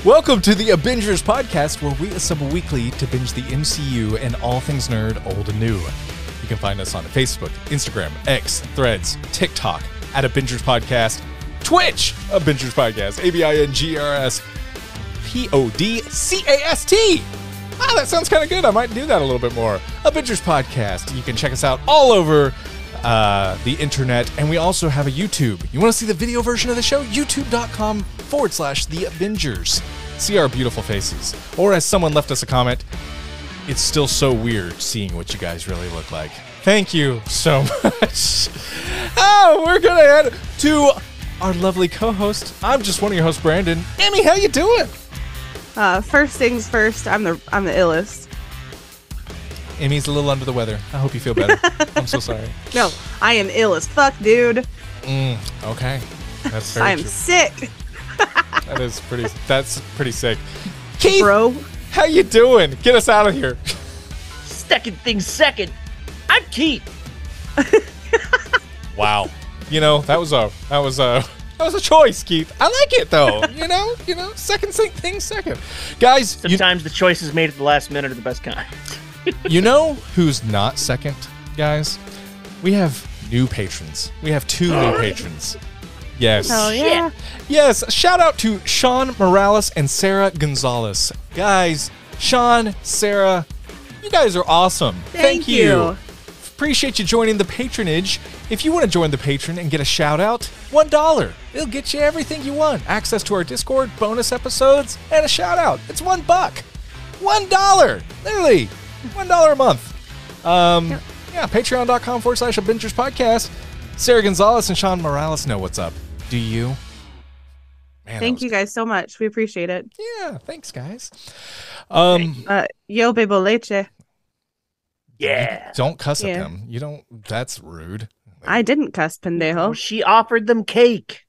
Welcome to the ABINGERS podcast, where we assemble weekly to binge the MCU and all things nerd, old and new. You can find us on Facebook, Instagram, X, Threads, TikTok, at ABINGERS Podcast, Twitch, ABINGERS Podcast, ABINGERS PODCAST. Ah, that sounds kind of good. I might do that a little bit more. ABINGERS Podcast. You can check us out all over the internet, and we also have a YouTube. You want to see the video version of the show? YouTube.com/the ABINGERS. See our beautiful faces. Or as someone left us a comment, it's still so weird seeing what you guys really look like. Thank you so much. Oh, we're going to head to our lovely co-host. I'm just one of your hosts, Brandon. Emmy, how you doing? First things first, I'm the illest. Emmy's a little under the weather. I hope you feel better. I'm so sorry. No, I am ill as fuck, dude. Okay. That's very I am true. sick. That's pretty sick. Keith, Bro. how you doing? Get us out of here. Second things second. I'm Keith. Wow. You know, that was a choice, Keith. I like it though. you know, second thing second. Guys, Sometimes the choices made at the last minute are the best kind. you know who's not second, guys? We have new patrons. We have 2 new patrons. Yes. Hell yeah. Yes, shout out to Sean Morales and Sarah Gonzalez. Guys, Sean, Sarah, you guys are awesome. Thank you. Appreciate you joining the patronage. If you want to join the patron and get a shout out, $1. It'll get you everything you want. Access to our Discord, bonus episodes, and a shout out. It's $1. $1. Literally. $1 a month. Yeah, patreon.com/ABINGERS podcast. Sarah Gonzalez and Sean Morales know what's up. Do you? Man, Thank you guys so much. We appreciate it. Yeah, thanks, guys. Yo bebo leche. Yeah. Don't cuss at Yeah. them. You don't. That's rude. I didn't cuss, pendejo. Oh, she offered them cake.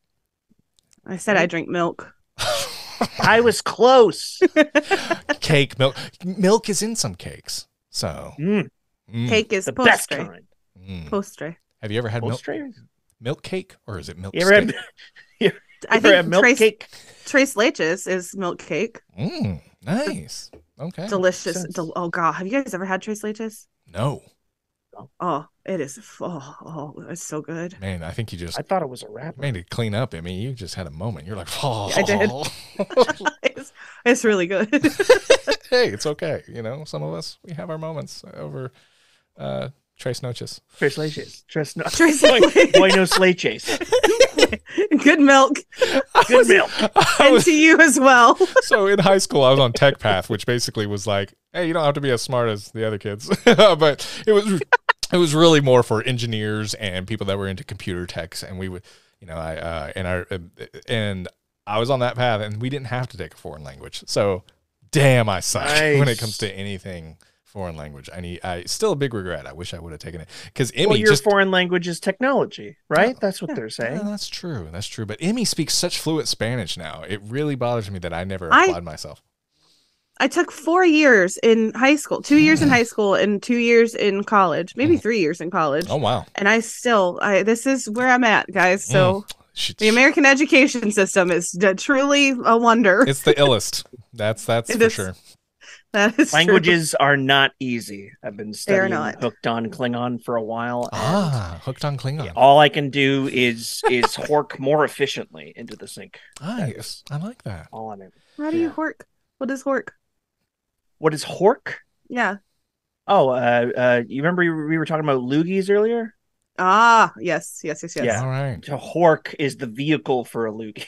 I said I drink milk. I was close. Cake, milk. Milk is in some cakes. So. Cake is The best postre. kind. Postre. Have you ever had Postre? milk cake, or is it milk You ever steak? had, you I ever had think milk cake? Tres leches is milk cake. Nice. Okay. Delicious. sense. Oh god, have you guys ever had tres leches? No, Oh, it is. It's so good. man. I think you just I thought it was a wrapper. made it clean up. I mean, you just had a moment. You're like, oh, I did. It's really good. Hey, it's okay. You know, some of us, we have our moments over Tres Noches. Tres leches. Tres leches. Buenos leches. Good milk. Good milk. And to you as well. So in high school, I was on Tech Path, which basically was like, hey, you don't have to be as smart as the other kids. But it was really more for engineers and people that were into computer techs. And we would, you know, I was on that path, and we didn't have to take a foreign language. So damn, I suck when it comes to anything foreign language. I still a big regret. I wish I would have taken it, because Emmy Your foreign language is technology, right? That's what they're saying. That's true. That's true. But Emmy speaks such fluent Spanish now. It really bothers me that I never applied myself. I took 4 years in high school, 2 years in high school and 2 years in college, maybe 3 years in college. Oh, wow. And this is where I'm at, guys. So the American education system is truly a wonder. It's the illest. That's for sure. That is Languages are not easy. I've been studying not. Hooked on Klingon for a while. Hooked on Klingon. Yeah, all I can do is hork more efficiently into the sink. Nice. I like that. All I'm able. How do you hork? What is hork? What is hork? Yeah. Oh, you remember we were talking about loogies earlier? Ah, yes. Yeah. All right. So hork is the vehicle for a loogie.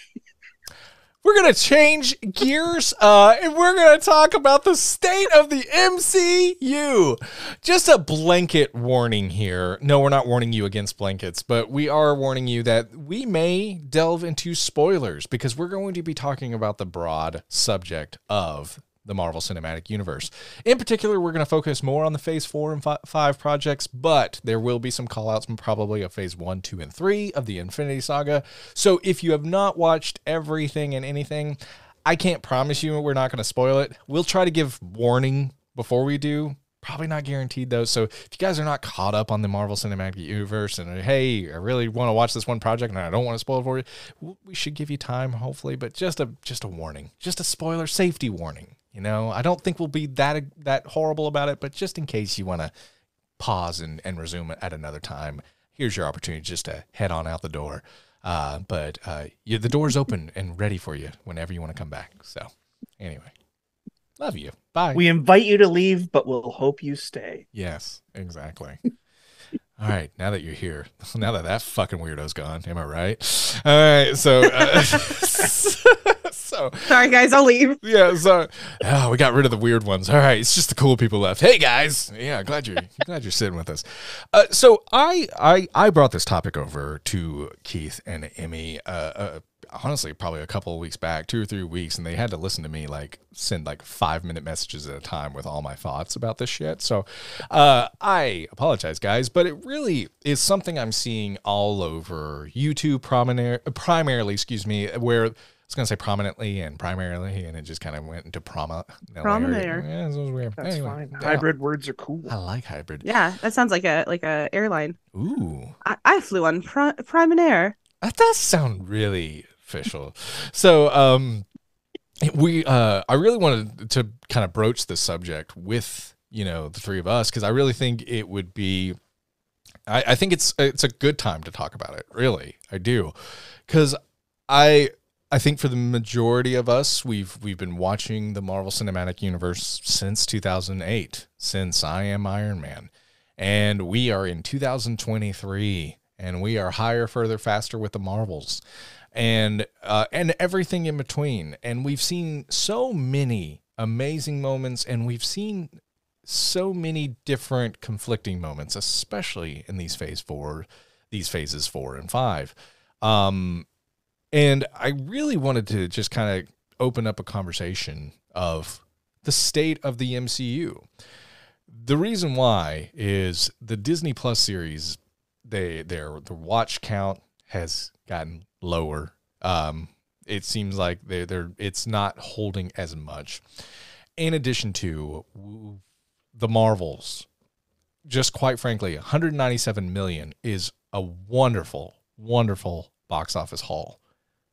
We're going to change gears, and we're going to talk about the state of the MCU. Just a blanket warning here. No, we're not warning you against blankets, but we are warning you that we may delve into spoilers, because we're going to be talking about the broad subject of the Marvel Cinematic Universe. In particular, we're going to focus more on the Phase 4 and 5 projects, but there will be some callouts from probably of Phase 1, 2, and 3 of the Infinity Saga. So if you have not watched everything and anything, I can't promise you we're not going to spoil it. We'll try to give warning before we do, Probably not guaranteed, though. So if you guys are not caught up on the Marvel Cinematic Universe and, hey, I really want to watch this one project and I don't want to spoil it for you, we should give you time, hopefully. But just a warning, just a spoiler safety warning. You know, I don't think we'll be that horrible about it, but just in case you want to pause and resume at another time, here's your opportunity just to head on out the door. But the door's open and ready for you whenever you want to come back. So anyway. Love you. Bye. We invite you to leave, but we'll hope you stay. Yes, exactly. All right, now that you're here, now that fucking weirdo's gone, am I right? All right, so sorry guys, I'll leave. Yeah, so we got rid of the weird ones. All right, it's just the cool people left. Hey guys, yeah, glad you're sitting with us. So I brought this topic over to Keith and Emmy. Honestly, probably a couple of weeks back, 2 or 3 weeks, and they had to listen to me send 5-minute messages at a time with all my thoughts about this shit. So I apologize, guys, but it really is something I'm seeing all over YouTube, primarily, where I was going to say prominently and primarily, and it just kind of went into prominent. Yeah, it was weird. That's fine. Yeah. Hybrid words are cool. I like hybrid. Yeah, that sounds like a airline. Ooh. I flew on Primair. That does sound really official. So I really wanted to kind of broach this subject with the three of us, because I really think it would be I think it's a good time to talk about it. Really, I do, because I think for the majority of us, we've been watching the Marvel Cinematic Universe since 2008, since I Am Iron Man, and we are in 2023, and we are higher, further, faster with the Marvels. And everything in between. And we've seen so many amazing moments, and we've seen so many different conflicting moments, especially in these phases 4 and 5. And I really wanted to just kind of open up a conversation of the state of the MCU. The reason why is the Disney Plus series, their watch count has gotten lower. It seems like it's not holding as much. In addition to the Marvels, just quite frankly, 197 million is a wonderful, wonderful box office haul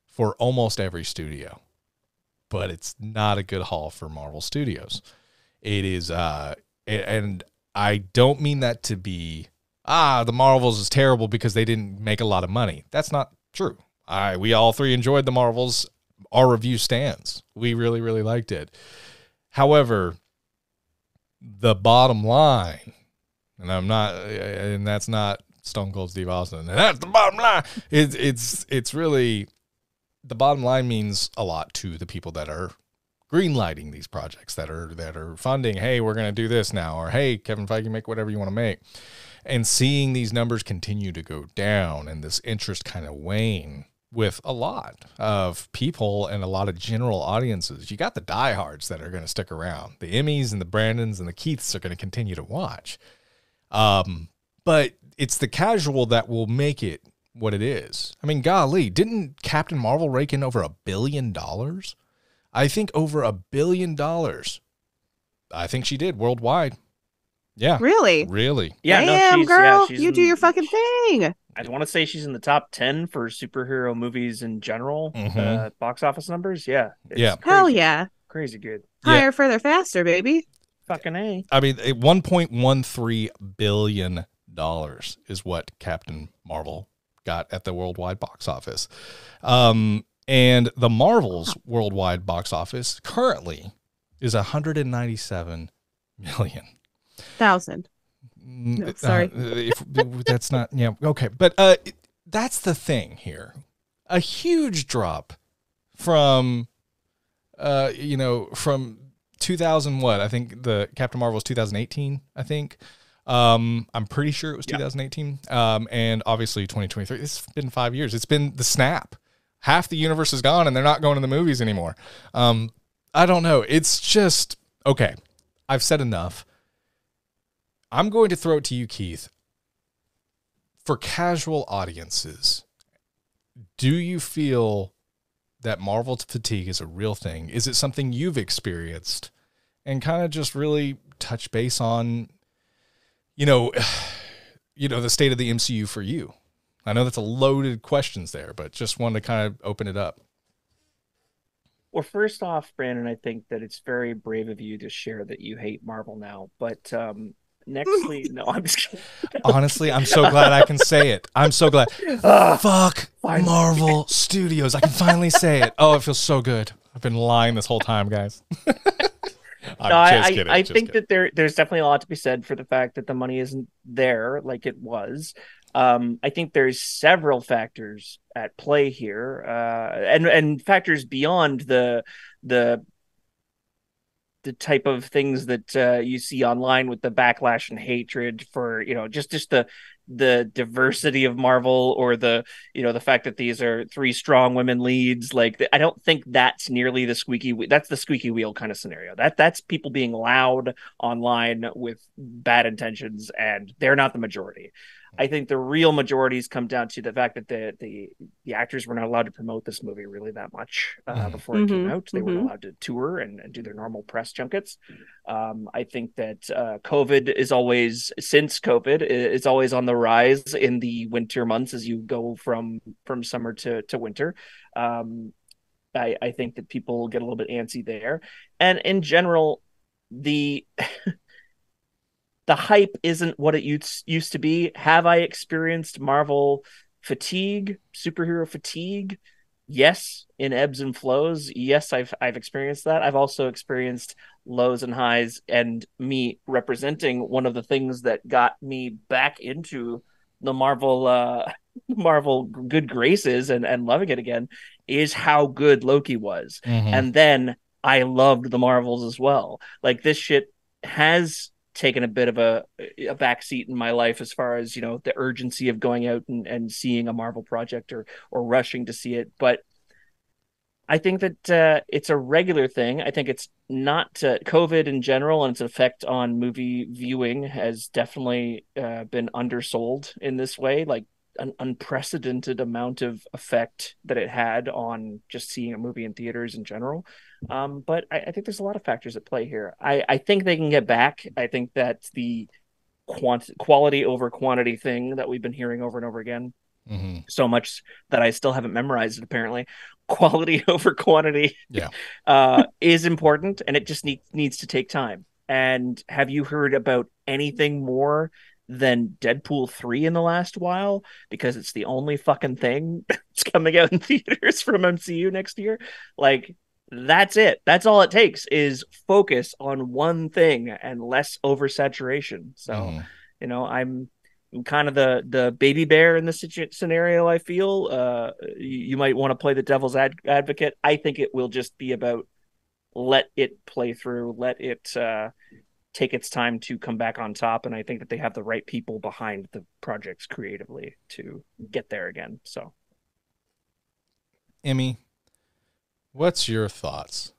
for almost every studio, but it's not a good haul for Marvel Studios. It is, and I don't mean that to be the Marvels is terrible because they didn't make a lot of money. That's not true. We all three enjoyed the Marvels. Our review stands. We really, really liked it. However, the bottom line, and that's not Stone Cold Steve Austin, and that's the bottom line. It's really, the bottom line means a lot to the people that are greenlighting these projects, that are funding. Hey, we're going to do this now, or hey, Kevin Feige, make whatever you want to make. And seeing these numbers continue to go down and this interest kind of wane with a lot of people and a lot of general audiences. You got the diehards that are going to stick around. The Emmys and the Brandons and the Keiths are going to continue to watch. But it's the casual that will make it what it is. I mean, golly, didn't Captain Marvel rake in over $1 billion? I think over $1 billion. I think she did worldwide. Yeah. Really? Yeah. Damn, girl, you do your fucking thing. I want to say she's in the top 10 for superhero movies in general. Box office numbers. Yeah. Yeah. Crazy, hell yeah. Crazy good. Higher, further, faster, baby. Fucking A. I mean, $1.13 billion is what Captain Marvel got at the worldwide box office. And the Marvel's worldwide box office currently is 197 million. Thousand. No, sorry. That's not, yeah, okay. But that's the thing here. A huge drop from, from 2000, what? I think the Captain Marvel was 2018, I think. I'm pretty sure it was 2018. And obviously 2023. It's been 5 years. It's been the snap. Half the universe is gone and they're not going to the movies anymore. I don't know. It's just, okay, I've said enough. I'm going to throw it to you, Keith. For casual audiences, do you feel that Marvel fatigue is a real thing? Is it something you've experienced? and kind of just really touch base on, the state of the MCU for you. I know that's a loaded questions there, but just wanted to kind of open it up. Well, first off, Brandon, I think that it's very brave of you to share that you hate Marvel now. But nextly, no, I'm just kidding. Honestly, I'm so glad I can say it. I'm so glad. Fuck Marvel Studios. I can finally say it. Oh, it feels so good. I've been lying this whole time, guys. I think that there's definitely a lot to be said for the fact that the money isn't there like it was. I think there's several factors at play here, and factors beyond the type of things that you see online with the backlash and hatred for, just the diversity of Marvel, or the fact that these are 3 strong women leads. Like, I don't think that's nearly the squeaky wheel kind of scenario. That's people being loud online with bad intentions, and they're not the majority. I think the real majorities come down to the fact that the actors were not allowed to promote this movie really that much before it came out. They weren't allowed to tour and do their normal press junkets. I think that COVID is always on the rise in the winter months as you go from summer to winter. I think that people get a little bit antsy there. And in general, the hype isn't what it used to be. Have I experienced Marvel fatigue, superhero fatigue? Yes, in ebbs and flows. Yes, I've experienced that. I've also experienced lows and highs, and me representing one of the things that got me back into the Marvel good graces and loving it again is how good Loki was. And then I loved the Marvels as well. Like, this shit has taken a bit of a backseat in my life as far as, the urgency of going out and seeing a Marvel project or rushing to see it. But I think that it's a regular thing. I think it's not COVID in general, and its effect on movie viewing has definitely been undersold in this way. Like, an unprecedented amount of effect that it had on just seeing a movie in theaters in general. But I think there's a lot of factors at play here. I think they can get back. I think that the quality over quantity thing that we've been hearing over and over again, so much that I still haven't memorized it, apparently. Quality over quantity is important, and it just needs to take time. And have you heard about anything more than Deadpool 3 in the last while? Because it's the only fucking thing that's coming out in theaters from MCU next year. Like, that's it. That's all it takes, is focus on one thing and less oversaturation. So, I'm kind of the baby bear in this scenario. I feel you might want to play the devil's advocate. I think it will just be about let it play through, let it take its time to come back on top. And I think that they have the right people behind the projects creatively to get there again. So, Emmy, what's your thoughts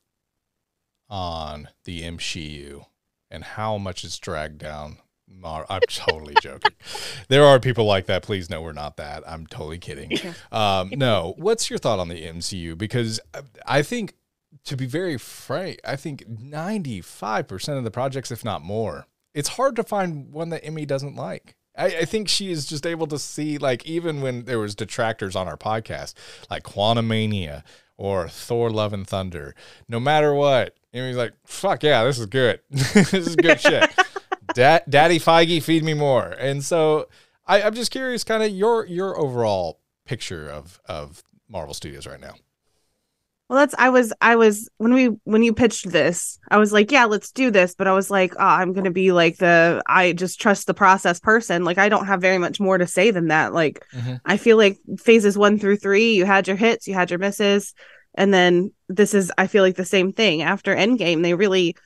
on the MCU and how much it's dragged down? I'm totally joking. There are people like that. Please know we're not that. I'm totally kidding. No, what's your thought on the MCU? Because I think, to be very frank, I think 95% of the projects, if not more, it's hard to find one that Emmy doesn't like. I think she is just able to see, like, even when there was detractors on our podcast, like Quantumania or Thor Love and Thunder, no matter what, Emmy's like, fuck yeah, this is good. This is good shit. Daddy Feige, feed me more. And so I'm just curious, kind of your overall picture of Marvel Studios right now. Well, I was when you pitched this, I was like, yeah, let's do this. But I was like, oh, I'm going to be like I just trust the process person. Like, I don't have very much more to say than that. Like, I feel like phases 1 through 3, you had your hits, you had your misses. And then I feel like the same thing after Endgame. They really,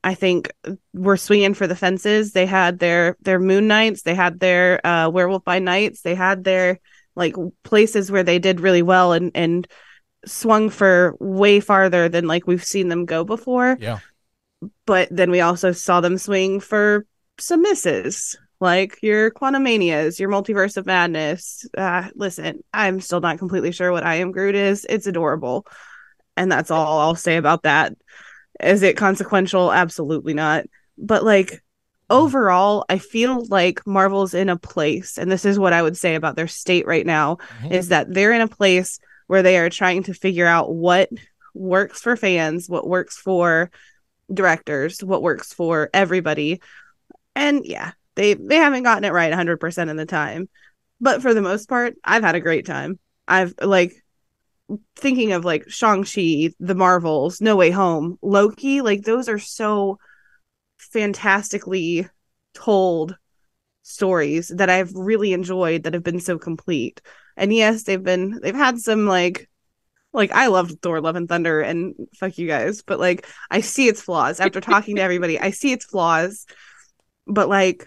I think, were swinging for the fences. They had their Moon Knights, they had their Werewolf by Nights, they had their like places where they did really well and swung for way farther than like we've seen them go before. Yeah. But then we also saw them swing for some misses, like your Quantumanias, your Multiverse of Madness. Listen, I'm still not completely sure what I Am Groot is. It's adorable. And that's all I'll say about that. Is it consequential? Absolutely not. But like overall, I feel like Marvel's in a place, and this is what I would say about their state right now, is that they're in a place where they are trying to figure out what works for fans, what works for directors, what works for everybody. And yeah, they haven't gotten it right 100% of the time. But for the most part, I've had a great time. I've like thinking of like Shang-Chi, The Marvels, No Way Home, Loki, like those are so fantastically told stories that I've really enjoyed that have been so complete. And yes, they've had some like I loved Thor Love and Thunder and fuck you guys, but like I see its flaws after talking to everybody. I see its flaws, but like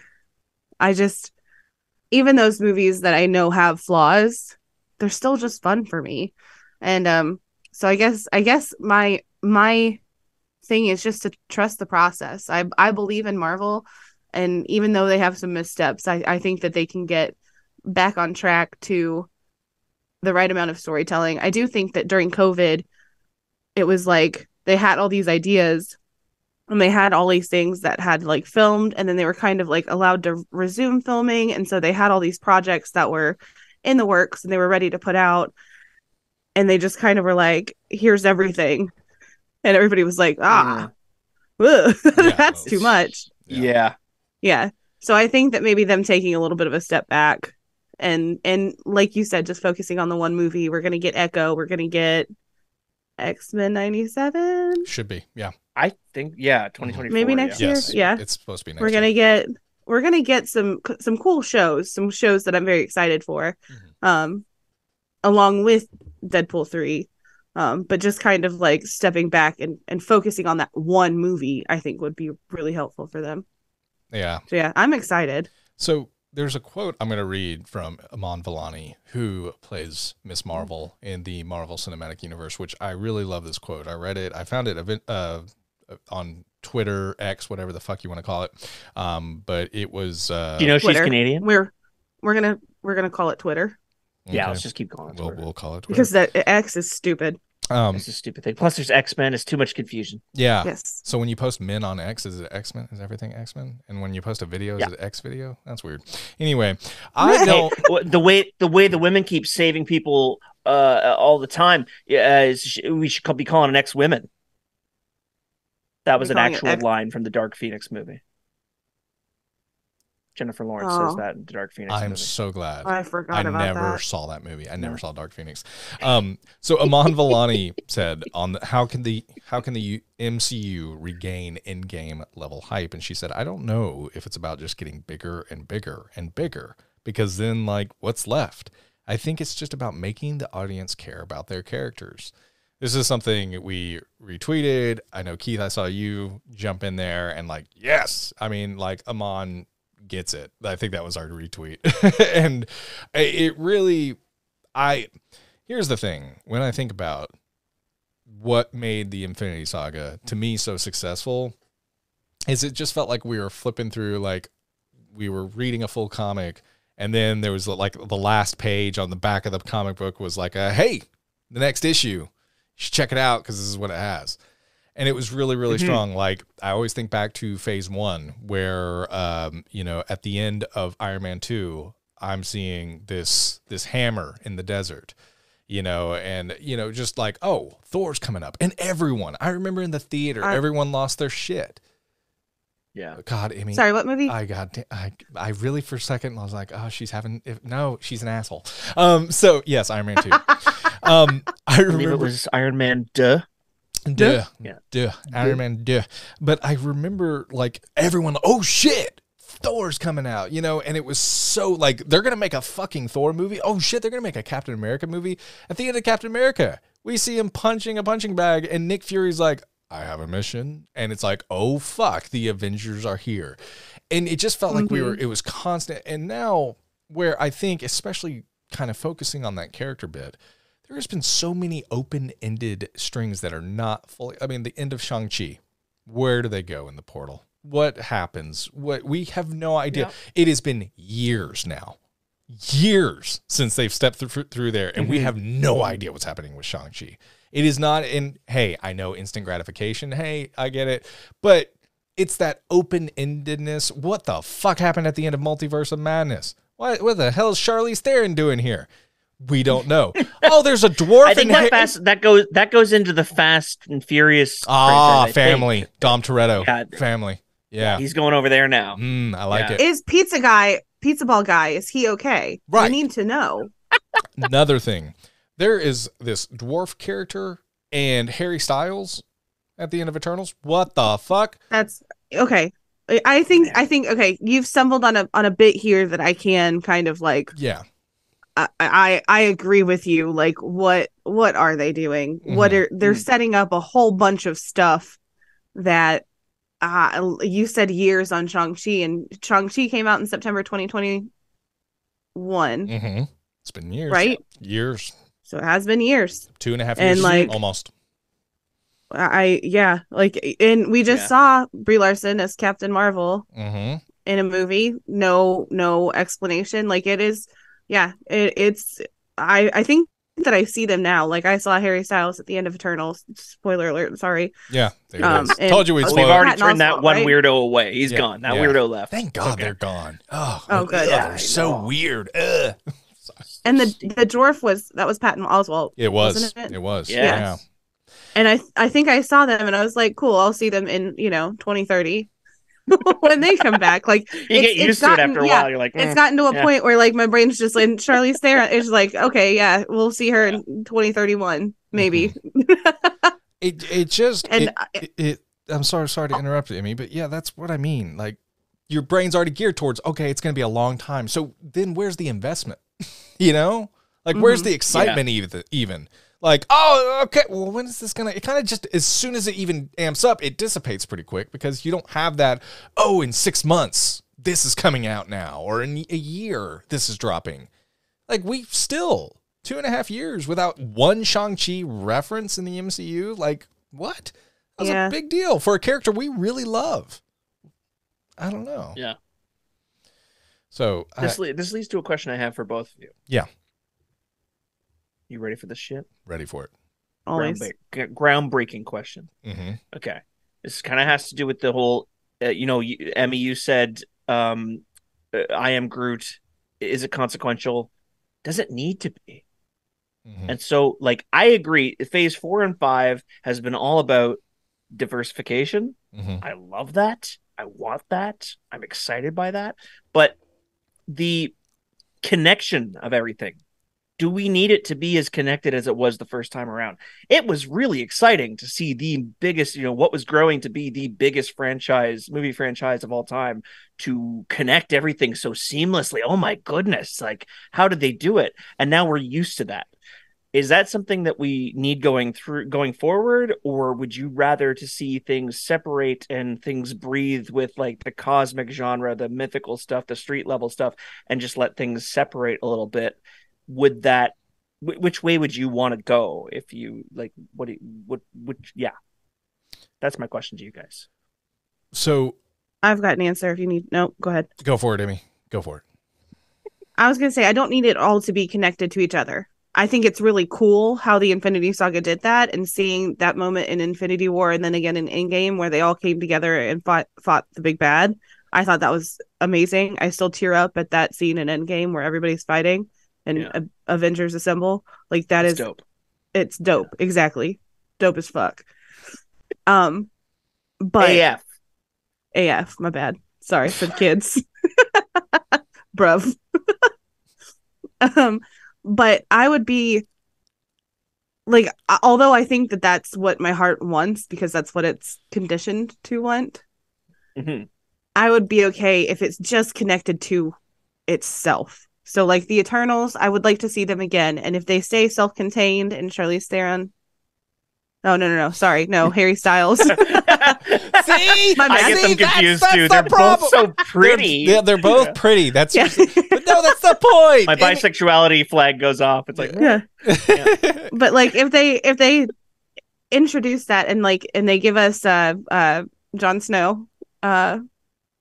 I just even those movies that I know have flaws, they're still just fun for me. And so I guess my thing is just to trust the process. I believe in Marvel, and even though they have some missteps, I think that they can get back on track to the right amount of storytelling. I do think that during COVID, it was like they had all these ideas and they had all these things that had like filmed, and then they were kind of like allowed to resume filming, and so they had all these projects that were in the works and they were ready to put out, and they just kind of were like, here's everything. And everybody was like, that's too much. Yeah. Yeah. So I think that maybe them taking a little bit of a step back and like you said, just focusing on the one movie. We're going to get Echo. We're going to get X-Men 97. Should be. Yeah. I think, 2024. Maybe next year. Yes, yeah. It's supposed to be next We're going to get, we're going to get some cool shows, some shows that I'm very excited for. Along with Deadpool 3. But just kind of like stepping back and focusing on that one movie, I think would be really helpful for them. Yeah. So yeah, I'm excited. So there's a quote I'm going to read from Iman Vellani, who plays Miss Marvel in the Marvel Cinematic Universe, which I really love this quote. I read it. I found it on Twitter, X, whatever the fuck you want to call it. But it was you know, she's Twitter. Canadian. We're gonna call it Twitter. Yeah, okay. let's just keep calling it Twitter. We'll call it Twitter. Because that X is stupid. It's a stupid thing. Plus, there's X-Men. It's too much confusion. Yeah. Yes. So when you post men on X, is it X-Men? Is everything X-Men? And when you post a video, is it X video? That's weird. Anyway, I don't. The way the women keep saving people all the time, we should be calling it X-Women. That was an actual line from the Dark Phoenix movie. Jennifer Lawrence says that in the Dark Phoenix movie. I'm so glad. I forgot about that. I never saw that movie. I never saw Dark Phoenix. So Iman Vellani said how can the MCU regain in-game level hype? And she said, I don't know if it's about just getting bigger and bigger and bigger, because then like what's left? I think it's just about making the audience care about their characters. This is something we retweeted. I know, Keith, I saw you jump in there and like, yes. I mean, like Iman gets it. I think that was our retweet. And it really, here's the thing. When I think about what made the Infinity Saga to me so successful, is it just felt like we were flipping through, like we were reading a full comic, and then there was like the last page on the back of the comic book was like, hey, the next issue, you should check it out because this is what it has. And it was really, really strong. Like, I always think back to phase 1 where, at the end of Iron Man 2, I'm seeing this hammer in the desert, and, just like, oh, Thor's coming up. And everyone, I remember in the theater, everyone lost their shit. Yeah. God, I mean. Sorry, what movie? I really, for a second, I was like, oh, she's an asshole. So, yes, Iron Man 2. I remember it was Iron Man, Iron Man, But I remember like everyone, oh shit, Thor's coming out, and it was so like, they're going to make a fucking Thor movie. Oh shit, they're going to make a Captain America movie. At the end of Captain America, we see him punching a punching bag and Nick Fury's like, I have a mission. And it's like, oh fuck, the Avengers are here. And it just felt like it was constant. And now where I think, especially kind of focusing on that character bit, there's been so many open-ended strings that are not fully. I mean, the end of Shang-Chi, where do they go in the portal? What happens? We have no idea. Yeah. It has been years now, since they've stepped through there, and we have no idea what's happening with Shang-Chi. It is not in, hey, I know instant gratification. Hey, I get it. But it's that open-endedness. What the fuck happened at the end of Multiverse of Madness? What the hell is Charlize Theron doing here? We don't know. Oh, there's a dwarf. I think that goes into the Fast and Furious. Family. Dom Toretto. Yeah. Family. Yeah. He's going over there now. I like it. Is Pizza Ball Guy, is he okay? Right. We need to know. Another thing. There is this dwarf character and Harry Styles at the end of Eternals. What the fuck? That's okay. I think okay, you've stumbled on a bit here that I can kind of like. Yeah. I agree with you. Like, what are they doing? Mm-hmm. They're setting up a whole bunch of stuff that you said years on Shang-Chi, and Shang-Chi came out in September 2021. Mm-hmm. It's been years. Right? Years. So it has been years. 2.5 years. And like almost. And we just saw Brie Larson as Captain Marvel in a movie. No explanation. Like it is. Yeah, it's. I think that I see them now. Like I saw Harry Styles at the end of Eternals. Spoiler alert. Sorry. Yeah. There it is. Told you we'd spoil. We've already turned that one weirdo away. He's gone. That weirdo left. Thank God they're gone. Oh good. They're so weird. And the dwarf was Patton Oswalt. It was. Wasn't it? It was. Yes. Yeah. And I think I saw them and I was like, cool, I'll see them in, 2030 when they come back. Like you get used to it after a while. You're like, it's gotten to a point where like my brain's just like Charlize Theron is like, okay, yeah, we'll see her in 2031, maybe. I'm sorry to interrupt you, Amy, but yeah, that's what I mean. Like your brain's already geared towards, okay, it's going to be a long time. So then where's the investment? Like where's the excitement even? Like, oh, okay, well, when is this going to... It kind of just, as soon as it even amps up, it dissipates pretty quick because you don't have that, oh, in 6 months, this is coming out now, or in a year, this is dropping. Like, we've still 2.5 years without one Shang-Chi reference in the MCU. Like, what? That's a big deal for a character we really love. I don't know. Yeah. So... This leads to a question I have for both of you. Yeah. You ready for this shit? Ready for it. Always. Groundbreaking question. Mm-hmm. Okay. This kind of has to do with the whole, Emmy, you said, I am Groot. Is it consequential? Does it need to be? Mm-hmm. And so, like, I agree. Phase 4 and 5 has been all about diversification. Mm-hmm. I love that. I want that. I'm excited by that. But the connection of everything, do we need it to be as connected as it was the first time around? It was really exciting to see the biggest, what was growing to be the biggest movie franchise of all time, to connect everything so seamlessly. Oh my goodness. Like, how did they do it? And now we're used to that. Is that something that we need going forward, or would you rather to see things separate and things breathe with like the cosmic genre, the mythical stuff, the street level stuff, and just let things separate a little bit? Which way would you want to go if you like, that's my question to you guys. So I've got an answer if you need. No, go ahead. Go for it, Amy. Go for it. I was going to say, I don't need it all to be connected to each other. I think it's really cool how the Infinity Saga did that, and seeing that moment in Infinity War and then again in Endgame where they all came together and fought the big bad. I thought that was amazing. I still tear up at that scene in Endgame where everybody's fighting and Avengers assemble. Like that is dope. It's dope. Yeah. Exactly. Dope as fuck. But AF, my bad. Sorry for the kids. Bruv. But I would be like, although I think that that's what my heart wants because that's what it's conditioned to want. Mm-hmm. I would be okay if it's just connected to itself. So like the Eternals, I would like to see them again. And if they stay self-contained and Charlize Theron. Oh, no. Sorry. No, Harry Styles. See? I get them confused too. They're both so pretty. They're both pretty. But no, that's the point. My bisexuality flag goes off. It's like, yeah. But like if they introduce that and they give us Jon Snow,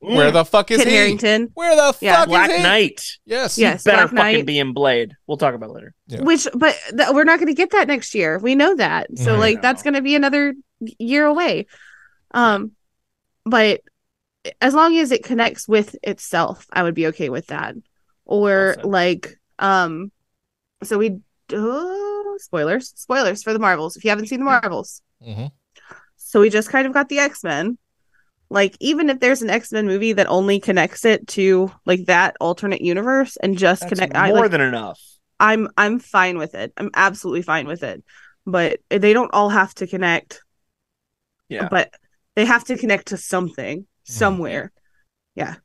Where the fuck is Kit he? Harington. Where the Yeah. fuck Black is he? Knight. Yes. Yes. Better Black fucking Knight. be in Blade. We'll talk about it later. Yeah. But we're not going to get that next year. We know that. So I like know. that's going to be another year away. But as long as it connects with itself, I would be okay with that. Or Awesome. like so we spoilers for the Marvels if you haven't seen the Marvels. Mm-hmm. So we just kind of got the X-Men. Like even if there's an X-Men movie that only connects it to like that alternate universe and just That's connect more than enough. I'm fine with it. I'm absolutely fine with it. But they don't all have to connect. Yeah. But they have to connect to something somewhere. Yeah.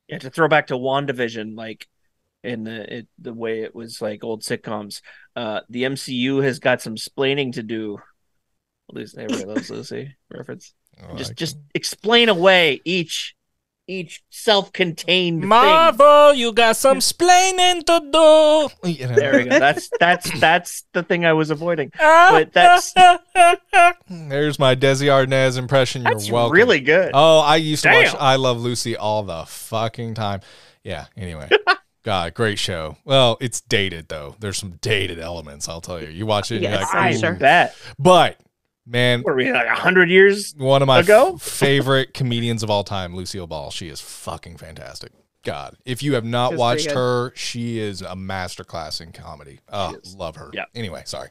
Yeah, to throw back to WandaVision, like in the way it was like old sitcoms, the MCU has got some splaining to do. Lucy, everybody loves Lucy reference. Just explain away each self-contained Marvel, you got some splaining to do. You know. There we go. That's the thing I was avoiding. But that's There's my Desi Arnaz impression. You're that's welcome. really good. Oh, I used to watch Damn. I Love Lucy all the fucking time. Yeah, anyway. God, great show. Well, it's dated though. There's some dated elements, I'll tell you. You watch it and you're Yes, like, I sure. bet. But man, What are we like 100 years? one of my ago? favorite comedians of all time, Lucille Ball. She is fucking fantastic. God, if you have not She was watched pretty good. her, she is a masterclass in comedy. Oh, love her. Yeah. Anyway, sorry.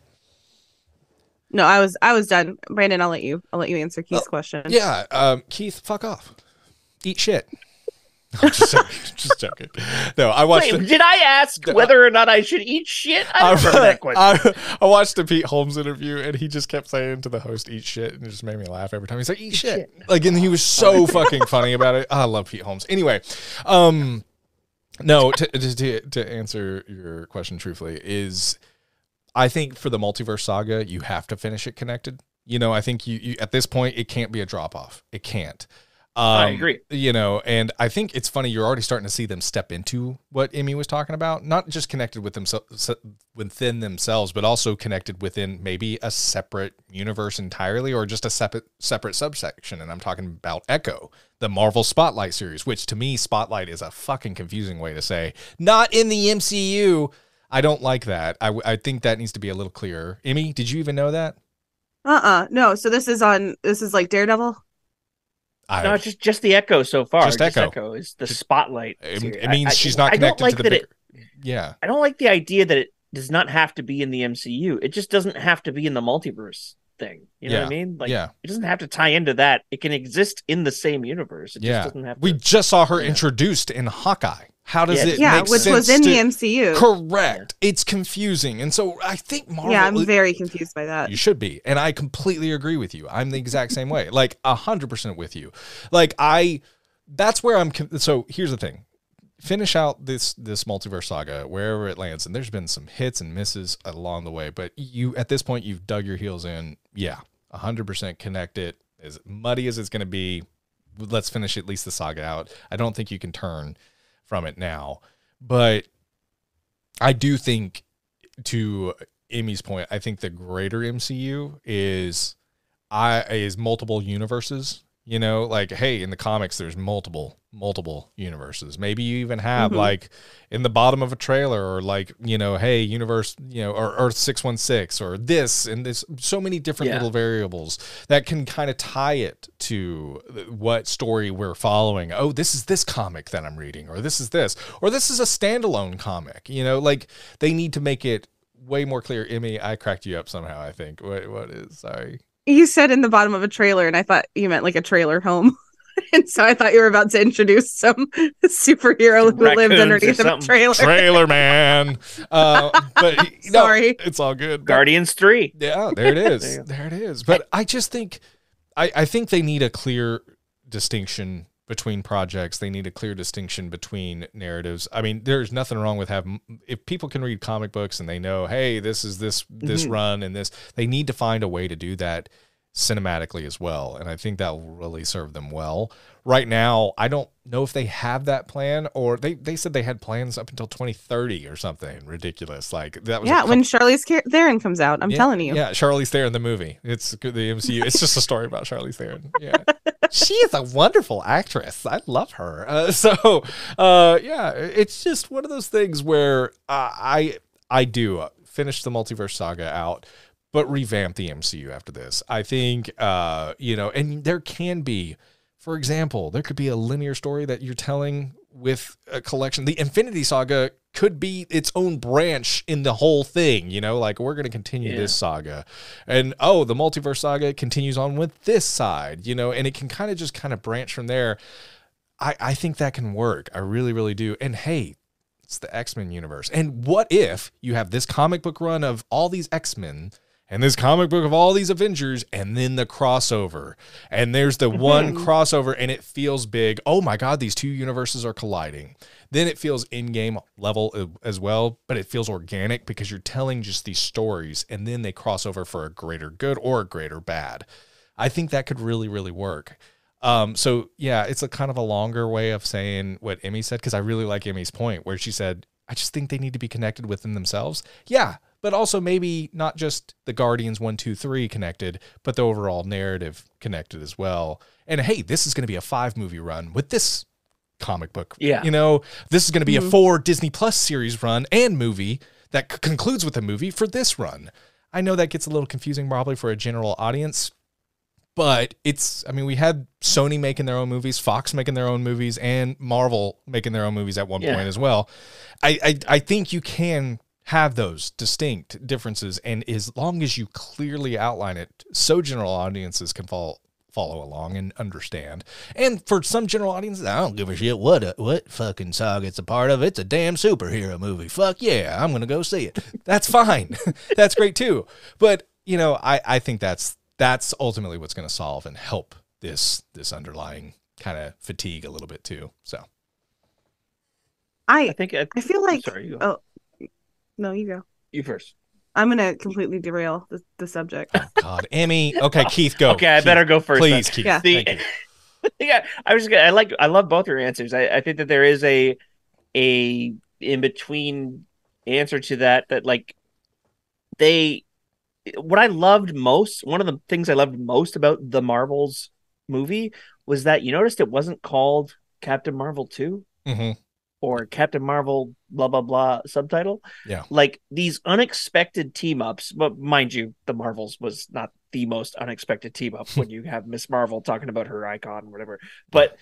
No, I was done. Brandon, I'll let you answer Keith's question. Yeah, Keith, fuck off. Eat shit. No, just joking. Just joking. No, I watched. Wait, did I ask whether or not I should eat shit? I don't remember that question. I watched the Pete Holmes interview, and he just kept saying to the host, "Eat shit," and it just made me laugh every time. He's like, "Eat shit," like, and he was so fucking funny about it. I love Pete Holmes. Anyway, no, to answer your question truthfully, is I think for the multiverse saga, you have to finish it connected. You know, I think you at this point, it can't be a drop off. It can't. I agree. You know, and I think it's funny. You're already starting to see them step into what Emmy was talking about, not just connected with themselves within themselves, but also connected within maybe a separate universe entirely, or just a separate subsection. And I'm talking about Echo, the Marvel Spotlight series, which to me, Spotlight is a fucking confusing way to say not in the MCU. I don't like that. I think that needs to be a little clearer. Emmy, did you even know that? No. So this is like Daredevil. No, it's just the Echo so far. Just Echo. Is the Spotlight. It means she's not connected to the bigger. Yeah. I don't like the idea that it does not have to be in the MCU. It just doesn't have to be in the multiverse thing. You know what I mean? Like, it doesn't have to tie into that. It can exist in the same universe. It just doesn't have to. We just saw her introduced in Hawkeye. How does it make which sense was in the MCU. Correct. It's confusing. And so I think Marvel... Yeah, I'm very confused by that. You should be. And I completely agree with you. I'm the exact same way. Like, 100% with you. Like, that's where I'm... So here's the thing. Finish out this multiverse saga, wherever it lands. And there's been some hits and misses along the way. But you, at this point, you've dug your heels in. Yeah, 100% connect it. As muddy as it's going to be, let's finish at least the saga out. I don't think you can turn from it now, but I do think, to Emmy's point, I think the greater MCU is multiple universes. You know, like, hey, in the comics, there's multiple universes. Maybe you even have like in the bottom of a trailer, or like, you know, hey, universe, you know, or Earth 616, or this, and there's so many different little variables that can kind of tie it to what story we're following. Oh, this is this comic that I'm reading, or this is a standalone comic. You know, like, they need to make it way more clear. Emmy, I cracked you up somehow, I think. What is, sorry. You said in the bottom of a trailer, and I thought you meant like a trailer home. And so I thought you were about to introduce some superhero who lived underneath a trailer. Trailer man. But sorry, it's all good. Guardians 3. Yeah, there it is. There it is. But I just think, I think they need a clear distinction between projects. They need a clear distinction between narratives. I mean, there's nothing wrong with if people can read comic books and they know, hey, this is this run and this, they need to find a way to do that cinematically as well. And I think that will really serve them well. Right now, I don't know if they have that plan, or they said they had plans up until 2030 or something ridiculous. Like, that was when Charlize Theron comes out. I'm telling you. Yeah, Charlize Theron, the movie. It's the MCU. It's just a story about Charlize Theron. Yeah. She is a wonderful actress. I love her. Yeah, it's just one of those things where I do finish the multiverse saga out, but revamp the MCU after this. I think, and there can be, for example, there could be a linear story that you're telling with a collection. The Infinity Saga could be its own branch in the whole thing, like we're going to continue this saga, and the multiverse saga continues on with this side, and it can kind of branch from there. I think that can work. I really, really do. And hey, it's the X-Men universe. And what if you have this comic book run of all these X-Men and this comic book of all these Avengers, and then the crossover, and there's the one crossover, and it feels big. Oh my God, these two universes are colliding. Then it feels in-game level as well, but it feels organic because you're telling just these stories, and then they cross over for a greater good or a greater bad. I think that could really, really work. So yeah, it's a kind of a longer way of saying what Emmy said, because I really like Emmy's point where she said, I just think they need to be connected within themselves. Yeah, but also maybe not just the Guardians 1, 2, 3 connected, but the overall narrative connected as well. And hey, this is going to be a 5-movie run with this comic book. Yeah. This is going to be a 4 Disney Plus series run and movie that concludes with a movie for this run. I know that gets a little confusing probably for a general audience, but we had Sony making their own movies, Fox making their own movies, and Marvel making their own movies at one point as well. I think you can have those distinct differences, and as long as you clearly outline it so general audiences can follow along and understand. And for some general audiences, I don't give a shit what fucking saga it's a part of. It's a damn superhero movie. Fuck yeah, I'm gonna go see it. That's fine. That's great too. But I think that's ultimately what's going to solve and help this underlying kind of fatigue a little bit too. So I feel like, sorry, you go. No, you go. You first. I'm going to completely derail the subject. Oh God, Emmy. Okay, Keith, go. Okay, I better go first. Please, then. Keith. Yeah. Yeah, I love both your answers. I think that there is a in between answer to that like what I loved most, one of the things I loved most about the Marvels movie was that you noticed it wasn't called Captain Marvel 2 or Captain Marvel blah blah blah subtitle. Yeah, like these unexpected team ups. But mind you, the Marvels was not the most unexpected team up when you have Miss Marvel talking about her icon or whatever. But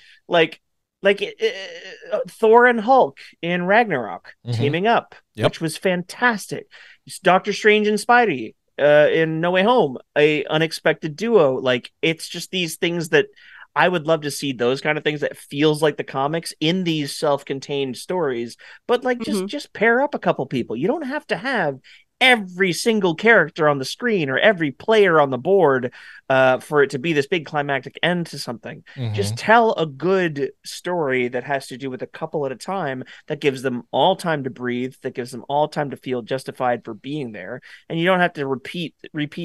Thor and Hulk in Ragnarok teaming up, which was fantastic. Doctor Strange and Spidey in No Way Home, a unexpected duo. Like, it's just these things that I would love to see, those kind of things that feels like the comics in these self-contained stories, but like just pair up a couple people. You don't have to have every single character on the screen or every player on the board for it to be this big climactic end to something. Just tell a good story that has to do with a couple at a time, that gives them all time to breathe, that gives them all time to feel justified for being there. And you don't have to repeat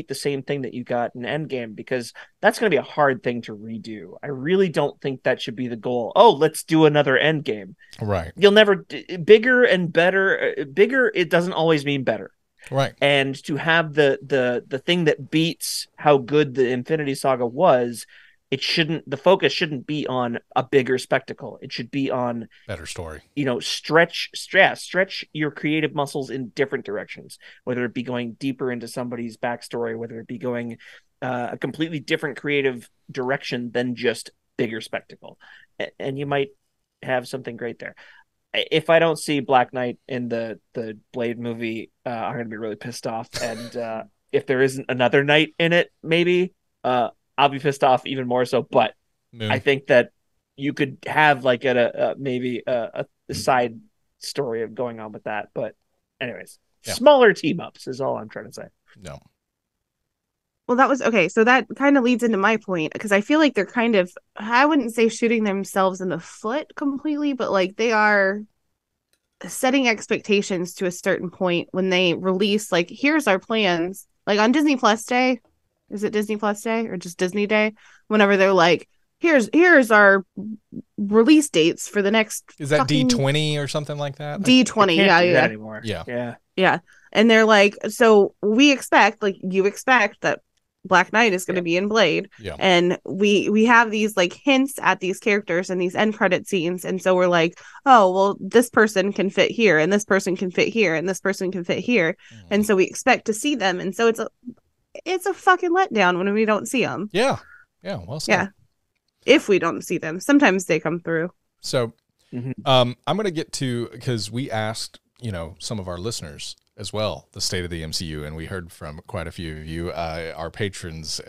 the same thing that you got in Endgame, because that's going to be a hard thing to redo. I really don't think that should be the goal. Oh, let's do another Endgame. Right. You'll never bigger and better. Bigger, it doesn't always mean better. Right. And to have the thing that beats how good the Infinity Saga was, the focus shouldn't be on a bigger spectacle. It should be on better story. Stretch your creative muscles in different directions, whether it be going deeper into somebody's backstory, whether it be going a completely different creative direction than just bigger spectacle. And you might have something great there. If I don't see Black Knight in the Blade movie, I'm going to be really pissed off. And if there isn't another Knight in it, maybe I'll be pissed off even more so. But I think that you could have like maybe a side story of going on with that. But anyways, smaller team ups is all I'm trying to say. No. Well, that was okay. So that kind of leads into my point, because I feel like they're kind of, I wouldn't say shooting themselves in the foot completely, but like they are setting expectations to a certain point when they release, like, here's our plans, like on Disney Plus Day. Is it Disney Plus Day or just Disney Day? Whenever they're like, here's our release dates for the next. Is that D20 or something like that? D20, yeah. Anymore. Yeah. And they're like, so we expect, like, you expect that Black Knight is going to be in Blade. Yeah. And we have these like hints at these characters in these end credit scenes. And so we're like, oh, well, this person can fit here and this person can fit here and this person can fit here. And so we expect to see them. And so it's a fucking letdown when we don't see them. Yeah. Yeah. Well said. Yeah. If we don't see them, sometimes they come through. So I'm going to get to, because we asked, some of our listeners as well, the state of the MCU, and we heard from quite a few of you. Our patrons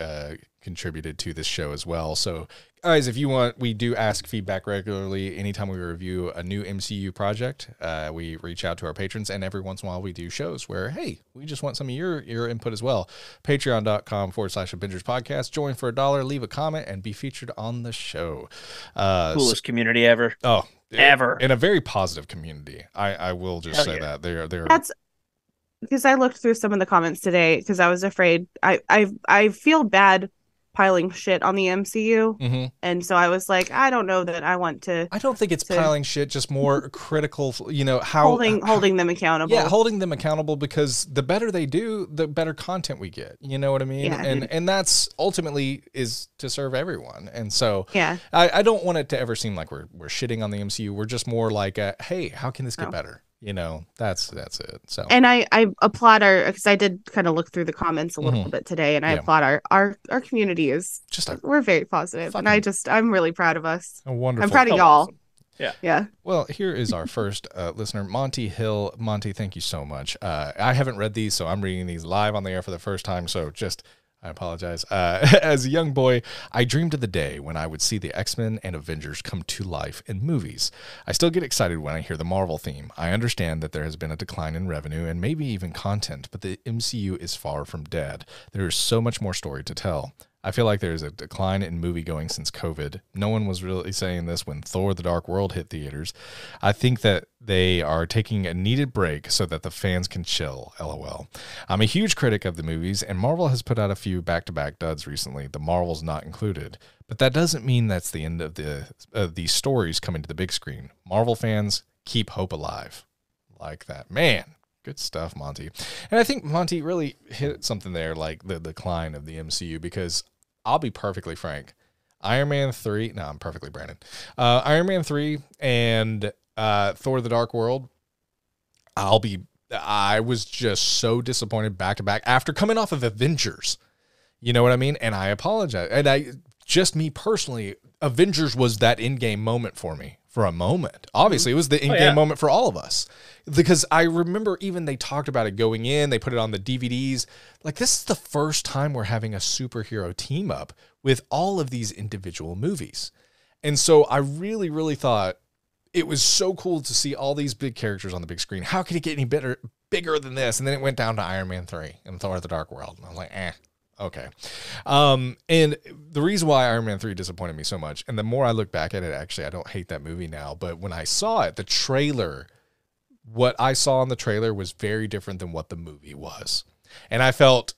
contributed to this show as well. So guys, if you want, we do ask feedback regularly. Anytime we review a new MCU project, we reach out to our patrons, and every once in a while we do shows where, hey, we just want some of your input as well. Patreon.com/Avengers podcast. Join for $1, leave a comment, and be featured on the show. Coolest community ever. Oh, ever. In a very positive community. I will just say that they're That's because I looked through some of the comments today because I was afraid. I feel bad piling shit on the MCU, and so I was like, I don't know that I want to. I don't think it's piling shit, just more critical. How holding them accountable. Yeah, holding them accountable, because the better they do, the better content we get. You know what I mean? Yeah. And that's ultimately is to serve everyone. And so yeah, I don't want it to ever seem like we're shitting on the MCU. We're just more like, hey, how can this get better? That's it. So, and I applaud because I did kind of look through the comments a little bit today, and I applaud our community is just we're very positive, and I'm really proud of us. Wonderful. I'm proud of y'all. Awesome. Yeah. Well, here is our first listener, Monty Hill. Monty, thank you so much. I haven't read these, so I'm reading these live on the air for the first time. So I apologize. As a young boy, I dreamed of the day when I would see the X-Men and Avengers come to life in movies. I still get excited when I hear the Marvel theme. I understand that there has been a decline in revenue and maybe even content, but the MCU is far from dead. There is so much more story to tell. I feel like there's a decline in movie going since COVID. No one was really saying this when Thor: The Dark World hit theaters. I think that they are taking a needed break so that the fans can chill, LOL. I'm a huge critic of the movies, and Marvel has put out a few back-to-back duds recently, the Marvels not included. But that doesn't mean that's the end of these stories coming to the big screen. Marvel fans, keep hope alive. Like that. Man. Good stuff, Monty. And I think Monty really hit something there, like the decline of the MCU, because I'll be perfectly frank. Iron Man 3, no, I'm perfectly Brandon. Iron Man 3 and Thor: The Dark World, I was just so disappointed back to back after coming off of Avengers. You know what I mean? And I apologize. And just me personally, Avengers was that in-game moment for me. For a moment. Obviously, it was the in-game moment for all of us. Because I remember even they talked about it going in, they put it on the DVDs. Like, this is the first time we're having a superhero team up with all of these individual movies. And so I really, really thought it was so cool to see all these big characters on the big screen. How could it get any bigger than this? And then it went down to Iron Man 3 and Thor: The Dark World. And I'm like, okay. And the reason why Iron Man 3 disappointed me so much, and the more I look back at it, actually, I don't hate that movie now, but when I saw it, the trailer, what I saw in the trailer was very different than what the movie was. And I felt,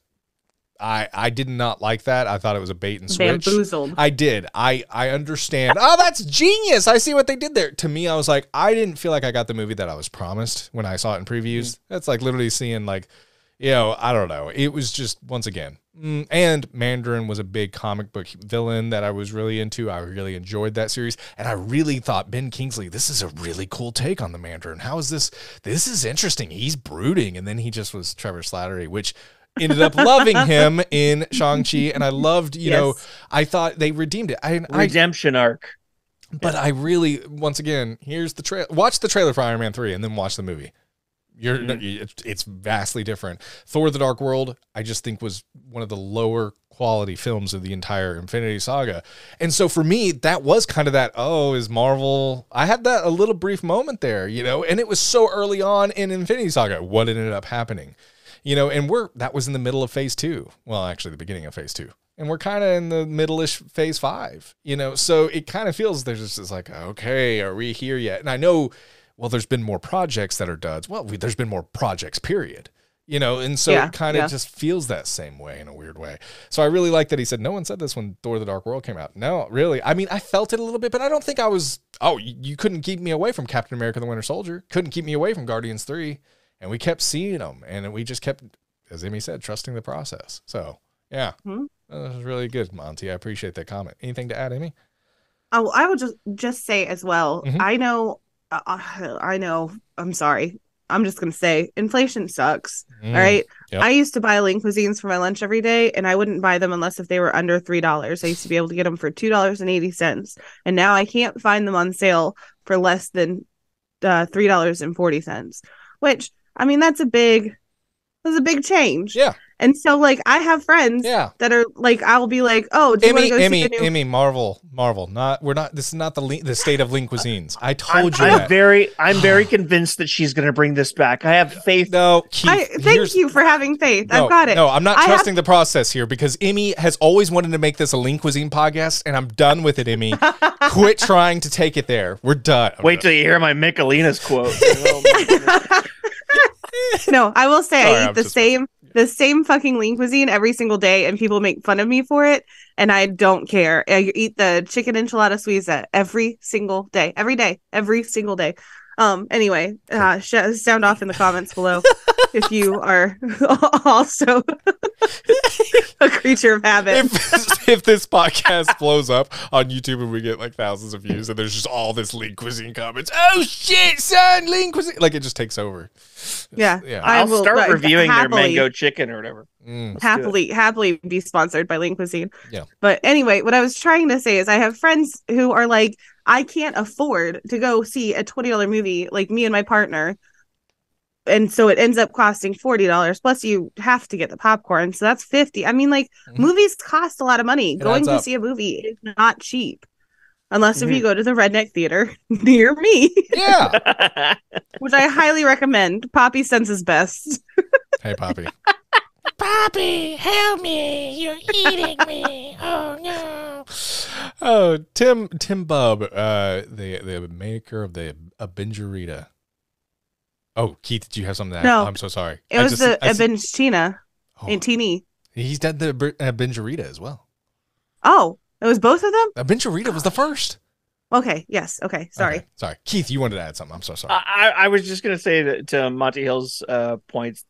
I did not like that. I thought it was a bait and switch. Bamboozled. I did. I understand. Oh, that's genius. I see what they did there. To me, I was like, I didn't feel like I got the movie that I was promised when I saw it in previews. That's like literally seeing like, I don't know. It was just, once again, and Mandarin was a big comic book villain that I was really into. I really enjoyed that series. And I really thought, Ben Kingsley, this is a really cool take on the Mandarin. How is this? This is interesting. He's brooding. And then he just was Trevor Slattery, which ended up loving him in Shang-Chi. And I loved, I thought they redeemed it. Redemption arc. But I really, once again, here's the trailer. Watch the trailer for Iron Man 3 and then watch the movie. It's vastly different. Thor: The Dark World, I just think, was one of the lower quality films of the entire Infinity Saga. And so for me, that was kind of that, is Marvel... I had that a little brief moment there, and it was so early on in Infinity Saga, what ended up happening. And that was in the middle of phase 2. Well, actually, the beginning of phase 2. And we're kind of in the middle-ish phase 5, so it kind of feels there's just like, okay, are we here yet? And I know... Well, there's been more projects that are duds. Well, there's been more projects, period. And so it kind of just feels that same way in a weird way. So I really like that he said, no one said this when Thor: The Dark World came out. No, really. I mean, I felt it a little bit, but I don't think I was, you couldn't keep me away from Captain America: The Winter Soldier. Couldn't keep me away from Guardians 3. And we kept seeing them. And we just kept, as Amy said, trusting the process. So, Yeah. Hmm? That was really good, Monty. I appreciate that comment. Anything to add, Amy? Oh, I will just say as well. Mhm. I know. I'm sorry. I'm just gonna say inflation sucks. All right. Yep. I used to buy lean cuisines for my lunch every day, and I wouldn't buy them unless if they were under $3. I used to be able to get them for $2.80, and now I can't find them on sale for less than $3.40. Which I mean, that's a big change. Yeah. And so, like, I have friends Yeah. that are like, I'll be like, "Oh, do you want to go see a new?" Amy, Marvel. This is not the state of lean cuisines. I told you I'm that. very convinced that she's going to bring this back. I have faith. No, Keith. Thank you for having faith. No, I've got it. No, I'm not trusting the process here because Amy has always wanted to make this a lean cuisine podcast, and I'm done with it, Amy. Quit trying to take it there. We're done. Wait till you hear my Michelina's quote. No, I will say Sorry, I eat the same fucking lean cuisine every single day, and people make fun of me for it, and I don't care. I eat the chicken enchilada suiza every single day, every single day. Anyway, sound off in the comments below if you are also a creature of habit. If this podcast blows up on YouTube and we get like thousands of views and there's just all this lean cuisine comments, oh shit, son, lean cuisine, like it just takes over. Yeah. I'll start reviewing their happily, mango chicken or whatever. Happily be sponsored by lean cuisine. Yeah. But anyway, what I was trying to say is I have friends who are like, I can't afford to go see a $20 movie, like me and my partner. And so it ends up costing $40. Plus you have to get the popcorn. So that's $50. I mean, like, movies cost a lot of money. Going to see a movie is not cheap. Unless if you go to the Redneck Theater near me. Yeah. Which I highly recommend. Poppy sends his best. Hey, Poppy. Poppy, help me! You're eating me! Oh no! Oh, Tim Bub, the maker of the ABINGERita. Oh, Keith, did you have something to add? No. Oh, I'm so sorry. It was the Abingina. Oh, Teeny. he's done the ABINGERita as well. Oh, it was both of them? ABINGERita was the first. Okay, yes. Okay, sorry. Okay, sorry. Keith, you wanted to add something. I'm so sorry. I was just going to say to Monty Hill's points,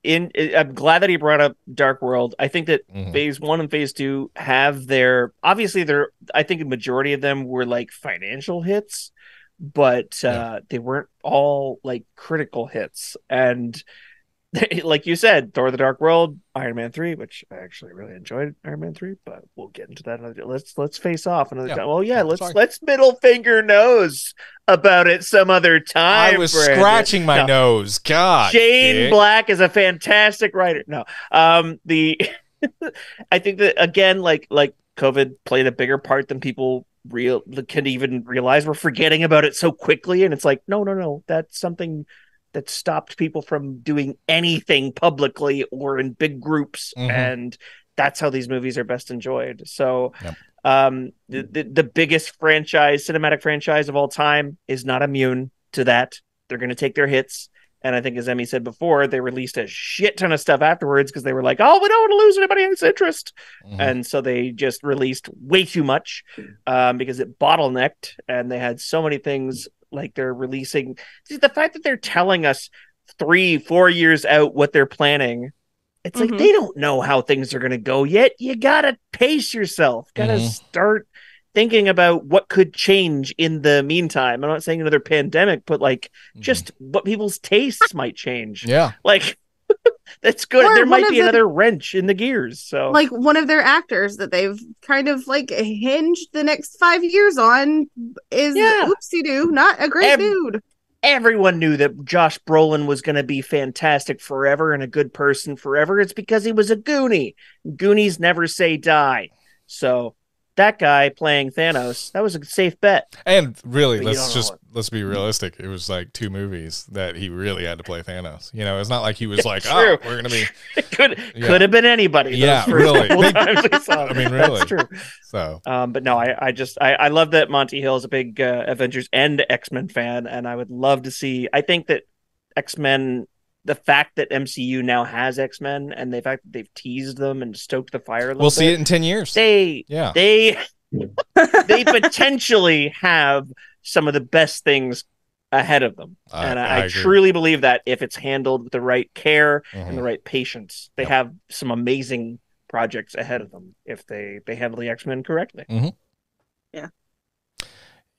I'm glad that he brought up Dark World. I think that phase 1 and phase 2 have obviously I think a majority of them were like financial hits, but they weren't all like critical hits. And like you said, Thor: The Dark World, Iron Man 3, which I actually really enjoyed Iron Man 3, but we'll get into that another day. Let's face off another time. Well, yeah, let's middle finger nose about it some other time. I was scratching my nose. God. Shane Black is a fantastic writer. No. I think that again, like COVID played a bigger part than people can even realize. We're forgetting about it so quickly, and it's like, no, that's something that stopped people from doing anything publicly or in big groups. And that's how these movies are best enjoyed. So the biggest cinematic franchise of all time is not immune to that. They're going to take their hits. And I think, as Emmy said before, they released a shit ton of stuff afterwards because they were like, oh, we don't want to lose anybody else's interest. And so they just released way too much because it bottlenecked, and they had so many things. Like they're releasing the fact that they're telling us 3-4 years out what they're planning. It's like they don't know how things are going to go yet. You got to pace yourself. Got to start thinking about what could change in the meantime. I'm not saying another pandemic, but like just what people's tastes might change. Yeah. Like that's good. Or there might be another wrench in the gears. So like one of their actors that they've kind of like hinged the next 5 years on is oopsie doo, not a great dude. Everyone knew that Josh Brolin was going to be fantastic forever and a good person forever. It's because he was a Goonie. Goonies never say die. So that guy playing Thanos, that was a safe bet. And really, let's be realistic. It was like 2 movies that he really had to play Thanos. You know, it's not like he was like, oh, we're going to be. Could have been anybody. Yeah, really. I mean, really. That's true. So, but no, I love that Monty Hill is a big Avengers and X-Men fan, and I would love to see. I think that X-Men, the fact that MCU now has X-Men and the fact that they've teased them and stoked the fire a little we'll bit, see it in 10 years. They potentially have some of the best things ahead of them. And I agree. truly believe that if it's handled with the right care and Mhm. the right patience, they Yep. have some amazing projects ahead of them if they handle the X-Men correctly.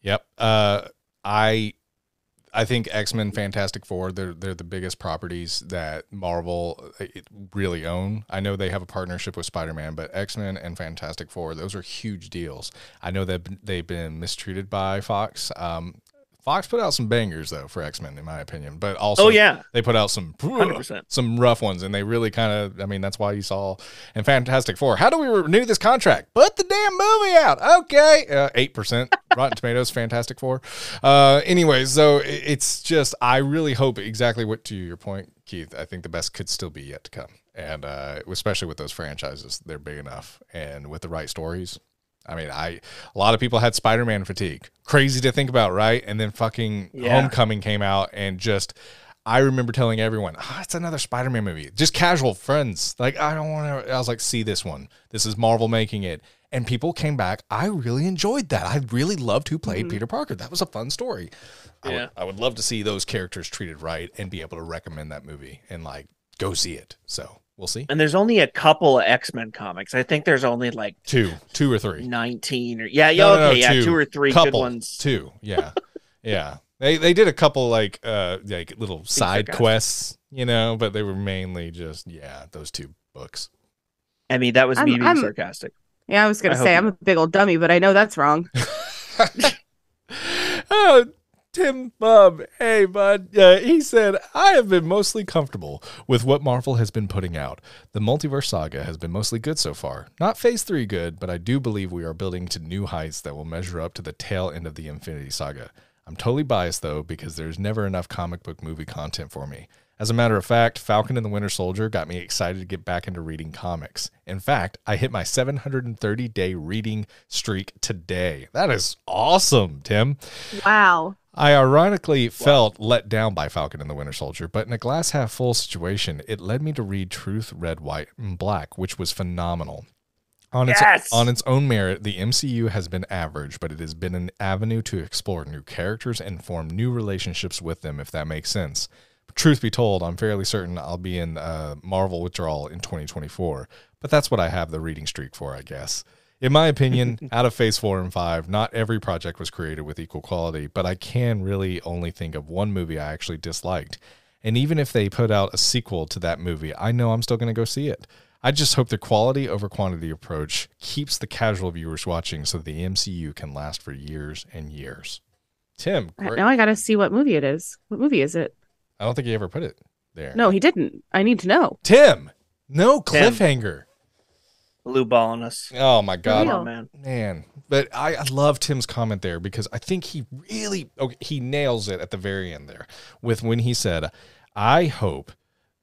Yep. I think X-Men, Fantastic Four, they're the biggest properties that Marvel really own. I know they have a partnership with Spider-Man, but X-Men and Fantastic Four, those are huge deals. I know that they've been mistreated by Fox. Fox put out some bangers though for X-Men, in my opinion, but also they put out some 100%. some rough ones, and they really kind of. I mean, that's why you saw in Fantastic Four. How do we renew this contract? Put the damn movie out, okay? 8% Rotten Tomatoes, Fantastic Four. Anyways, so it's just I really hope exactly what to your point, Keith. I think the best could still be yet to come, and especially with those franchises, they're big enough, and with the right stories. I mean, a lot of people had Spider-Man fatigue. Crazy to think about, right? And then fucking Homecoming came out, and just I remember telling everyone, it's another Spider-Man movie. Just casual friends. Like, I don't want to. I was like, see this one. This is Marvel making it. And people came back. I really enjoyed that. I really loved who played Peter Parker. That was a fun story. Yeah. I would love to see those characters treated right and be able to recommend that movie and like go see it. So we'll see. And there's only a couple of X-Men comics. I think there's only like two or three. 19 or No, two. 2 or 3 couple, good ones. 2, yeah. Yeah. They did a couple like little side quests, but they were mainly just those 2 books. I mean, that was me being sarcastic. Yeah, I was gonna say I'm a big old dummy, but I know that's wrong. Tim Bub, hey bud, he said, I have been mostly comfortable with what Marvel has been putting out. The multiverse saga has been mostly good so far. Not phase 3 good, but I do believe we are building to new heights that will measure up to the tail end of the Infinity Saga. I'm totally biased though, because there's never enough comic book movie content for me. As a matter of fact, Falcon and the Winter Soldier got me excited to get back into reading comics. In fact, I hit my 730-day reading streak today. That is awesome, Tim. Wow. I ironically felt let down by Falcon and the Winter Soldier, but in a glass half full situation, it led me to read Truth, Red, White, and Black, which was phenomenal. On its own merit, the MCU has been average, but it has been an avenue to explore new characters and form new relationships with them, if that makes sense. Truth be told, I'm fairly certain I'll be in Marvel Withdrawal in 2024, but that's what I have the reading streak for, I guess. In my opinion, out of Phase 4 and 5, not every project was created with equal quality, but I can really only think of one movie I actually disliked. And even if they put out a sequel to that movie, I know I'm still going to go see it. I just hope the quality over quantity approach keeps the casual viewers watching so the MCU can last for years and years. Tim, now I got to see what movie it is. What movie is it? I don't think he ever put it there. No, he didn't. I need to know. Tim, no cliffhanger. Blue balling us. Oh my God, Real. man! But I love Tim's comment there because I think he really he nails it at the very end there with when he said, "I hope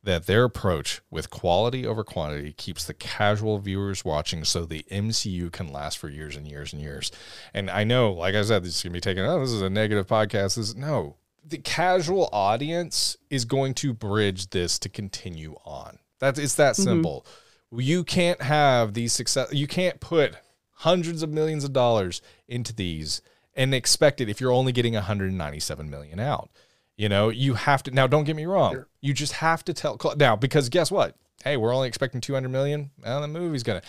that their approach with quality over quantity keeps the casual viewers watching, so the MCU can last for years and years and years." And I know, like I said, this is gonna be taken. Oh, this is a negative podcast. No, the casual audience is going to bridge this to continue on. It's that simple. You can't have these success. You can't put hundreds of millions of dollars into these and expect it if you're only getting 197 million out. You have to. Now, don't get me wrong. Sure. You just have to tell now, because guess what? Hey, we're only expecting 200 million. Well, the movie's gonna.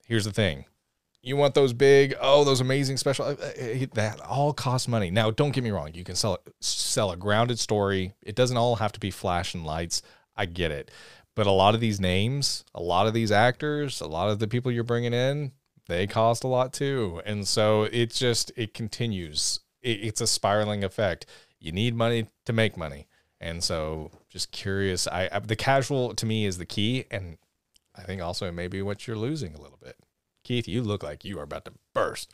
Here's the thing. You want those big, those amazing special. That all costs money. Now, don't get me wrong. You can sell a grounded story. It doesn't all have to be flash and lights. I get it. But a lot of these names, a lot of these actors, a lot of the people you're bringing in, they cost a lot too. And so it continues. It's a spiraling effect. You need money to make money. And so just curious. The casual to me is the key. And I think also it may be what you're losing a little bit. Keith, you look like you are about to burst.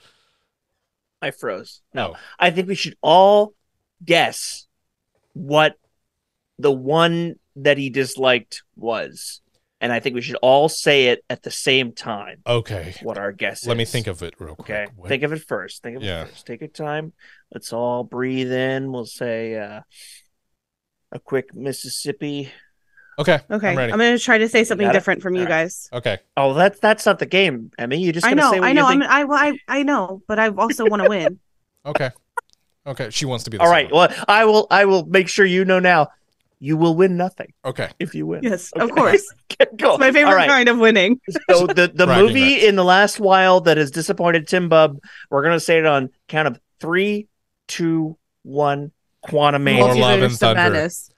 I froze. No, I think we should all guess what the one that he disliked was. And I think we should all say it at the same time. Okay. What our guess is. Let me think of it real quick. Okay. Think of it first. Think of it first. Take your time. Let's all breathe in. We'll say a quick Mississippi. Okay. I'm ready. I'm going to try to say something different from you guys. Okay. Oh, that's not the game, Emmy. You just gotta say what I know. you think. I know, but I also want to win. Okay. Okay, she wants to be the All right. Silver. Well, I will make sure you know now. You will win nothing Okay. if you win. Yes, Okay. of course. Cool. It's my favorite All right. kind of winning. So the Bragging movie rights. in the last while that has disappointed Tim Bub, we're gonna say it on count of 3, 2, 1. Quantumania. Thor, Love, and Multiverse of Thunder. Madness.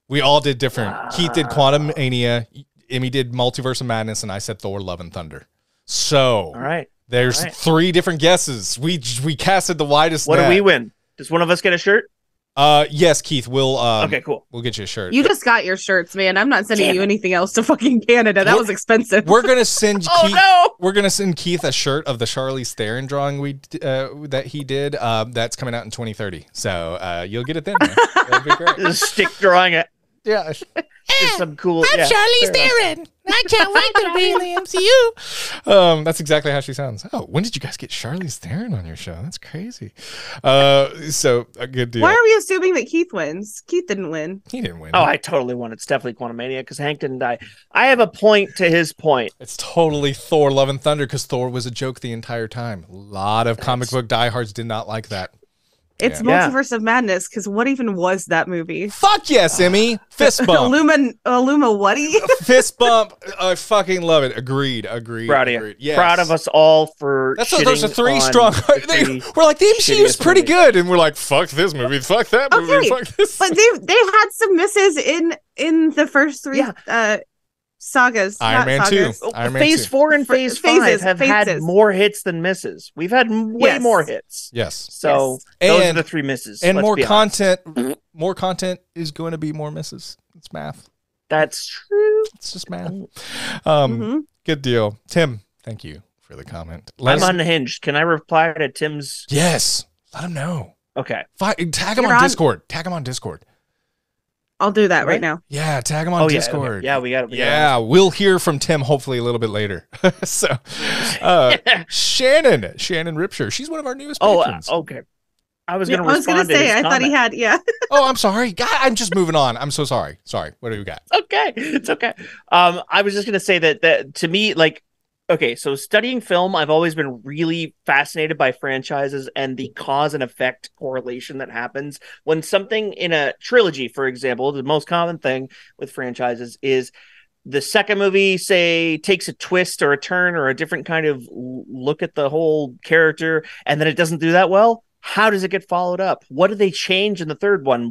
We all did different. Keith did Quantum Mania, Emmy did Multiverse of Madness, and I said Thor, Love, and Thunder. So All right. there's All right. 3 different guesses. We casted the widest What net. do we win? Does one of us get a shirt? Yes, Keith. We'll Okay, cool. We'll get you a shirt. You just got your shirts, man. I'm not sending Damn you it. anything else to fucking Canada. That We're- was expensive. We're gonna send Oh Keith. no! We're gonna send Keith a shirt of the Charlize Theron drawing that he did. That's coming out in 2030. So you'll get it then. Man. That'd be great. Just stick drawing it. Yeah. Just some cool. I'm yeah, Charlize fair enough. Theron. I can't wait to be in the MCU. That's exactly how she sounds. Oh, when did you guys get Charlize Theron on your show? That's crazy. So a good deal. Why are we assuming that Keith wins? Keith didn't win. He didn't win. Oh, I totally won. It's definitely Quantumania because Hank didn't die. I have a point to his point. It's totally Thor, Love, and Thunder because Thor was a joke the entire time. A lot of comic book diehards did not like that. It's Yeah. Multiverse of Madness because what even was that movie? Fuck yes, Emmy. Fist bump. Illuma Whatty? Fist bump. I fucking love it. Agreed. Proud of you. Agreed. Yes. Proud of us all for. Those are 3 shitting strong. on the three We're like, the MCU's shittiest pretty movies. good, and we're like, fuck this movie, fuck that movie, Okay, fuck this. But they had some misses in the first 3 sagas. Iron not Man sagas. 2. Iron Man Phase 2. 4 and Phase 5 have had phases. more hits than misses. We've had way Yes. more hits. Yes. So Yes. those are And- the 3 misses. And let's more be honest. content. More content is going to be more misses. It's math. That's true. It's just math. Mhm. Good deal. Tim, thank you for the comment. Let I'm us- unhinged. Can I reply to Tim's? Yes. Let him know. Okay. Tag him You're on on- Discord. Tag him on Discord. I'll do that right Right? now. Yeah, tag him on Oh yeah. Discord. Okay. Yeah, we got it. Yeah, we'll hear from Tim hopefully a little bit later. So, Shannon Ripshire, she's one of our newest Oh, patrons. okay. I was Yeah, going to I was respond gonna to say his I thought he comment. had Oh, I'm sorry. God, I'm just moving on. I'm so sorry. Sorry. What do we got? Okay, it's okay. I was just gonna say that to me, like, okay, so studying film, I've always been really fascinated by franchises and the cause and effect correlation that happens when something in a trilogy, for example, the most common thing with franchises is the second movie, say, takes a twist or a turn or a different kind of look at the whole character, and then it doesn't do that well. How does it get followed up? What do they change in the third one?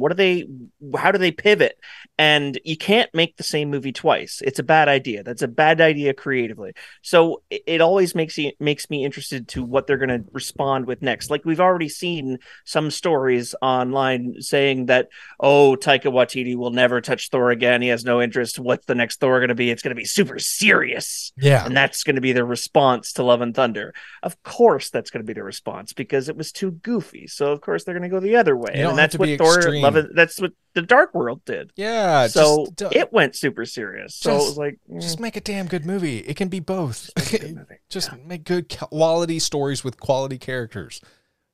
How do they pivot? And you can't make the same movie twice. It's a bad idea. That's a bad idea creatively. So it always makes me interested to what they're going to respond with next. Like we've already seen some stories online saying that, oh, Taika Waititi will never touch Thor again. He has no interest. What's the next Thor going to be? It's going to be super serious. Yeah. And that's going to be the response to Love and Thunder. Of course, that's going to be the response because it was too goofy. So of course they're going to go the other way. You don't And have that's to what be Thor extreme. Love. That's what the Dark World did. Yeah. So just, it went super serious. So it was like, just make a damn good movie. It can be both. make a good movie. Just make good quality stories with quality characters.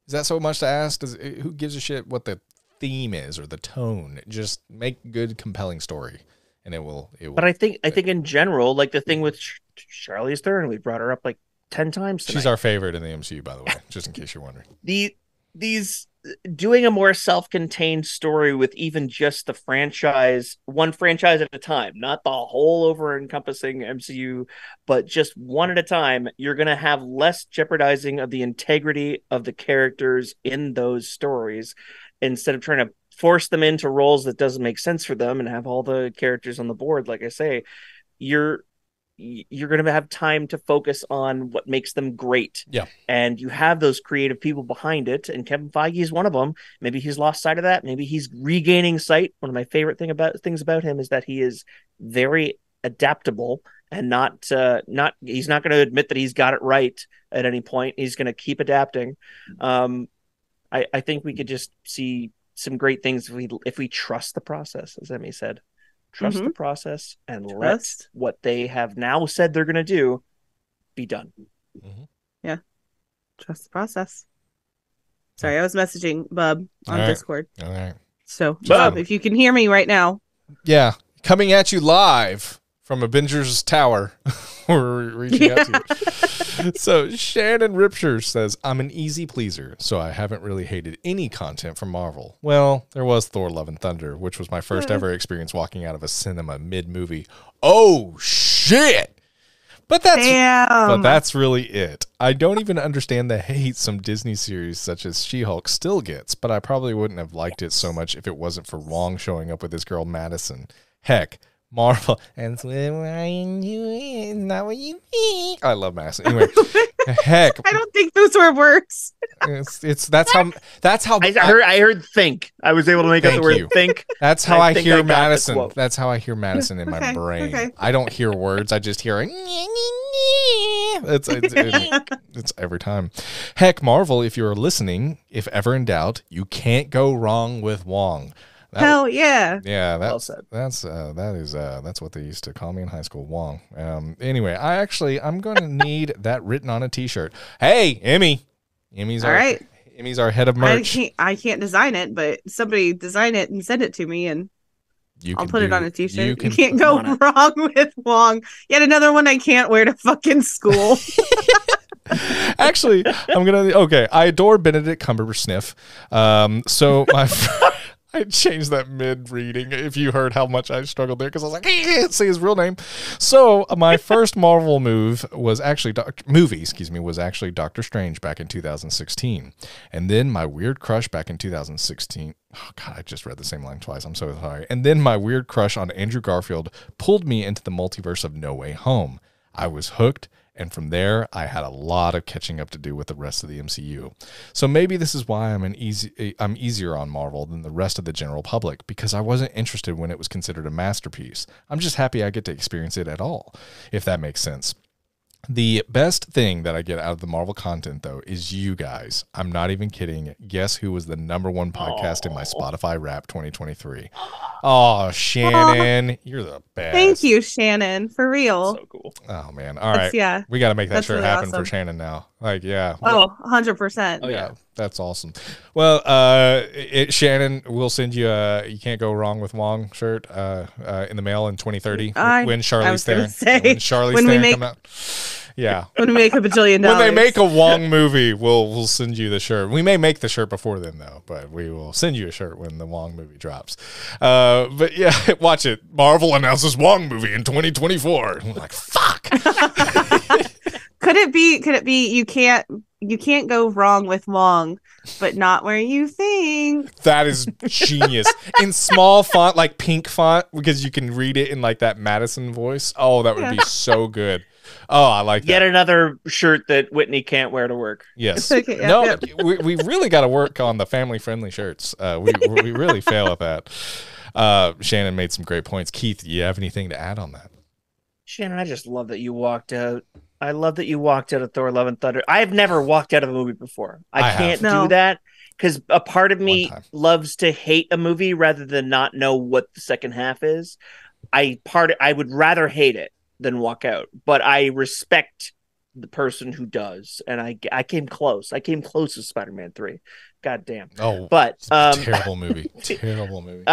Is that so much to ask? Who gives a shit what the theme is or the tone? Just make good, compelling story, and it will. But I think in general, like the thing with Charlize Theron, we brought her up like 10 times tonight. she's our favorite in the MCU, by the way, just in case you're wondering. These doing a more self-contained story with even just the one franchise at a time, not the whole over-encompassing MCU, but just one at a time, you're going to have less jeopardizing of the integrity of the characters in those stories instead of trying to force them into roles that doesn't make sense for them and have all the characters on the board. Like I say, you're going to have time to focus on what makes them great. Yeah. And you have those creative people behind it. And Kevin Feige is one of them. Maybe he's lost sight of that. Maybe he's regaining sight. One of my favorite things about him is that he is very adaptable and he's not going to admit that he's got it right at any point. He's going to keep adapting. I think we could just see some great things if we trust the process, as Emmy said. Trust the process and let what they have now said they're going to do be done. Mm-hmm. Yeah. Trust the process. Sorry, I was messaging Bub on Discord. All right. So, Bub. if you can hear me right now. Yeah. Coming at you live from Avengers Tower. We're reaching out to you. So Shannon Ripshire says, I'm an easy pleaser, so I haven't really hated any content from Marvel. Well, there was Thor Love and Thunder, which was my first ever experience walking out of a cinema mid-movie. Oh, shit! But that's really it. I don't even understand the hate some Disney series such as She-Hulk still gets, but I probably wouldn't have liked it so much if it wasn't for Wong showing up with his girl Madison. Heck, Marvel and not what you think. I love Madison. Anyway, heck, I don't think those were words. That's how I heard think. I was able to make out the word think. That's how I hear Madison. That's how I hear Madison in my brain. Okay. I don't hear words. I just hear it's every time. Heck, Marvel, if you're listening, if ever in doubt, you can't go wrong with Wong. Hell yeah. Yeah, Well said. that's what they used to call me in high school, Wong. Anyway, I'm going to need that written on a t-shirt. Hey, Emmy's All right. Emmy's our head of merch. I can't design it, but somebody design it and send it to me, and I'll put it on a t-shirt. You can't go wrong with Wong. Yet another one I can't wear to fucking school. Actually, I adore Benedict Cumberbatch. So my I changed that mid-reading if you heard how much I struggled there because I was like, I can't say his real name. So my first Marvel was actually Doctor Strange back in 2016. And then my weird crush back in 2016. Oh, God, I just read the same line twice. I'm so sorry. And then my weird crush on Andrew Garfield pulled me into the multiverse of No Way Home. I was hooked. And from there, I had a lot of catching up to do with the rest of the MCU. So maybe this is why I'm easier on Marvel than the rest of the general public, because I wasn't interested when it was considered a masterpiece. I'm just happy I get to experience it at all, if that makes sense. The best thing that I get out of the Marvel content, though, is you guys. I'm not even kidding. Guess who was the #1 podcast in my Spotify Wrap 2023? Oh, Shannon, you're the best. Thank you, Shannon. For real. So cool. Oh, man. All right. Yeah. We got to make that That's shirt really happen awesome. for Shannon now. Like, yeah. Oh, 100%. Oh, yeah. That's awesome. Well, Shannon, we'll send you a You Can't Go Wrong with Wong shirt in the mail in 2030 when Charlie's there. When Charlie's there, come out. Yeah. When we make $1 bajillion. When they make a Wong movie, we'll send you the shirt. We may make the shirt before then, though, but we will send you a shirt when the Wong movie drops. But yeah, watch it. Marvel announces Wong movie in 2024. I'm like, fuck. Could it be you can't go wrong with Wong, but not where you think? That is genius. In small font, like pink font, because you can read it in like that Madison voice. Oh, that would be so good. Oh, I like that. Yet another shirt that Whitney can't wear to work. Yes. Okay, yeah, no, yeah. we really got to work on the family-friendly shirts. We really fail at that. Shannon made some great points. Keith, do you have anything to add on that? Shannon, I just love that you walked out. I love that you walked out of Thor Love and Thunder. I've never walked out of a movie before. I can't do that because a part of me loves to hate a movie rather than not know what the second half is. I would rather hate it than walk out, but I respect the person who does, and I came close. I came close to Spider-Man 3. God damn. Oh, but terrible movie. Terrible movie.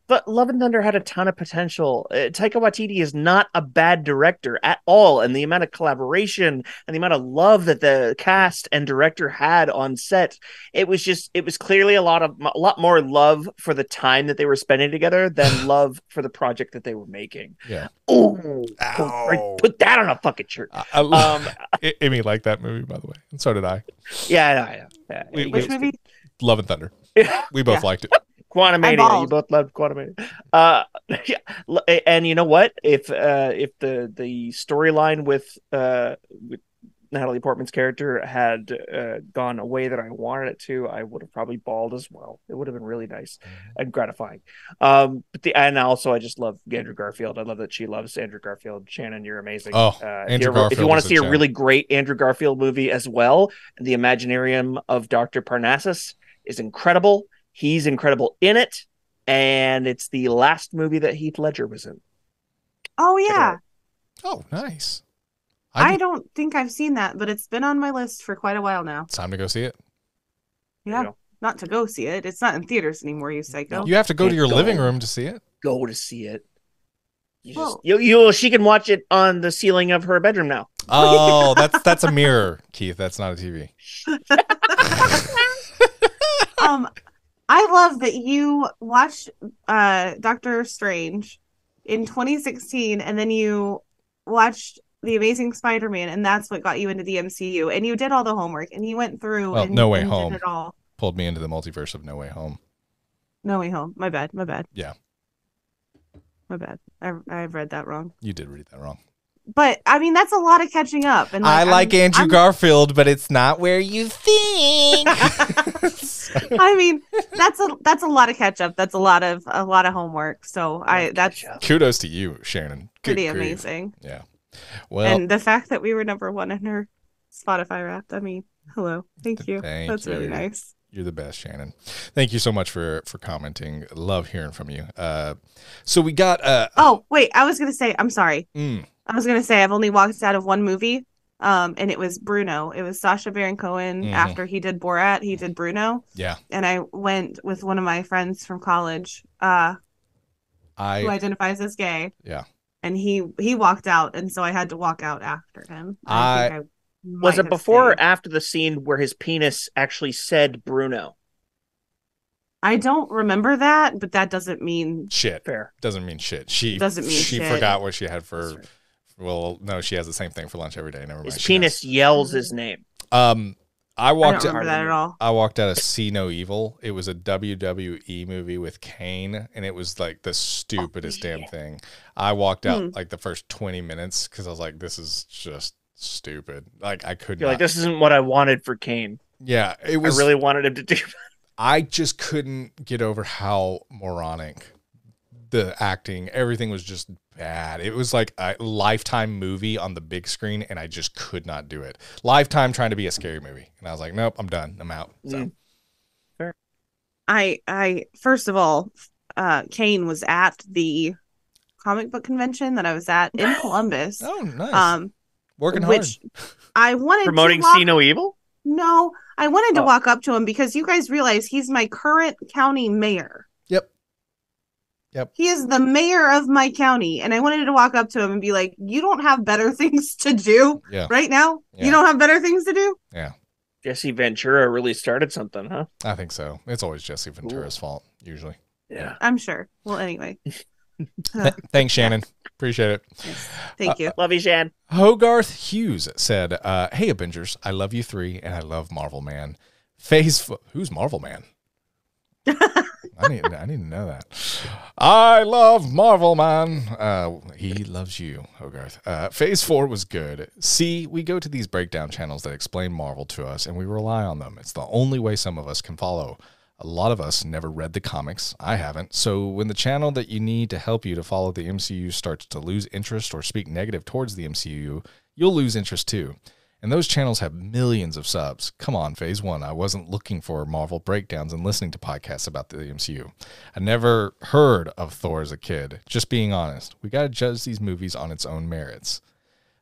But Love and Thunder had a ton of potential. Taika Waititi is not a bad director at all, and the amount of collaboration and the amount of love that the cast and director had on set, it was clearly a lot more love for the time that they were spending together than love for the project that they were making. Yeah. Oh, put that on a fucking shirt. Amy liked that movie, by the way, and so did I. Yeah. Which movie? Love and Thunder. We both liked it. Quantumania. You both loved Quantumania. And you know what? If the storyline with Natalie Portman's character had gone a way that I wanted it to, I would have probably bawled as well. It would have been really nice and gratifying. And also I just love Andrew Garfield. I love that she loves Andrew Garfield. Shannon, you're amazing. If you want to see a really great Andrew Garfield movie as well, the Imaginarium of Dr. Parnassus is incredible. He's incredible in it, and it's the last movie that Heath Ledger was in. Oh yeah. Oh, nice. I don't think I've seen that, but it's been on my list for quite a while now. It's time to go see it. Yeah, not to go see it. It's not in theaters anymore, you psycho. You have to go to your living room to see it. Go to see it. She can watch it on the ceiling of her bedroom now. Oh, that's a mirror, Keith. That's not a TV. I love that you watched Doctor Strange in 2016, and then you watched The Amazing Spider-Man, and that's what got you into the MCU. And you did all the homework, and you went through and No Way and Home did it all. pulled me into the multiverse of No Way Home. No Way Home. My bad. Yeah. My bad. I've read that wrong. You did read that wrong. But I mean, that's a lot of catching up. And I like Andrew Garfield, but it's not where you think. I mean, that's a lot of catch up. That's a lot of homework. So that's kudos to you, Shannon. Pretty amazing. Yeah. Well, and the fact that we were #1 in her Spotify Wrapped. I mean, hello, thank you. That's really nice. You're the best, Shannon. Thank you so much for commenting. Love hearing from you. So we got. Oh wait, I was gonna say. I'm sorry. I was gonna say I've only walked out of one movie, and it was Bruno. It was Sacha Baron Cohen. After he did Borat, he did Bruno. Yeah. And I went with one of my friends from college, who identifies as gay. Yeah. And he walked out, and so I had to walk out after him. Was it before or after the scene where his penis actually said Bruno? I don't remember that, but that doesn't mean shit. Fair. Doesn't mean shit. She shit. forgot what she had for. Right. Well, no, she has the same thing for lunch every day. Never mind. His penis yells his name. I walked. I don't remember that at all. I walked out of See No Evil. It was a WWE movie with Kane, and it was like the stupidest damn thing. I walked out like the first 20 minutes because I was like, "This is just stupid." Like I couldn't. Like, this isn't what I wanted for Kane. Yeah, it was. I really wanted him to do. I just couldn't get over how moronic the acting, everything was just bad. It was like a Lifetime movie on the big screen, and I just could not do it. Lifetime trying to be a scary movie, and I was like, nope, I'm done. I'm out. So, fair. I first of all, Kane was at the comic book convention that I was at in Columbus. Oh, nice. Working hard. Which I wanted promoting to See No Evil. No, I wanted to walk up to him because you guys realize he's my current county mayor. Yep. He is the mayor of my county, and I wanted to walk up to him and be like, "You don't have better things to do right now? Yeah. You don't have better things to do?" Yeah. Jesse Ventura really started something, huh? I think so. It's always Jesse Ventura's fault, usually. Yeah. I'm sure. Well, anyway. Thanks, Shannon. Appreciate it. Yes. Thank you. Love you, Shan. Hogarth Hughes said, "Hey, Avengers, I love you 3, and I love Marvel Man. Who's Marvel Man? I need to know that. I love Marvel Man. He loves you, Hogarth. Phase 4 was good. See, we go to these breakdown channels that explain Marvel to us, and we rely on them. It's the only way some of us can follow. A lot of us never read the comics. I haven't. So when the channel that you need to help you to follow the MCU starts to lose interest or speak negative towards the MCU, you'll lose interest too. And those channels have millions of subs. Come on, Phase 1. I wasn't looking for Marvel breakdowns and listening to podcasts about the MCU. I never heard of Thor as a kid. Just being honest. We got to judge these movies on its own merits.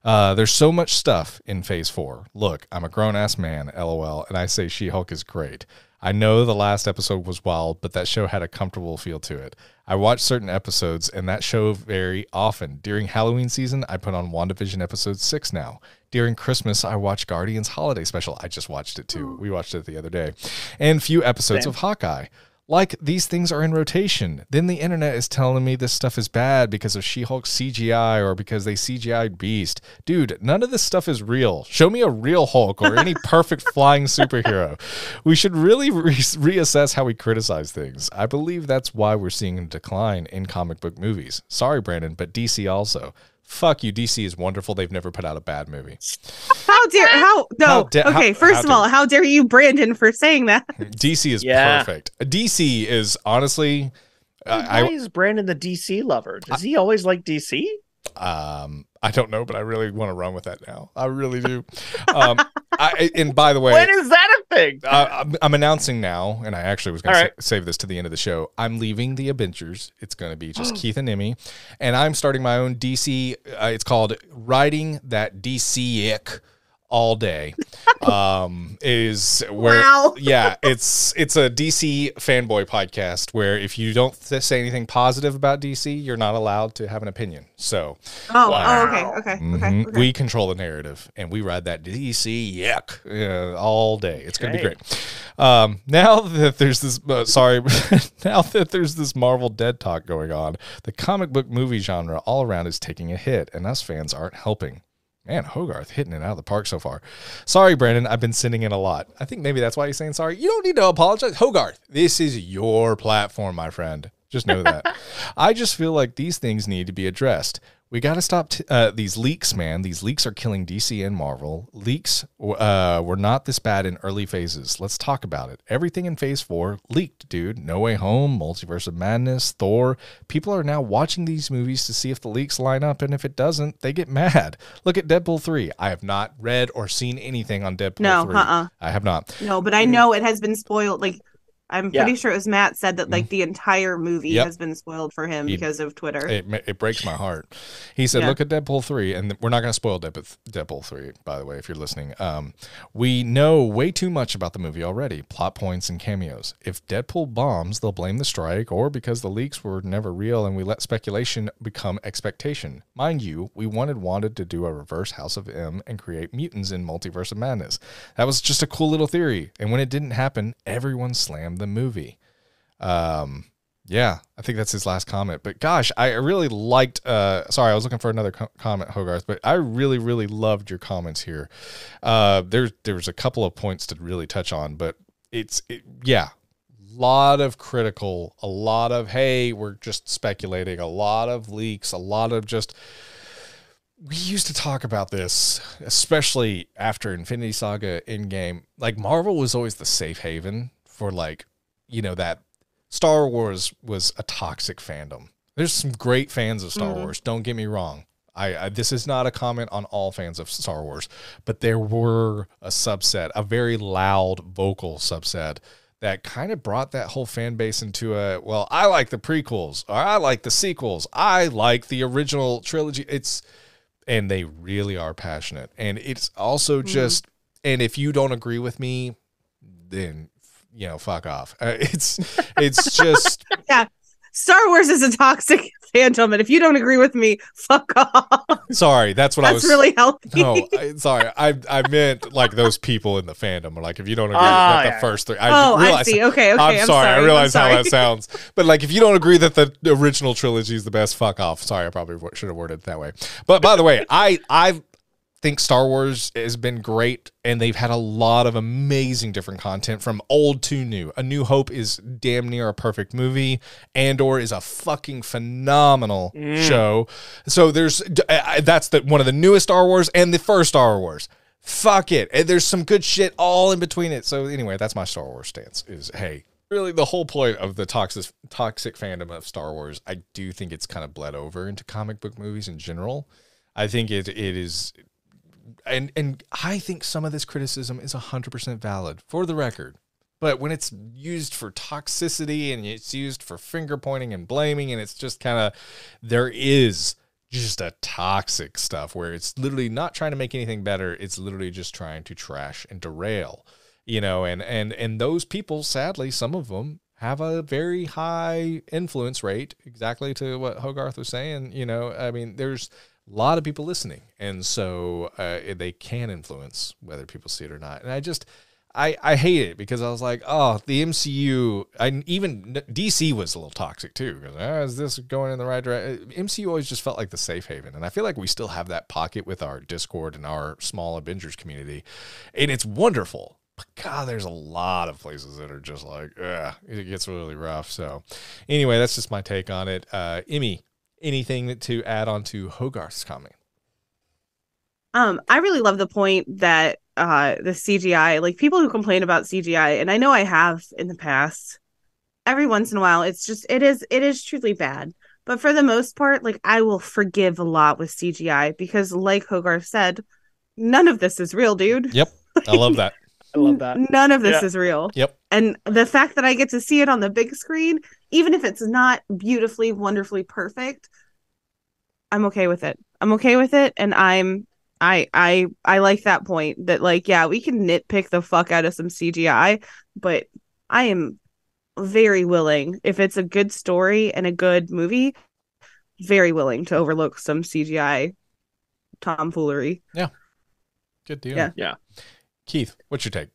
There's so much stuff in Phase 4. Look, I'm a grown-ass man, LOL, and I say She-Hulk is great. I know the last episode was wild, but that show had a comfortable feel to it. I watch certain episodes, and that show very often. During Halloween season, I put on WandaVision episode 6 now. During Christmas, I watch Guardians Holiday Special. I just watched it too. We watched it the other day. And few episodes of Hawkeye. Like, these things are in rotation. Then the internet is telling me this stuff is bad because of She-Hulk CGI or because they CGI'd Beast. Dude, none of this stuff is real. Show me a real Hulk or any perfect flying superhero. We should really reassess how we criticize things. I believe that's why we're seeing a decline in comic book movies. Sorry, Brandon, but DC also. Fuck you, DC is wonderful. They've never put out a bad movie. First of all, how dare you, Brandon, for saying that? DC is perfect. DC is honestly... Why is Brandon the DC lover? Does he always like DC? I don't know, but I really want to run with that now. I really do. And by the way... When is that a thing? I'm announcing now, and I actually was going to save this to the end of the show. I'm leaving the Avengers. It's going to be just Keith and Emmy. And I'm starting my own DC. It's called Writing That DC-ic all day. Is where Wow. yeah, it's a DC fanboy podcast where if you don't say anything positive about DC, you're not allowed to have an opinion. So Okay. we control the narrative and we ride that DC all day. It's gonna be great. Now that there's this now that there's this Marvel dead talk going on, the comic book movie genre all around is taking a hit, and us fans aren't helping. Man, Hogarth hitting it out of the park so far. Sorry, Brandon, I've been sending in a lot. I think maybe that's why he's saying sorry. You don't need to apologize. Hogarth, this is your platform, my friend. Just know that. I just feel like these things need to be addressed. We got to stop these leaks, man. These leaks are killing DC and Marvel. Leaks were not this bad in early phases. Let's talk about it. Everything in Phase 4 leaked, dude. No Way Home, Multiverse of Madness, Thor. People are now watching these movies to see if the leaks line up, and if it doesn't, they get mad. Look at Deadpool 3. I have not read or seen anything on Deadpool 3. I have not. No, but I know it has been spoiled. Like, I'm pretty sure it was Matt said that like the entire movie has been spoiled for him because of Twitter. It breaks my heart. He said, look at Deadpool 3, and we're not going to spoil Deadpool 3, by the way, if you're listening. We know way too much about the movie already, plot points and cameos. If Deadpool bombs, they'll blame the strike or because the leaks were never real and we let speculation become expectation. Mind you, we wanted to do a reverse House of M and create mutants in Multiverse of Madness. That was just a cool little theory, and when it didn't happen, everyone slammed the movie. I think that's his last comment, but gosh, I really liked sorry, I was looking for another comment, Hogarth, but I really loved your comments here. There's a couple of points to really touch on, but lot of critical, a lot of hey, we're just speculating, a lot of leaks, a lot of just we used to talk about this, especially after Infinity Saga Endgame. Like Marvel was always the safe haven for like, that Star Wars was a toxic fandom. There's some great fans of Star Wars. Don't get me wrong. I this is not a comment on all fans of Star Wars, but there were a subset, a very loud vocal subset that kind of brought that whole fan base into I like the prequels, or I like the sequels. I like the original trilogy. And they really are passionate. And it's also just, and if you don't agree with me, then fuck off. It's just Star Wars is a toxic fandom, and if you don't agree with me, fuck off. Sorry, that's That's really healthy. No, sorry, I meant like those people in the fandom, or like if you don't agree with the first three. I see. Okay. I'm sorry. I realize how that sounds, but like if you don't agree that the original trilogy is the best, fuck off. Sorry, I probably should have worded it that way. But by the way, I think Star Wars has been great, and they've had a lot of amazing different content from old to new. A New Hope is damn near a perfect movie. Andor is a fucking phenomenal show. So that's one of the newest Star Wars and the first Star Wars. Fuck it. And there's some good shit all in between it. So anyway, that's my Star Wars stance is, hey, really the whole point of the toxic fandom of Star Wars, I do think it's kind of bled over into comic book movies in general. I think it is... And I think some of this criticism is 100% valid, for the record. But when it's used for toxicity and it's used for finger pointing and blaming, and it's just kind of, there is just a toxic stuff where it's literally not trying to make anything better. It's literally just trying to trash and derail, and those people, sadly, some of them have a very high influence rate, exactly to what Hogarth was saying. I mean, there's a lot of people listening, and so they can influence whether people see it or not. And I hate it because I was like, oh, the MCU, even DC was a little toxic too. Because, is this going in the right direction? MCU always just felt like the safe haven, and I feel like we still have that pocket with our Discord and our small Avengers community, and it's wonderful. But God, there's a lot of places that are just like, it gets really rough. So anyway, that's just my take on it. Emmy, anything to add on to Hogarth's comment? I really love the point that the CGI, like people who complain about CGI, and I know I have in the past, every once in a while, it is truly bad. But for the most part, like I will forgive a lot with CGI because, like Hogarth said, none of this is real, dude. Yep, I love that. I love that. None of this is real. Yep. And the fact that I get to see it on the big screen, even if it's not beautifully, wonderfully perfect, I'm okay with it. And I'm I like that point that like, yeah, we can nitpick the fuck out of some CGI, but I am very willing, if it's a good story and a good movie, very willing to overlook some CGI tomfoolery. Good deal. Yeah. Keith, what's your take?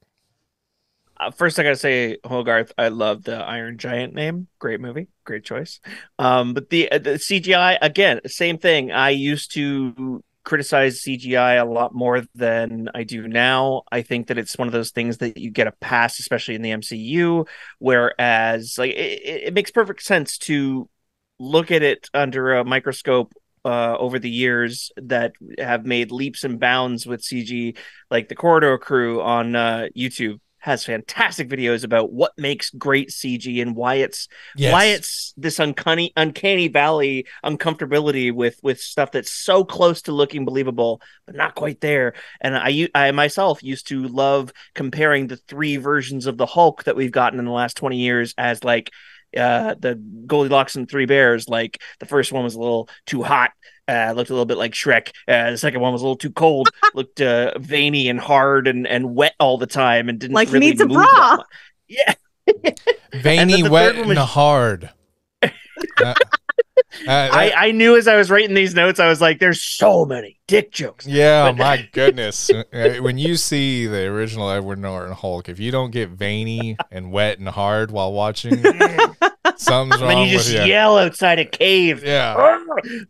First, I gotta say, Hogarth, I love the Iron Giant name. Great movie, great choice. But the CGI, again, same thing. I used to criticize CGI a lot more than I do now. I think that it's one of those things that you get a pass, especially in the MCU. Whereas, like, it makes perfect sense to look at it under a microscope over the years that have made leaps and bounds with CG, like the Corridor Crew on YouTube has fantastic videos about what makes great CG and why it's this uncanny valley uncomfortability with stuff that's so close to looking believable but not quite there. And I myself used to love comparing the 3 versions of the Hulk that we've gotten in the last 20 years as like the Goldilocks and 3 Bears. Like the first one was a little too hot, looked a little bit like Shrek. The second one was a little too cold, looked veiny and hard and wet all the time, and didn't like really he needs a move bra. that much. Yeah, Veiny, wet, and hard. I knew as I was writing these notes, I was like, "There's so many dick jokes." Yeah, my goodness. When you see the original Edward Norton Hulk, if you don't get veiny and wet and hard while watching, something's wrong. Then you just with you. yell outside a cave. Yeah.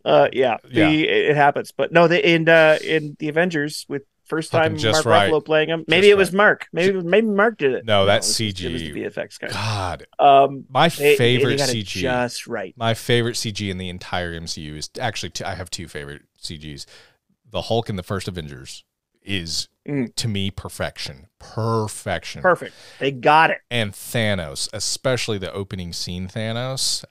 It happens. But no, in the Avengers with first time Fucking just Mark right. Ruffalo playing him. Maybe Just it was Mark. Maybe Mark did it. No, that's it was CG. the VFX guy. God. My They favorite got it CG. just right. My favorite CG in the entire MCU is actually I have 2 favorite CGs. The Hulk in the first Avengers is to me perfection. Perfect. They got it. And Thanos, especially the opening scene Thanos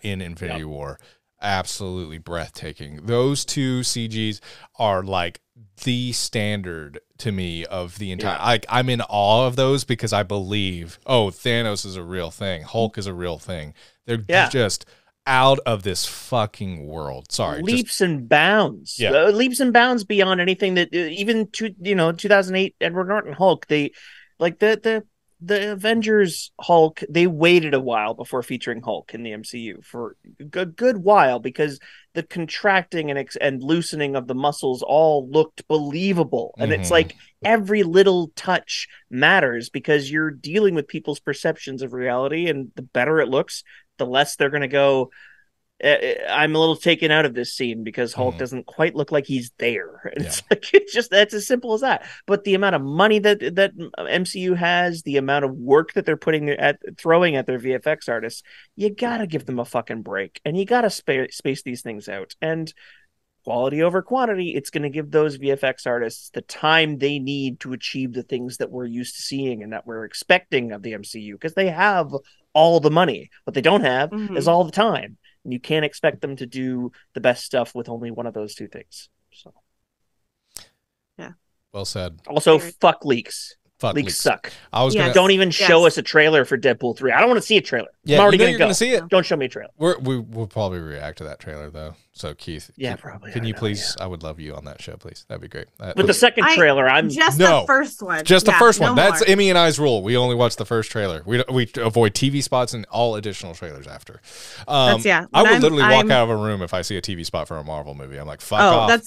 in Infinity War, absolutely breathtaking. Those 2 CGs are like the standard to me of the entire. Like I'm in awe of those because I believe, Thanos is a real thing. Hulk is a real thing. They're just out of this fucking world. Sorry, leaps and bounds. Yeah. Leaps and bounds beyond anything that even 2008 Edward Norton Hulk. They like the Avengers Hulk. They waited a while before featuring Hulk in the MCU for a good while because the contracting and loosening of the muscles all looked believable. And it's like every little touch matters because you're dealing with people's perceptions of reality, and the better it looks, the less they're going to go, I'm a little taken out of this scene because Hulk doesn't quite look like he's there. And it's like, that's as simple as that. But the amount of money that MCU has, the amount of work that they're throwing at their VFX artists, you got to give them a fucking break, and you got to space these things out. And quality over quantity, it's going to give those VFX artists the time they need to achieve the things that we're used to seeing and that we're expecting of the MCU, because they have all the money. What they don't have is all the time. And you can't expect them to do the best stuff with only one of those 2 things. So, yeah. well said. Also, fuck leaks. Leaks suck. I was gonna don't even show us a trailer for Deadpool 3. I don't want to see a trailer. Yeah, I'm already you're gonna see it. Don't show me a trailer. We'll probably react to that trailer though. So Keith, probably. Can you please? I would love you on that show, please. That'd be great. With the second trailer, I'm the first one. Just the first one. No That's more. Emmy and I's rule. We only watch the first trailer. We avoid TV spots and all additional trailers after. I would literally walk out of a room if I see a TV spot for a Marvel movie. I'm like, fuck off.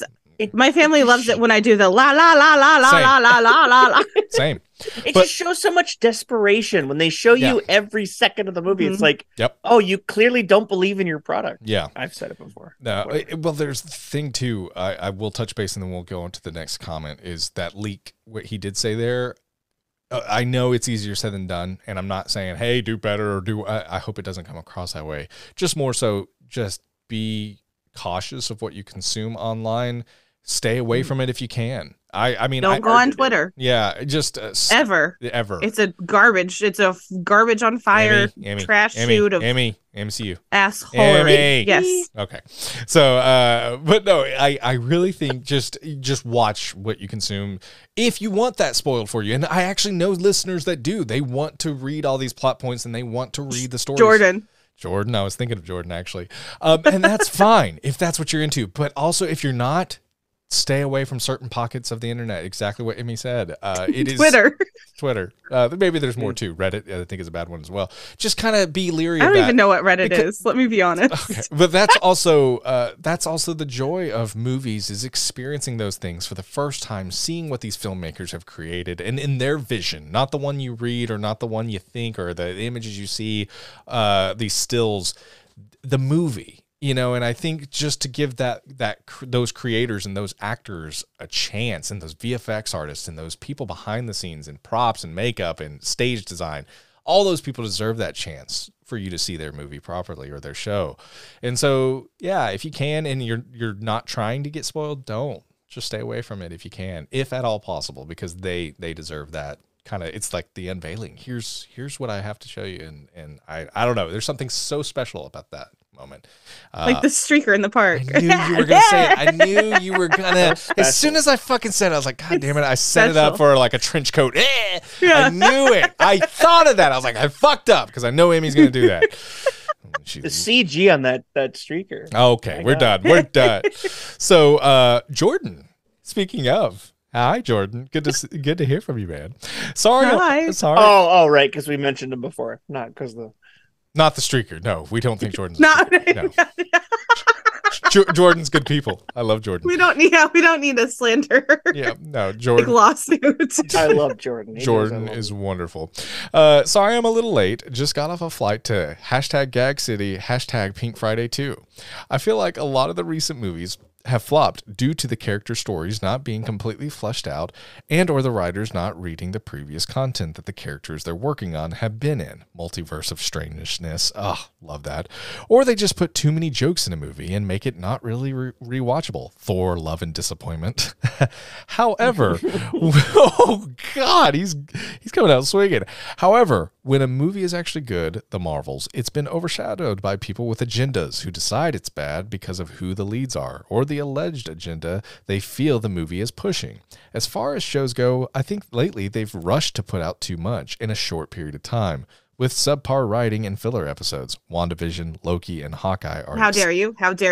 My family loves it when I do the la la la la la Same. la la la la la. Same. It just shows so much desperation when they show you every second of the movie. It's like, oh, you clearly don't believe in your product. Yeah. I've said it before. No, well, there's the thing too. I will touch base and then we'll go on to the next comment. Is that leak? What he did say there. I know it's easier said than done, and I'm not saying, hey, do better or do. I hope it doesn't come across that way. Just more so, just be cautious of what you consume online. Stay away from it if you can. I mean, don't go on Twitter. Yeah, just ever. It's a garbage. It's a garbage on fire trash shoot of MCU asshole. Yes. Okay. So, but no, I really think just watch what you consume if you want that spoiled for you. And I actually know listeners that do. They want to read all these plot points and they want to read the stories. Jordan, I was thinking of Jordan actually, and that's fine if that's what you're into. But also, if you're not, stay away from certain pockets of the internet. Exactly what Emmy said. It is Twitter. Maybe there's more too. Reddit, I think, is a bad one as well. Just kind of be leery I of don't that. even know what Reddit is. Let me be honest. Okay. But that's also the joy of movies, is experiencing those things for the first time, seeing what these filmmakers have created and in their vision, not the one you read or not the one you think or the images you see, these stills, the movie. And I think just to give those creators and those actors a chance, and those VFX artists and those people behind the scenes and props and makeup and stage design, all those people deserve that chance for you to see their movie properly or their show. And so, yeah, if you can and you're not trying to get spoiled, don't. Just stay away from it if you can, if at all possible, because they deserve that. Kind of, it's like the unveiling. Here's what I have to show you, and I don't know. There's something so special about that moment. Like the streaker in the park. I knew you were gonna say it. I knew you were gonna. As soon as I fucking said it, I was like, God damn it! I set it up for like a trench coat. Yeah. I knew it. I thought of that. I was like, I fucked up because I know Amy's gonna do that. The CG on that streaker. Okay, we're done. We're done. So, Jordan. Speaking of. Hi, Jordan. Good to hear from you, man. Sorry. Oh, right, because we mentioned him before, not because not the streaker. No, we don't think Jordan's no. Jordan's good people. I love Jordan. We don't need a slander. Yeah, no, Jordan. Big lawsuit. I love Jordan. Jordan is wonderful. Sorry, I'm a little late. Just got off a flight to #Gag City, #Pink Friday 2. I feel like a lot of the recent movies have flopped due to the character stories not being completely fleshed out and or the writers not reading the previous content that the characters they're working on have been in. Multiverse of Strangeness. Oh, love that. Or they just put too many jokes in a movie and make it not really rewatchable. Thor, Love and Disappointment. However, oh God, he's coming out swinging. However, when a movie is actually good, The Marvels, it's been overshadowed by people with agendas who decide it's bad because of who the leads are or the alleged agenda they feel the movie is pushing. As far as shows go, I think lately they've rushed to put out too much in a short period of time, with subpar writing and filler episodes. WandaVision, Loki, and Hawkeye are How dare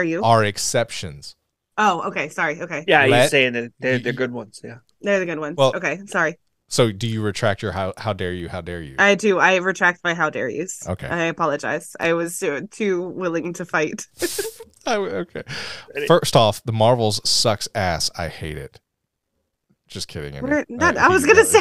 you? Are exceptions. Oh, okay. Sorry. Okay. Yeah, he's saying that they're good ones. Yeah, they're the good ones. Well, okay. Sorry. So do you retract your how dare you? How dare you? I do. I retract my how dare yous. Okay. I apologize. I was too willing to fight. Okay. First off, The Marvels sucks ass. I hate it. Just kidding. I was gonna say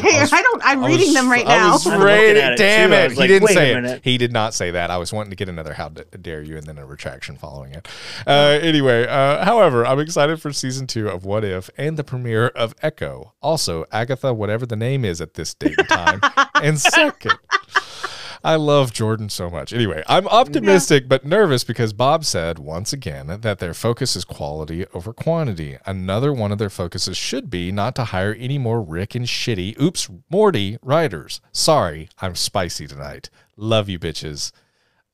I'm reading them right now. Damn it! He didn't say it. He did not say that. I was wanting to get another "How dare you" and then a retraction following it. Anyway, however, I'm excited for season 2 of What If and the premiere of Echo. Also, Agatha, whatever the name is at this date and time, and second. I love Jordan so much. Anyway, I'm optimistic but nervous because Bob said once again that their focus is quality over quantity. Another one of their focuses should be not to hire any more Rick and shitty, Morty writers. Sorry, I'm spicy tonight. Love you bitches.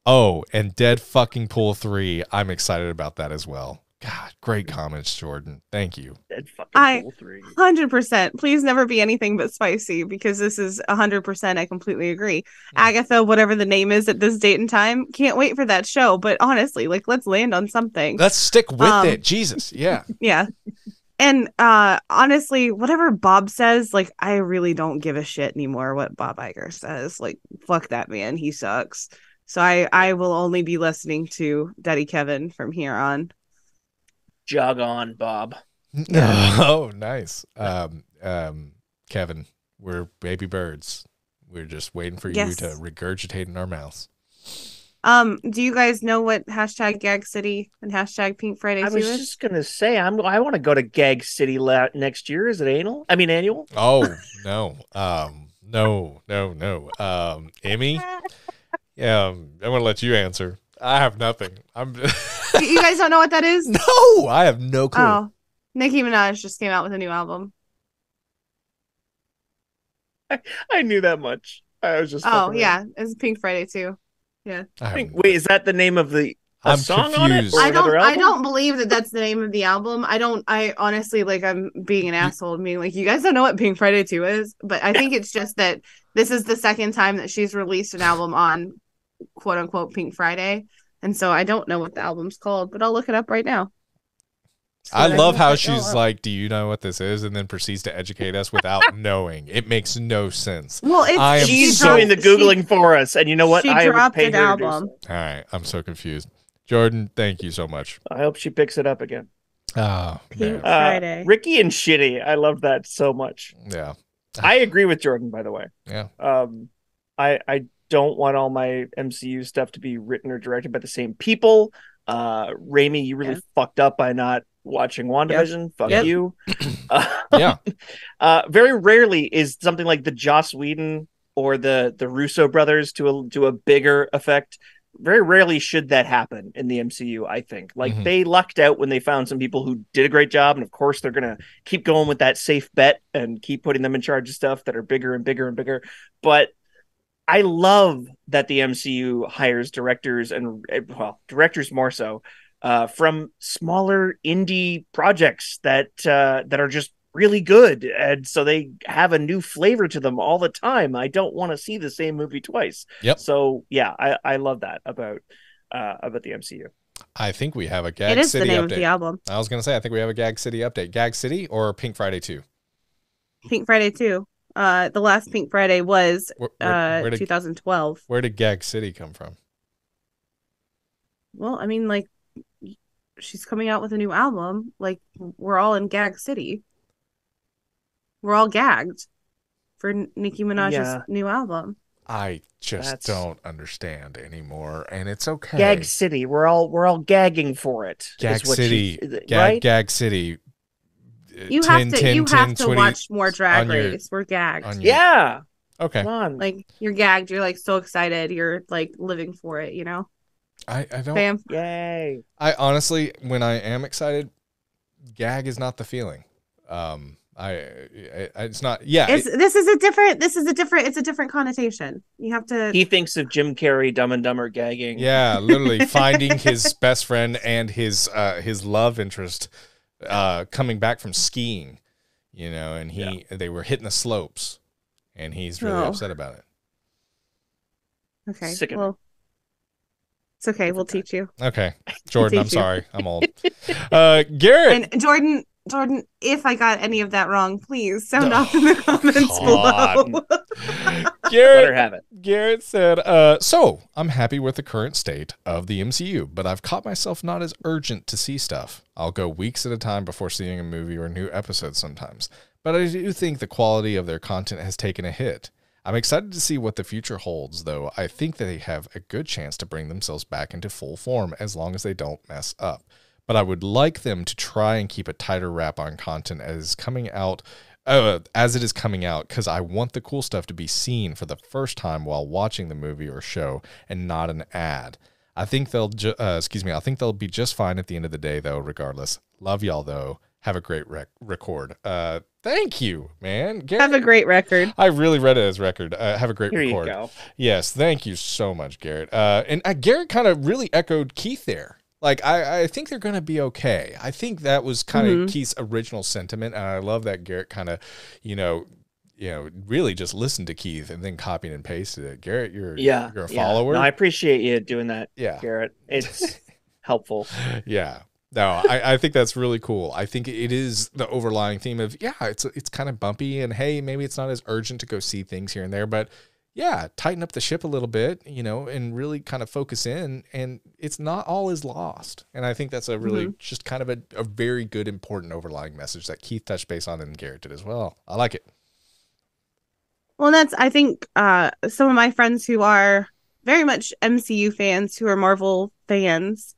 Oh, and Dead fucking Pool 3. I'm excited about that as well. God, great comments, Jordan. Thank you. Dead fucking Pool 3. 100%. Please never be anything but spicy because this is 100%. I completely agree. Agatha, whatever the name is at this date and time, can't wait for that show. But honestly, let's land on something. Let's stick with it. Jesus. Yeah. Yeah. And honestly, whatever Bob says, I really don't give a shit anymore what Bob Iger says. Fuck that man. He sucks. So I will only be listening to Daddy Kevin from here on. Jog on, Bob. Oh, nice. Kevin, we're baby birds. We're just waiting for you to regurgitate in our mouths. Do you guys know what #Gag City and #Pink Friday 2 is? I was just gonna say I want to go to Gag City next year. Is it annual? Oh no. No. Emmy? Yeah, I'm gonna let you answer. I have nothing. You guys don't know what that is? No, I have no clue. Oh, Nicki Minaj just came out with a new album. I knew that much. I was just. Oh yeah, it's Pink Friday too. Yeah. Wait, is that the name of the song confused. on it? I don't believe that that's the name of the album. I honestly I'm being an asshole and being you guys don't know what Pink Friday 2 is, but I think it's just that this is the second time that she's released an album on quote unquote Pink Friday. And so I don't know what the album's called, but I'll look it up right now. I So love was how like, oh, she's well. like, "Do you know what this is?" and then proceeds to educate us without knowing. It makes no sense. Well, I am it's She's so- doing the Googling for us, and you know what? She I would dropped pay an her to do album. so. All right, I'm so confused. Jordan, thank you so much. I hope she picks it up again. Oh, Pink man. Friday. Ricky and Shitty. I love that so much. Yeah. I agree with Jordan, by the way. Yeah. I don't want all my MCU stuff to be written or directed by the same people. Raimi, you really fucked up by not watching WandaVision. Fuck Yep. you. Yeah. Very rarely is something like the Joss Whedon or the Russo brothers to a bigger effect. Very rarely should that happen in the MCU, I think. Like, they lucked out when they found some people who did a great job, and of course they're going to keep going with that safe bet and keep putting them in charge of stuff that are bigger and bigger and bigger. But I love that the MCU hires directors and, well, directors more so, from smaller indie projects that are just really good, and so they have a new flavor to them all the time. I don't want to see the same movie twice. Yep. So yeah, I love that about the MCU. I think we have a Gag It is City the name update. of the album. I was gonna say I think we have a Gag City update. Gag City or Pink Friday 2? Pink Friday 2. The last Pink Friday was Where did 2012. where did Gag City come from? Well, I mean, like, she's coming out with a new album. Like, we're all in Gag City. We're all gagged for Nicki Minaj's new album. I just don't understand anymore, and it's okay. Gag City, we're all gagging for it. Gag is what City, right? Gag City. You have to watch more Drag Race. We're gagged. Yeah. Okay. Come on. Like, you're gagged. You're like so excited. You're like living for it. You know. I don't. Bam. Yay. I honestly, when I am excited, gag is not the feeling. It's not. Yeah. It's a different connotation. You have to. He thinks of Jim Carrey, Dumb and Dumber gagging. Yeah, literally finding his best friend and his love interest coming back from skiing, and they were hitting the slopes, and he's really upset about it. Okay. Sick of well, it's okay. We'll teach you. Okay, Jordan, I'm teach you. sorry, I'm old. Garrett And Jordan, if I got any of that wrong, please sound off in the comments below. Let her have it. Garrett said, so I'm happy with the current state of the MCU, but I've caught myself not as urgent to see stuff. I'll go weeks at a time before seeing a movie or a new episode sometimes, but I do think the quality of their content has taken a hit. I'm excited to see what the future holds, though. I think that they have a good chance to bring themselves back into full form as long as they don't mess up. But I would like them to try and keep a tighter wrap on content as it is coming out, because I want the cool stuff to be seen for the first time while watching the movie or show and not an ad. I think they'll be just fine at the end of the day, though, regardless. Love y'all, though. Have a great record. Thank you, man. Garrett, Have a great record. I really read it as record. Have a great Here record. you go. Yes, thank you so much, Garrett. And Garrett kind of really echoed Keith there. Like, I think they're going to be okay. I think that was kind of Keith's original sentiment, and I love that Garrett kind of, really just listened to Keith and then copied and pasted it. Garrett, you're a follower. No, I appreciate you doing that, Yeah. Garrett. It's helpful. Yeah. No, I think that's really cool. I think it is the overlying theme of, it's kind of bumpy, and hey, maybe it's not as urgent to go see things here and there, but yeah, tighten up the ship a little bit, and really kind of focus in, and it's not all is lost. And I think that's a really just kind of a very good, important overlying message that Keith touched base on and Garrett did as well. I like it. Well, I think some of my friends who are very much MCU fans, who are Marvel fans,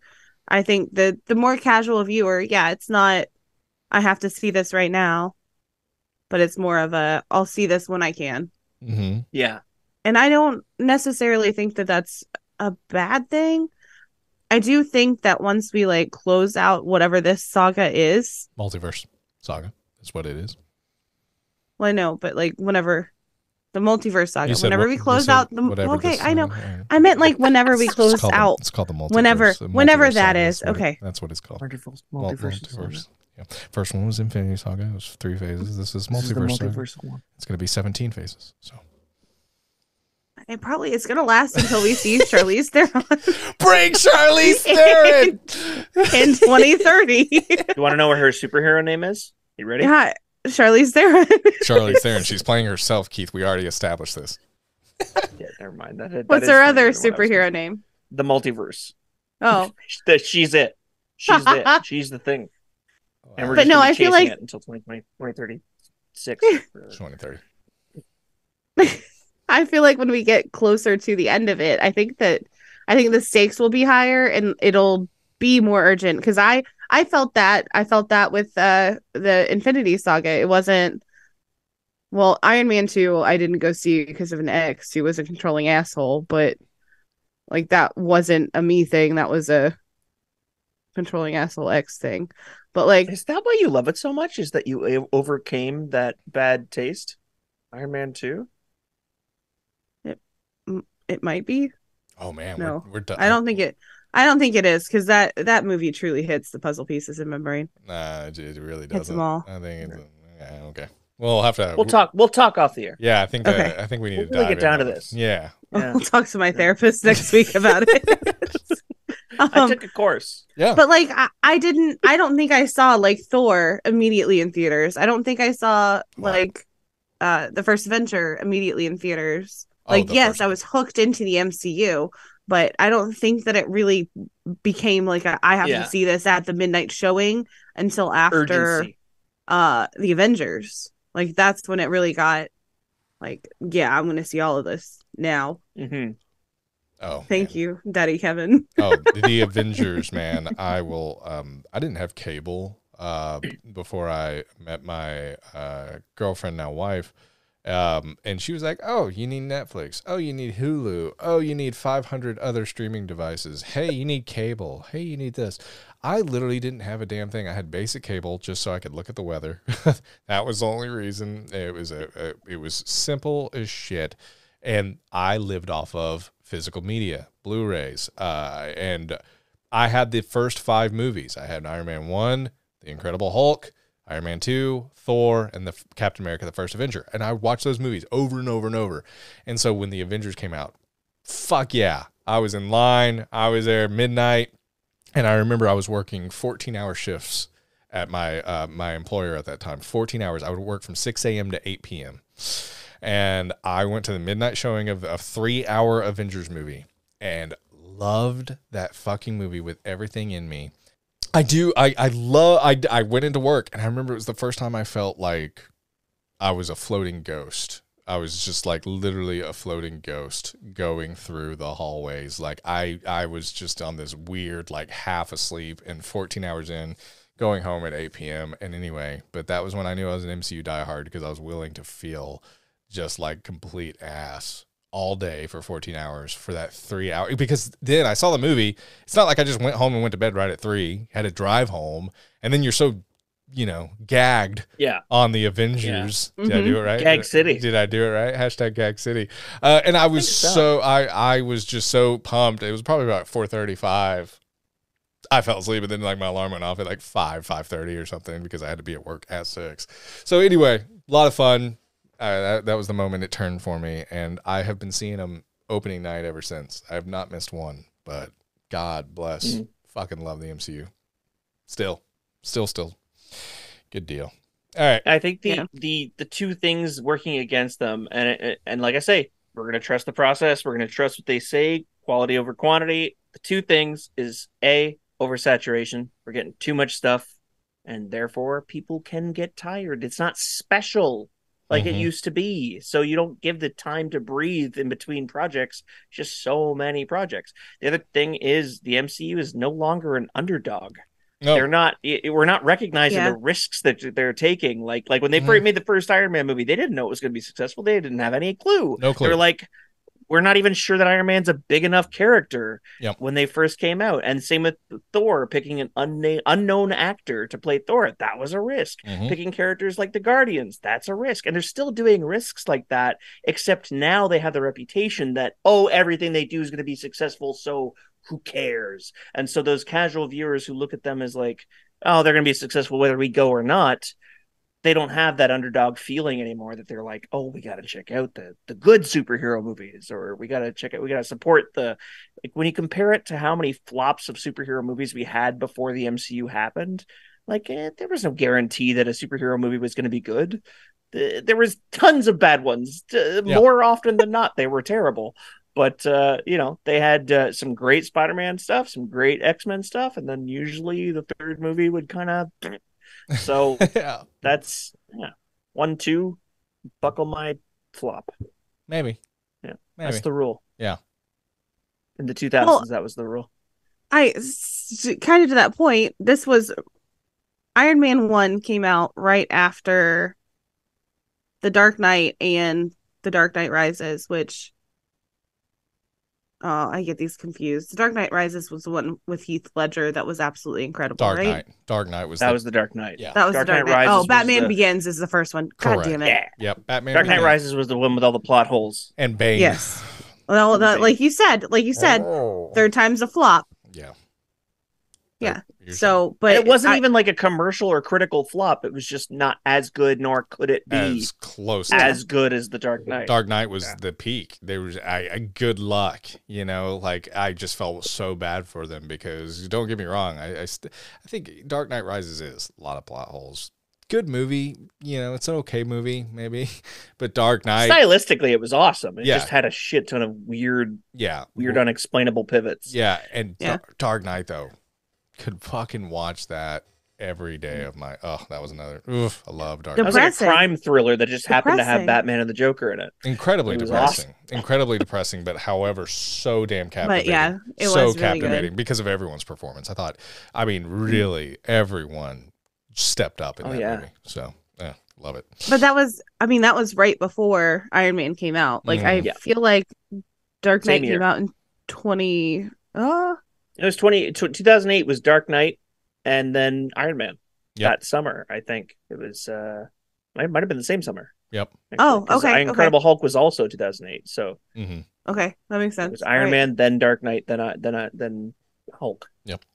I think the more casual viewer, it's not, I have to see this right now, but it's more of a, I'll see this when I can. Mm-hmm. Yeah. And I don't necessarily think that that's a bad thing. I do think that once we close out whatever this saga is, Multiverse saga is what it is. well, I know, but whenever the multiverse saga, You said whenever what- we you close said out the whatever okay, this- I know. I meant whenever we close out. It's called the multiverse. Whenever Multiverse that saga is. what Okay. that's what it's called. Multiverse. Yeah. First one was Infinity Saga. It was 3 phases. This is This is the Multiverse Saga. multiverse one. It's going to be 17 phases. So It probably is gonna last until we see Charlize Theron Bring Charlize Theron in 2030. You want to know what her superhero name is? You ready? Yeah, Charlize Theron. Charlize Theron. She's playing herself, Keith. We already established this. Yeah, never mind. That What's is her funnier other than what I was superhero thinking. name? The multiverse. Oh, She's it. She's it. She's the thing. And we're But just no, gonna be I feel chasing like- it until 2036. 2030. I feel like when we get closer to the end of it, I think the stakes will be higher and it'll be more urgent because I felt that with the Infinity Saga. It wasn't Iron Man 2 I didn't go see because of an ex who was a controlling asshole, but like that wasn't a me thing, that was a controlling asshole ex thing. But like, Is that why you love it so much? Is that you overcame that bad taste? Iron Man 2? it might be. Oh man, No. we're done. I don't think it is because that movie truly hits the puzzle pieces in my brain. Nah, it really Hits doesn't. them all. I think it's okay. We'll have to. We'll talk off the air. Yeah, I think. Okay. I think we need We'll to really dive get down in to on this. Yeah. Yeah. I'll talk to my therapist next week about it. I took a course. Yeah. But like I don't think I saw like Thor immediately in theaters. I don't think I saw like the first Avenger immediately in theaters. Like, the yes, first I was hooked into the MCU, but I don't think that it really became like I have Yeah. to see this at the midnight showing until after Urgency. the Avengers. Like that's when it really got like, yeah, I'm gonna see all of this now. Mm-hmm. Oh, Thank man. you, Daddy Kevin. Oh, the Avengers, man. I will. I didn't have cable before I met my girlfriend, now wife. And she was like, "Oh, you need Netflix. Oh, you need Hulu. Oh, you need 500 other streaming devices. Hey, you need cable. Hey, you need this." I literally didn't have a damn thing. I had basic cable just so I could look at the weather. That was the only reason. It was simple as shit, and I lived off of physical media, Blu-rays, and I had the first 5 movies. I had Iron Man 1, The Incredible Hulk, Iron Man 2, Thor, and the Captain America, the First Avenger. And I watched those movies over and over and over. And so when the Avengers came out, fuck yeah. I was in line. I was there midnight. And I remember I was working 14-hour shifts at my employer at that time. 14 hours. I would work from 6 a.m. to 8 p.m. And I went to the midnight showing of a 3-hour Avengers movie and loved that fucking movie with everything in me. I went into work and I remember it was the first time I felt like I was a floating ghost. I was just like literally a floating ghost going through the hallways. Like I was just on this weird, like half asleep and 14 hours in, going home at 8 p.m. And anyway, but that was when I knew I was an MCU diehard because I was willing to feel just like complete ass all day for 14 hours for that 3 hour, because then I saw the movie. It's not like I just went home and went to bed right at 3, had to drive home. And then you're so, gagged on the Avengers. Yeah. Did I do it right? Gag City. Did I do it right? Hashtag Gag City. And I was I was just so pumped. It was probably about 4:35. I fell asleep, and then like my alarm went off at like 5:30 or something because I had to be at work at 6. So anyway, a lot of fun. That was the moment it turned for me, and I have been seeing them opening night ever since. I have not missed one, but God bless. Fucking love the MCU. Still. Good deal. All right. I think the two things working against them, and like I say, we're gonna trust the process. We're gonna trust what they say. Quality over quantity. The two things is oversaturation. We're getting too much stuff, and therefore people can get tired. It's not special like it used to be. So you don't give the time to breathe in between projects. Just so many projects. The other thing is the MCU is no longer an underdog. No. They're not. We're not recognizing the risks that they're taking. Like when they made the first Iron Man movie, they didn't know it was going to be successful. They didn't have any clue. No clue. They were like, we're not even sure that Iron Man's a big enough character when they first came out. And same with Thor, picking an unknown actor to play Thor. That was a risk. Picking characters like the Guardians, that's a risk. And they're still doing risks like that, except now they have the reputation that, everything they do is going to be successful. So who cares? And so those casual viewers who look at them as like, they're going to be successful whether we go or not, they don't have that underdog feeling anymore, that they're like, oh, we got to check out the good superhero movies, or we got to support like, when you compare it to how many flops of superhero movies we had before the MCU happened, like, there was no guarantee that a superhero movie was going to be good. There was tons of bad ones. More often than not, they were terrible. But, they had some great Spider-Man stuff, some great X-Men stuff, and then usually the third movie would kind of... So that's 1, 2, buckle my flop. Maybe. Yeah, maybe. That's the rule. Yeah. In the 2000s, that was the rule. Kind of to that point, this was Iron Man 1 came out right after The Dark Knight and The Dark Knight Rises, which I get these confused. The Dark Knight Rises was the one with Heath Ledger that was absolutely incredible, right? Dark Knight was the Dark Knight. Yeah. That was the Dark Knight. Oh, Batman Begins is the first one. God Correct. damn it. Yeah. Yep. Batman Dark Knight Begins. Rises was the one with all the plot holes. And Bane. Yes. Well, like you said, third time's a flop. Yeah. Yeah. So, but it wasn't even like a commercial or critical flop. It was just not as good, nor could it be as close as good as The Dark Knight. Dark Knight was the peak. There was good luck, like I just felt so bad for them, because don't get me wrong, I think Dark Knight Rises is a lot of plot holes. Good movie, it's an okay movie maybe, but Dark Knight, stylistically it was awesome. It just had a shit ton of weird unexplainable pivots. Yeah, and Dark Knight though, could fucking watch that every day of my. Oh, that was another. Oof, I love Dark Knight. It was like a crime thriller that just happened to have Batman and the Joker in it. Incredibly depressing. Awesome. Incredibly depressing, but however, so damn captivating. But yeah, it so was really captivating good. Because of everyone's performance. Really, everyone stepped up in that movie. So, yeah, love it. But that was right before Iron Man came out. Like, I feel like Dark Knight came out in 20. It was 2008 was Dark Knight, and then Iron Man that summer. I think it was. Might have been the same summer. Yep. Oh, okay. Incredible Hulk was also 2008. So okay, that makes sense. It was Iron Man, then Dark Knight, then Hulk. Yep.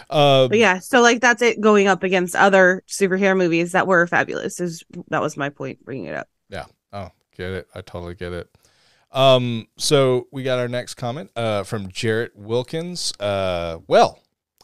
But yeah, so like that's it going up against other superhero movies that were fabulous. That was my point bringing it up. Yeah. Oh, get it. I totally get it. So we got our next comment from Jarrett Wilkins. Well,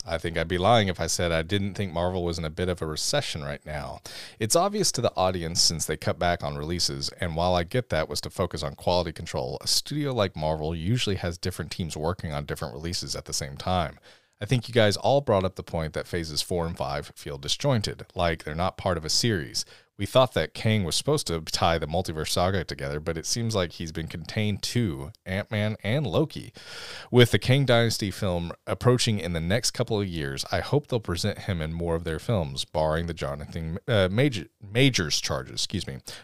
I think I'd be lying if I said I didn't think Marvel was in a bit of a recession right now. It's obvious to the audience since they cut back on releases, and while I get that was to focus on quality control, a studio like Marvel usually has different teams working on different releases at the same time. I think you guys all brought up the point that phases 4 and 5 feel disjointed, like they're not part of a series. We thought that Kang was supposed to tie the multiverse saga together, but it seems like he's been contained to Ant-Man and Loki. With the Kang Dynasty film approaching in the next couple of years, I hope they'll present him in more of their films, barring the Jonathan Majors charges,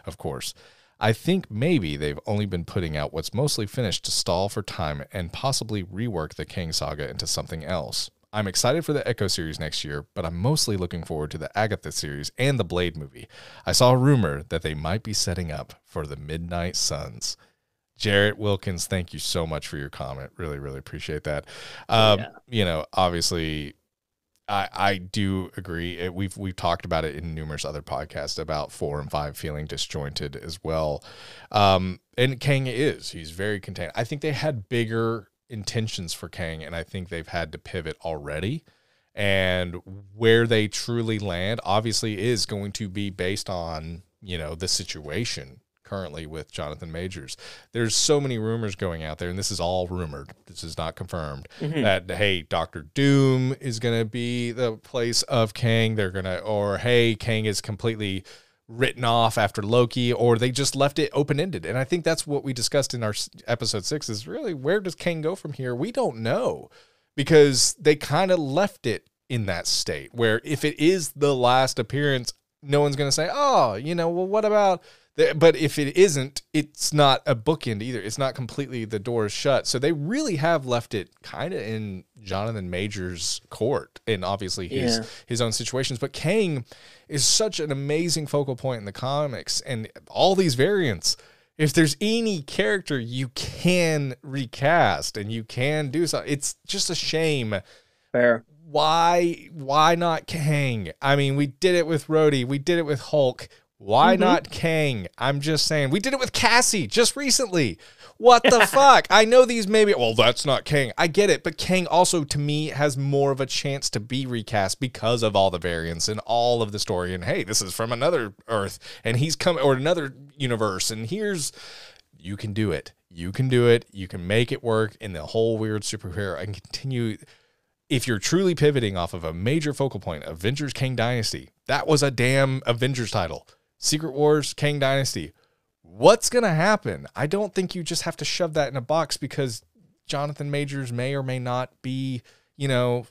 of course. I think maybe they've only been putting out what's mostly finished to stall for time and possibly rework the Kang saga into something else. I'm excited for the Echo series next year, but I'm mostly looking forward to the Agatha series and the Blade movie. I saw a rumor that they might be setting up for the Midnight Suns. Jarrett Wilkins, thank you so much for your comment. Really, really appreciate that. Obviously, I do agree. We've talked about it in numerous other podcasts about 4 and 5 feeling disjointed as well. And Kang he's very contained. I think they had bigger intentions for Kang, and I think they've had to pivot already. And where they truly land, obviously, is going to be based on, the situation currently with Jonathan Majors. There's so many rumors going out there, and this is all rumored. This is not confirmed, that, hey, Dr. Doom is going to be the place of Kang. Or, hey, Kang is completely written off after Loki, or they just left it open-ended. And I think that's what we discussed in our episode 6 is really, where does Kang go from here? We don't know, because they kind of left it in that state where if it is the last appearance, no one's going to say, oh, well, what about... But if it isn't, it's not a bookend either. It's not completely the door is shut. So they really have left it kind of in Jonathan Majors' court, and obviously his own situations. But Kang is such an amazing focal point in the comics, and all these variants. If there's any character you can recast and you can do so, it's just a shame. Fair. why not Kang? I mean, we did it with Rhodey. We did it with Hulk. Why not Kang? I'm just saying. We did it with Cassie just recently. What the fuck? I know these maybe, well, that's not Kang. I get it, but Kang also, to me, has more of a chance to be recast because of all the variants and all of the story. And hey, this is from another Earth, and he's coming, or another universe, and here's, you can do it. You can do it. You can make it work in the whole weird superhero and continue. If you're truly pivoting off of a major focal point, Avengers Kang Dynasty, that was a damn Avengers title. Secret Wars Kang Dynasty. What's going to happen? I don't think you just have to shove that in a box because Jonathan Majors may or may not be, not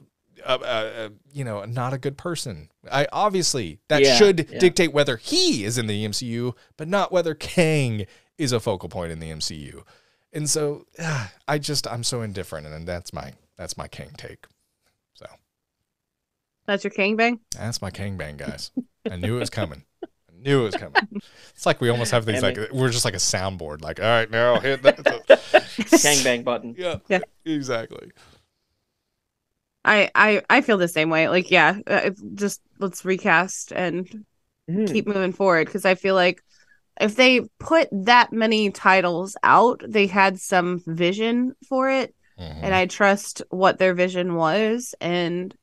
a good person. That should dictate whether he is in the MCU, but not whether Kang is a focal point in the MCU. And so I'm so indifferent, and that's my Kang take. So that's your Kang bang? That's my Kang bang, guys. I knew it was coming. It's like we almost have things like we're just like a soundboard. Like, all right, now hit that Kang bang button. Yeah, exactly. I feel the same way. Like, just let's recast and keep moving forward, because I feel like if they put that many titles out, they had some vision for it, and I trust what their vision was, and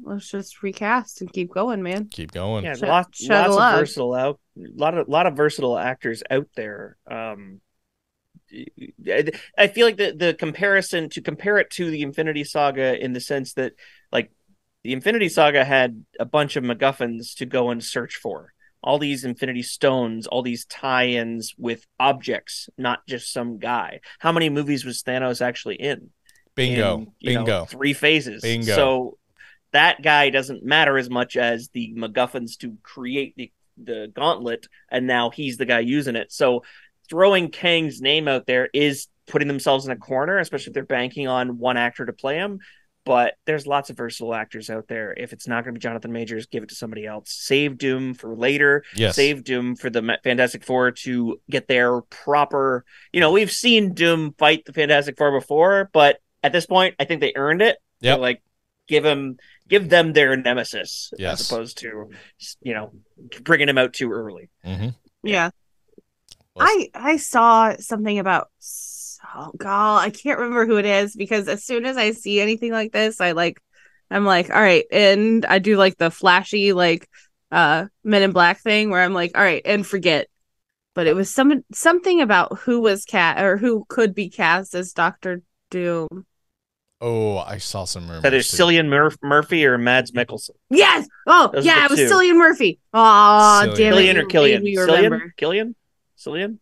let's just recast and keep going, man. Keep going. Yeah, lots of versatile lot of versatile actors out there. I feel like the comparison, to compare it to the Infinity Saga, in the sense that, like, the Infinity Saga had a bunch of MacGuffins to go and search for. All these Infinity Stones, all these tie-ins with objects, not just some guy. How many movies was Thanos actually in? Bingo. 3 phases. Bingo. So that guy doesn't matter as much as the MacGuffins to create the gauntlet, and now he's the guy using it. So throwing Kang's name out there is putting themselves in a corner, especially if they're banking on one actor to play him. But there's lots of versatile actors out there. If it's not going to be Jonathan Majors, give it to somebody else. Save Doom for later. Yes. Save Doom for the Fantastic Four to get their proper... we've seen Doom fight the Fantastic Four before, but at this point, I think they earned it. Yep. So, like, give them their nemesis, yes, as opposed to, bringing him out too early. Mm-hmm. Yeah. I saw something about, oh god, I can't remember who it is, because as soon as I see anything like this, I'm like, all right, and I do like the flashy Men in Black thing where I'm like, all right, and forget. But it was something about who was who could be cast as Dr. Doom. Oh, I saw some rumors. That is Cillian Murphy or Mads Mikkelsen. Yes. Oh, Those yeah, it was two. Cillian Murphy. Oh, damn it. Cillian or Killian? Cillian?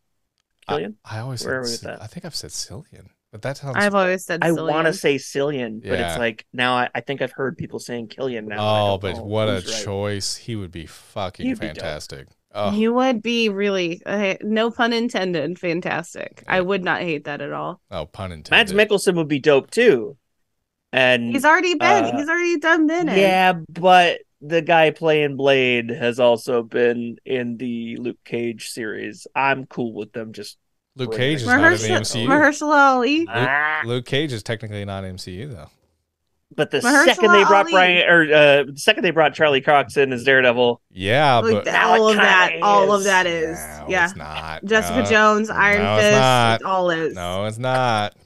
Killian? I always Where are we said, with that? I think I've said Cillian, but that sounds. I've always said I Cillian. want to say Cillian, but Yeah. it's like, now I think I've heard people saying Killian now. Oh, but what a choice! He would be fucking He'd be fantastic. Oh, He would be really, no pun intended, fantastic. I would not hate that at all. oh, pun intended. Mads Mikkelsen would be dope too. And He's already done been in. yeah, but the guy playing Blade has also been in the Luke Cage series. I'm cool with them just. Luke Cage is not in the MCU. Mahershala Ali. Luke Cage is technically not MCU though. But the Mahershala second they brought Ali. the second they brought Charlie Cox in as Daredevil, Yeah, Like, but all of that. kinda All of is. that is. no, Yeah. it's not. Jessica No, Jones, Iron no, it's Fist. not. It all is. No, it's not.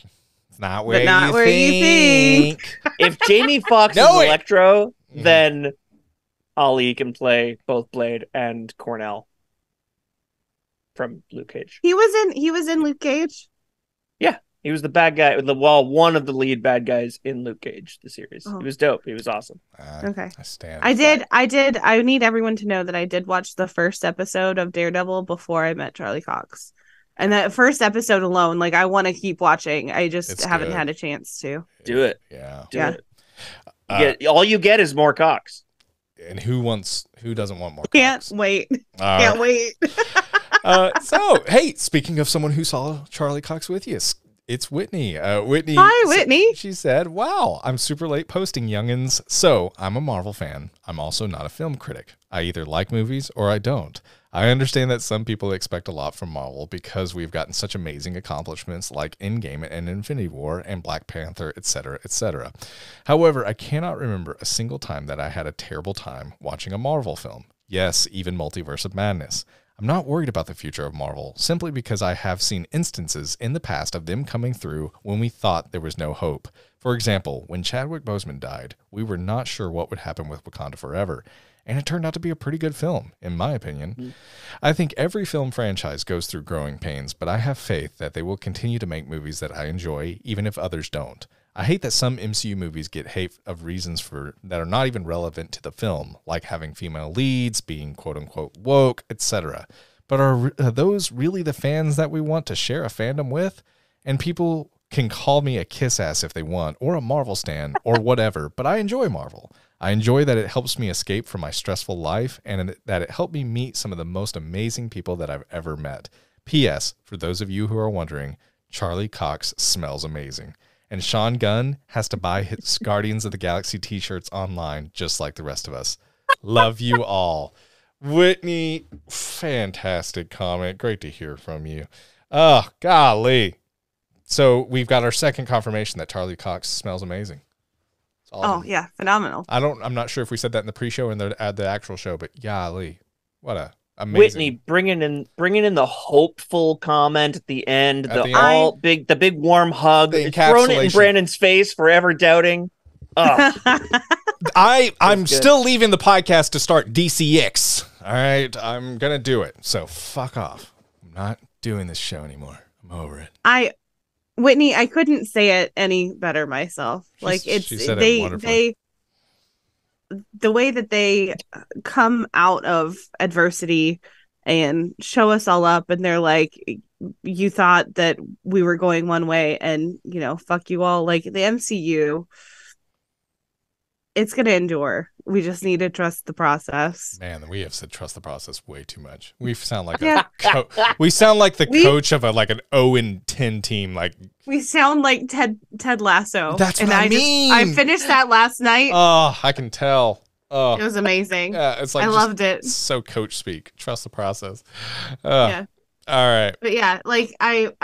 It's not But where, not you, where you think. if Jamie Foxx is No, Electro, Mhm. then Ali can play both Blade and Cornell from Luke Cage. He was in Luke Cage. He was the bad guy, one of the lead bad guys in Luke Cage, the series. Oh. He was dope. He was awesome. Okay. I stand. I need everyone to know that I did watch the first episode of Daredevil before I met Charlie Cox. And that first episode alone, like, I want to keep watching. I just It's haven't good. had a chance to. Do it. Yeah. Do Yeah. it. All you get is more Cox. And who doesn't want more? Can't Cox? wait. All Can't right. wait. So, hey, speaking of someone who saw Charlie Cox with you, it's Whitney. Whitney. Hi, Whitney. She said, "Wow, I'm super late posting, youngins. So I'm a Marvel fan. I'm also not a film critic. I either like movies or I don't. I understand that some people expect a lot from Marvel because we've gotten such amazing accomplishments like Endgame and Infinity War and Black Panther, etc., etc. However, I cannot remember a single time that I had a terrible time watching a Marvel film. Yes, even Multiverse of Madness. I'm not worried about the future of Marvel simply because I have seen instances in the past of them coming through when we thought there was no hope. For example, when Chadwick Boseman died, we were not sure what would happen with Wakanda Forever. And it turned out to be a pretty good film, in my opinion. I think every film franchise goes through growing pains, but I have faith that they will continue to make movies that I enjoy, even if others don't. I hate that some MCU movies get hate of reasons for that are not even relevant to the film, like having female leads, being quote-unquote woke, etc. But are those really the fans that we want to share a fandom with? And people can call me a kiss-ass if they want, or a Marvel stan, or whatever, but I enjoy Marvel. I enjoy that it helps me escape from my stressful life and that it helped me meet some of the most amazing people that I've ever met. P.S. For those of you who are wondering, Charlie Cox smells amazing. And Sean Gunn has to buy his Guardians of the Galaxy t-shirts online just like the rest of us. Love you all. Whitney, fantastic comment. Great to hear from you. Oh, golly. So we've got our second confirmation that Charlie Cox smells amazing. Awesome. Oh yeah, phenomenal. I'm not sure if we said that in the pre-show and the actual show, but golly, what a amazing. Whitney bringing in the hopeful comment at the end, the big warm hug, throwing it in Brandon's face, forever doubting. I'm still leaving the podcast to start DCX. All right, I'm gonna do it. So fuck off. I'm not doing this show anymore. I'm over it. Whitney, I couldn't say it any better myself. Like the way that they come out of adversity and show us all up, and they're like, you thought that we were going one way, and fuck you all. Like the MCU, it's gonna endure. We just need to trust the process. Man, we have said trust the process way too much. We sound like we sound like the coach of an 0-10 team. Like we sound like Ted Lasso. That's what I mean. I finished that last night. Oh, I can tell. Oh, it was amazing. Yeah, it's like I loved it. So coach speak. Trust the process. Yeah. All right. But yeah, like I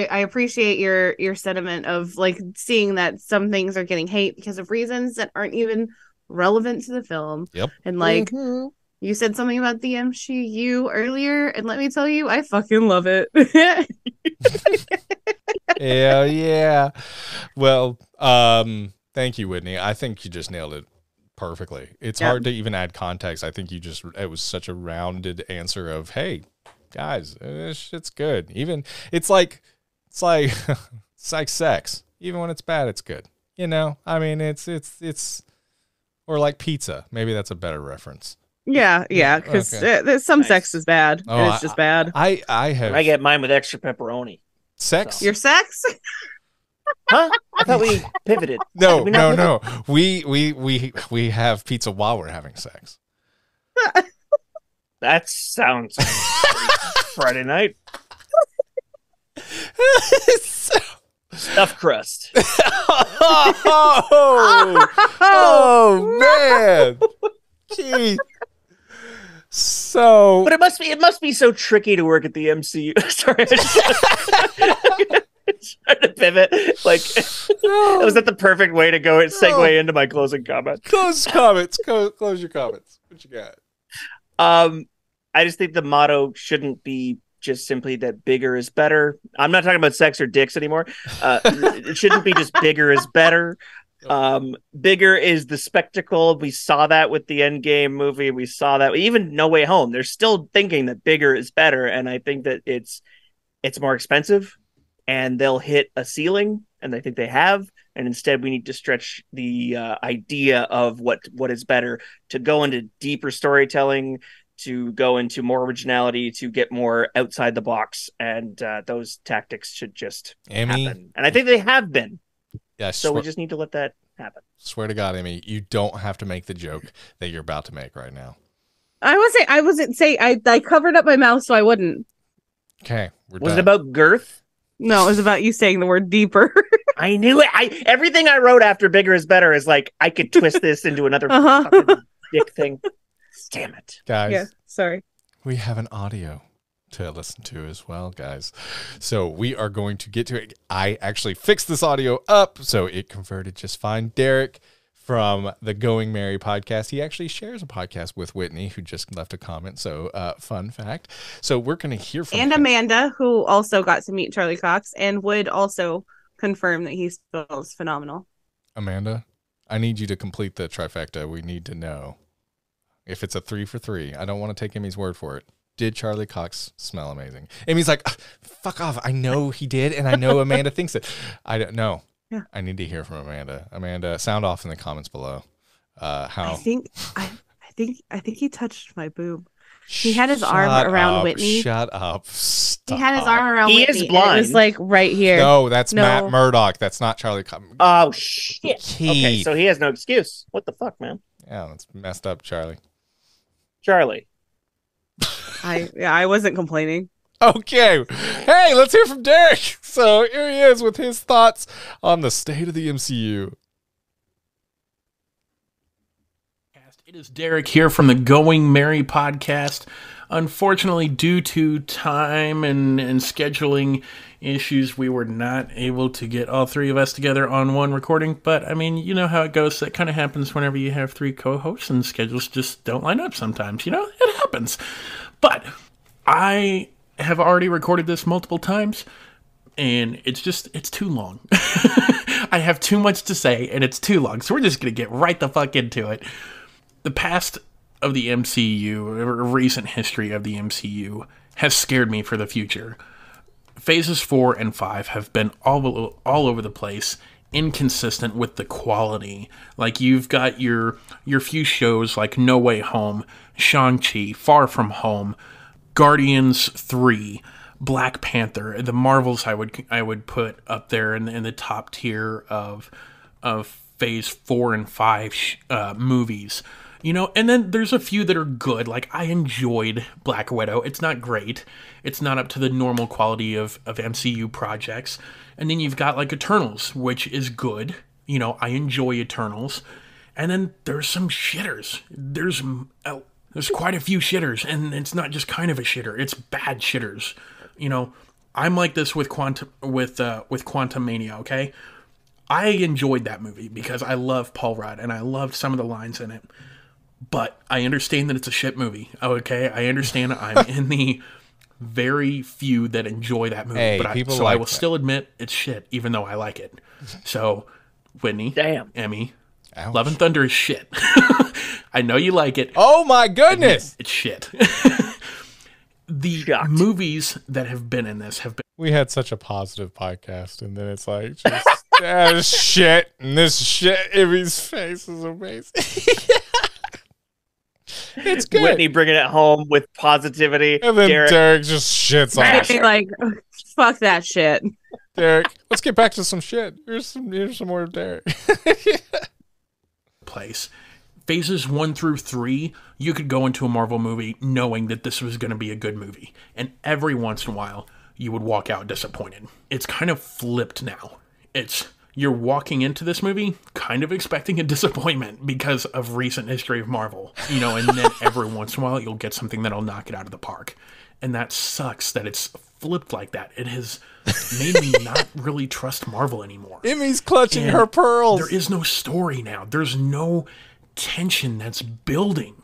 appreciate your sentiment of like seeing that some things are getting hate because of reasons that aren't even relevant to the film. Yep. And like you said something about the MCU earlier, and let me tell you, I fucking love it. Yeah. Well, thank you, Whitney. I think you just nailed it perfectly. It's hard to even add context. I think it was such a rounded answer of, hey, guys, this shit's good. Even it's like it's like sex. Even when it's bad, it's good. I mean, it's or like pizza. Maybe that's a better reference. Yeah, because some sex is bad. Oh, and it's just bad. I get mine with extra pepperoni. Sex? Your sex? Huh? I thought we pivoted. No. We have pizza while we're having sex. That sounds Friday night. Stuffed crust. Oh man. Gee. So, but it must be so tricky to work at the MCU. Sorry, trying to pivot. Like, was that the perfect way to go and segue into my closing comment? Close comments. Close your comments. What you got? I just think the motto shouldn't be just simply that bigger is better. I'm not talking about sex or dicks anymore. It shouldn't be just bigger is better. Bigger is the spectacle. We saw that with the Endgame movie. We saw that even No Way Home. They're still thinking that bigger is better, and I think that it's more expensive, and they'll hit a ceiling, and I think they have. And instead, we need to stretch the idea of what is better to go into deeper storytelling, to go into more originality, to get more outside the box, and those tactics should just happen. And I think they have been. Yeah, so we just need to let that happen. Swear to God, Amy, you don't have to make the joke that you're about to make right now. I wasn't saying I covered up my mouth so I wouldn't. Okay, was it about girth? No, it was about you saying the word deeper. I knew it. Everything I wrote after bigger is better is like I could twist this into another Uh-huh. fucking dick thing. Damn it. Guys, Yeah, sorry. we have an audio to listen to as well, guys. So we are going to get to it. I actually fixed this audio up, so it converted just fine. Derek from the Going Merry podcast, he actually shares a podcast with Whitney, who just left a comment. So fun fact. So we're going to hear from And him. Amanda, who also got to meet Charlie Cox and would also confirm that he spells phenomenal. Amanda, I need you to complete the trifecta. We need to know if it's a 3 for 3. I don't want to take Emmy's word for it. Did Charlie Cox smell amazing? Emmy's like, fuck off. I know he did, and I know Amanda thinks it. I don't know. Yeah. I need to hear from Amanda. Amanda, sound off in the comments below. How I think he touched my boob. He had his arm Shut up, up, Whitney. Shut up. Stop. He had his arm around He Whitney. is and blind. It was like right here. No, that's No. Matt Murdock. That's not Charlie Cox. Oh shit. Keith. Okay, so he has no excuse. What the fuck, man? Yeah, that's messed up, Charlie. Charlie. I wasn't complaining. Okay. Hey, let's hear from Derek. So here he is with his thoughts on the state of the MCU. It is Derek here from the Going Merry podcast. Unfortunately, due to time and scheduling issues, we were not able to get all three of us together on one recording. But, I mean, you know how it goes. That kind of happens whenever you have three co-hosts and schedules just don't line up sometimes. You know, it happens. But I have already recorded this multiple times, and it's too long. I have too much to say, and it's too long. So we're just going to get right the fuck into it. The past of the MCU, or recent history of the MCU, has scared me for the future. Phases 4 and 5 have been all over the place, inconsistent with the quality. Like, you've got your few shows like No Way Home, Shang-Chi, Far From Home, Guardians 3, Black Panther. The Marvels I would put up there in the top tier of Phase 4 and 5 movies. You know, and then there's a few that are good. Like, I enjoyed Black Widow. It's not great. It's not up to the normal quality of MCU projects. And then you've got, like, Eternals, which is good. You know, I enjoy Eternals. And then there's some shitters. There's quite a few shitters, and it's not just kind of a shitter. It's bad shitters. You know, I'm like this with Quantumania, okay? I enjoyed that movie because I love Paul Rudd, and I loved some of the lines in it. But I understand that it's a shit movie, okay? I understand I'm in the very few that enjoy that movie. Hey, but I will still admit it's shit, even though I like it. So, Whitney, Damn. Emmy, Ouch. Love and Thunder is shit. I know you like it. Oh my goodness. It's shit. The Shocked. movies that have been in this have been... We had such a positive podcast, and then it's like, just, this shit, and this shit, Emmy's face is amazing. It's good. Whitney bringing it home with positivity. And then Derek, Derek just shits on Smash it. it. Like, fuck that shit. Derek, let's get back to some shit. Here's some more of Derek. place. Phases 1 through 3, you could go into a Marvel movie knowing that this was going to be a good movie. And every once in a while, you would walk out disappointed. It's kind of flipped now. You're walking into this movie kind of expecting a disappointment because of recent history of Marvel. You know, and then every once in a while, you'll get something that'll knock it out of the park. And that sucks that it's flipped like that. It has made me not really trust Marvel anymore. Emmy's clutching And her pearls. There is no story now. There's no tension that's building.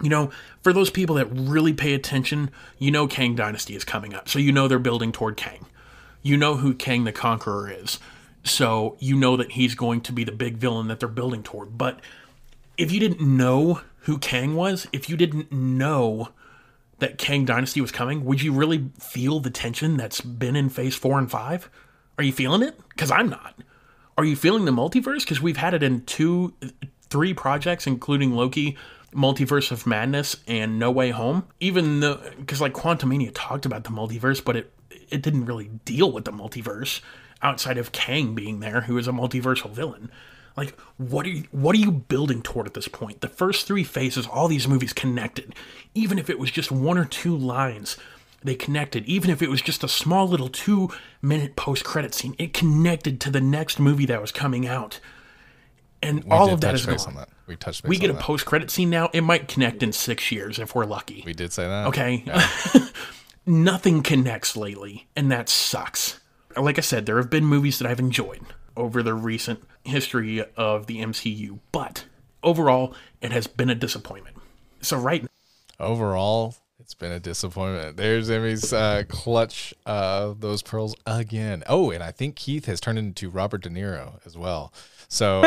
You know, for those people that really pay attention, you know Kang Dynasty is coming up. So you know they're building toward Kang. You know who Kang the Conqueror is. So you know that he's going to be the big villain that they're building toward. But if you didn't know who Kang was, if you didn't know that Kang Dynasty was coming, would you really feel the tension that's been in Phase 4 and 5? Are you feeling it? Because I'm not. Are you feeling the multiverse? Because we've had it in 3 projects, including Loki, Multiverse of Madness, and No Way Home. Even though, because like Quantumania talked about the multiverse, but it didn't really deal with the multiverse outside of Kang being there, who is a multiversal villain. Like, what are you building toward at this point? The first 3 phases, all these movies connected. Even if it was just 1 or 2 lines They connected. Even if it was just a small little 2-minute post-credit scene, it connected to the next movie that was coming out. And all of that is gone. We touched base We get on a that. post-credit scene now. It might connect in 6 years if we're lucky. We did say that. Okay. Yeah. Nothing connects lately, and that sucks. Like I said, there have been movies that I've enjoyed over the recent history of the MCU, but overall, it has been a disappointment. So Overall, it's been a disappointment. There's Emmy's clutch those pearls again. Oh, and I think Keith has turned into Robert De Niro as well. So,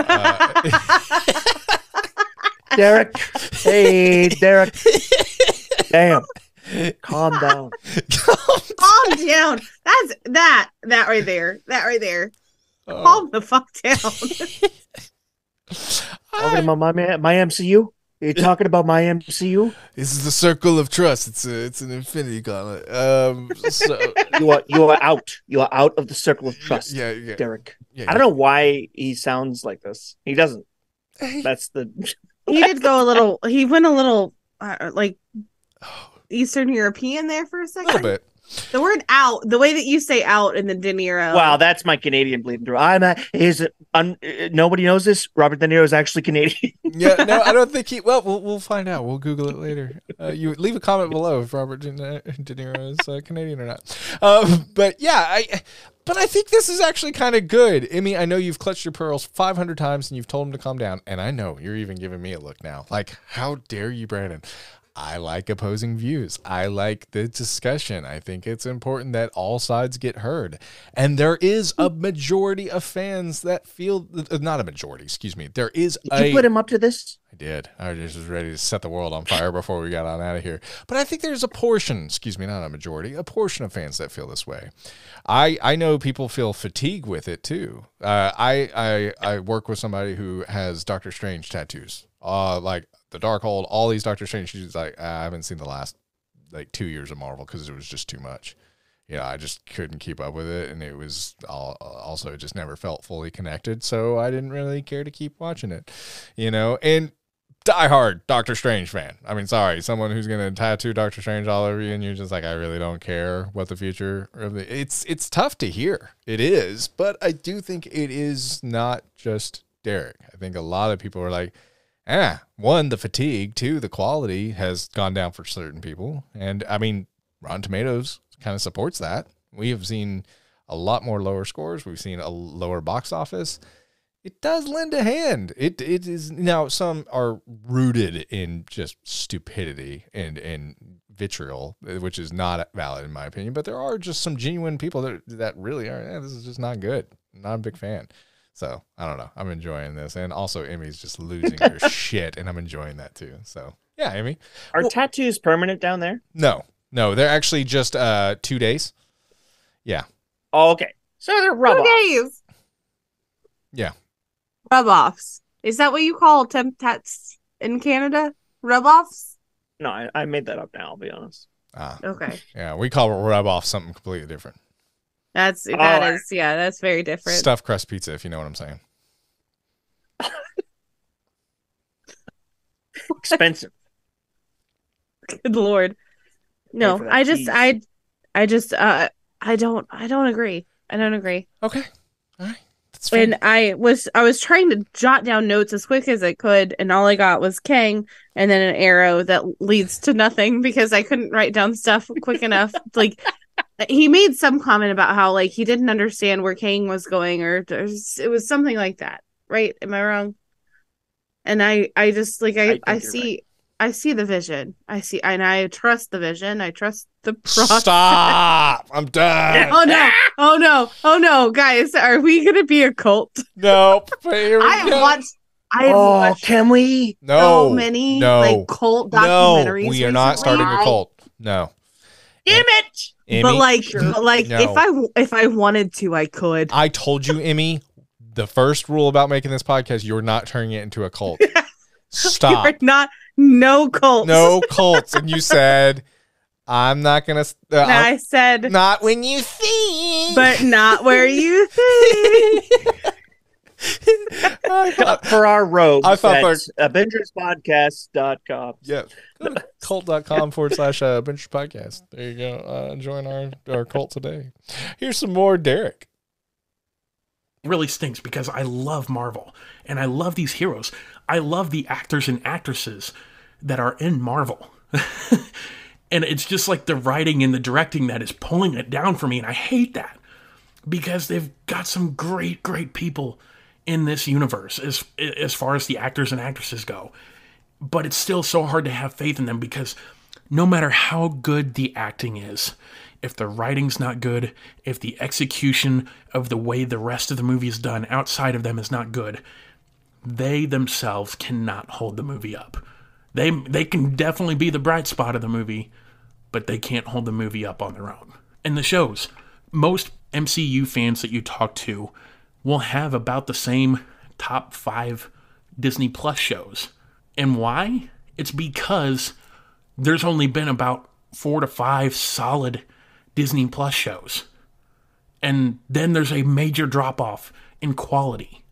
Derek. Hey, Derek. Damn. Calm down. Calm down. That's that right there. That right there. Calm the fuck down. Talking about my MCU? Are you talking about my MCU? This is the circle of trust. It's an infinity gauntlet. So You are out. You are out of the circle of trust. yeah. Derek. Yeah, I don't know why he sounds like this. He doesn't. That's the. He did go a little. He went a little like Eastern European there for a a second. little bit. The word "out," the way that you say "out" in the De Niro. Wow, that's my Canadian bleeding through. Nobody knows this. Robert De Niro is actually Canadian. Yeah, no, I don't think he. Well, we'll find out. We'll Google it later. You leave a comment below if Robert De Niro is Canadian or not. But yeah, I think this is actually kind of good. Emmy, I know you've clutched your pearls 500 times and you've told him to calm down, and I know you're even giving me a look now. Like, how dare you, Brandon? I like opposing views. I like the discussion. I think it's important that all sides get heard. And there is a majority of fans that feel, not a majority, excuse me. There is Did you put him up to this? I did. I just was ready to set the world on fire before we got on out of here. But I think there's a portion, excuse me, not a majority, a portion of fans that feel this way. I know people feel fatigue with it too. I work with somebody who has Doctor Strange tattoos. Like the Darkhold, all these Doctor Strange. She's like, I haven't seen the last like 2 years of Marvel because it was just too much. I just couldn't keep up with it, and it was also it just never felt fully connected. So I didn't really care to keep watching it, and diehard Doctor Strange fan. I mean, sorry, someone who's gonna tattoo Doctor Strange all over you, and you're just like, I really don't care what the future of the. It's tough to hear. It is, but I do think it is not just Derek. I think a lot of people are like, one, the fatigue, two, the quality has gone down for certain people, and I mean, Rotten Tomatoes kind of supports that. We have seen a lot more lower scores. We've seen a lower box office. It does lend a hand. It is now some are rooted in just stupidity and vitriol, which is not valid in my opinion. But there are just some genuine people that really are. This is just not good. Not a big fan. So I don't know. I'm enjoying this, and also Emmy's just losing her shit, and I'm enjoying that too. So yeah, Emmy. Are tattoos permanent down there? No, they're actually just 2 days. Yeah. Oh, okay. So they're 2 rub-offs. days. Yeah. Rub-offs. Is that what you call temp tats in Canada? Rub-offs? No, I made that up now, I'll be honest. Okay. Yeah, we call rub off something completely different. That's very different. Stuffed crust pizza, if you know what I'm saying. Expensive. Good Lord. No, for that I don't agree. I don't agree. Okay. All right. That's fair. And I was trying to jot down notes as quick as I could, and all I got was Kang and then an arrow that leads to nothing because I couldn't write down stuff quick enough. Like, he made some comment about how like he didn't understand where Kang was going, or it was something like that, right? Am I wrong? And I just like I see right. I see the vision. I trust the vision. I trust the process. Stop! I'm done. Oh no, guys, are we gonna be a cult? Nope. Here we go. I have watched can we? No. so many No. like cult documentaries. No, we are not starting a cult. No. Damn it! Emmy, But like, No. if I wanted to, I could. I told you, Emmy, the first rule about making this podcast, you're not turning it into a cult. Stop. You're not no cults. No cults. And you said, I'm not going to. I said, not when you think. but not where you think. I thought, For our rogues I thought at ABINGERSpodcast.com. yeah. Cult.com/Bingers Podcast. There you go. Join our cult today. Here's some more Derek. It really stinks because I love Marvel and I love these heroes. I love the actors and actresses that are in Marvel. And it's just like the writing and the directing that is pulling it down for me. And I hate that because they've got some great, great people in this universe as far as the actors and actresses go. But it's still so hard to have faith in them because no matter how good the acting is, if the writing's not good, if the execution of the way the rest of the movie is done outside of them is not good, they themselves cannot hold the movie up. They can definitely be the bright spot of the movie, but they can't hold the movie up on their own. And the shows, most MCU fans that you talk to will have about the same top 5 Disney Plus shows. And why? It's because there's only been about 4 to 5 solid Disney Plus shows. And then there's a major drop-off in quality.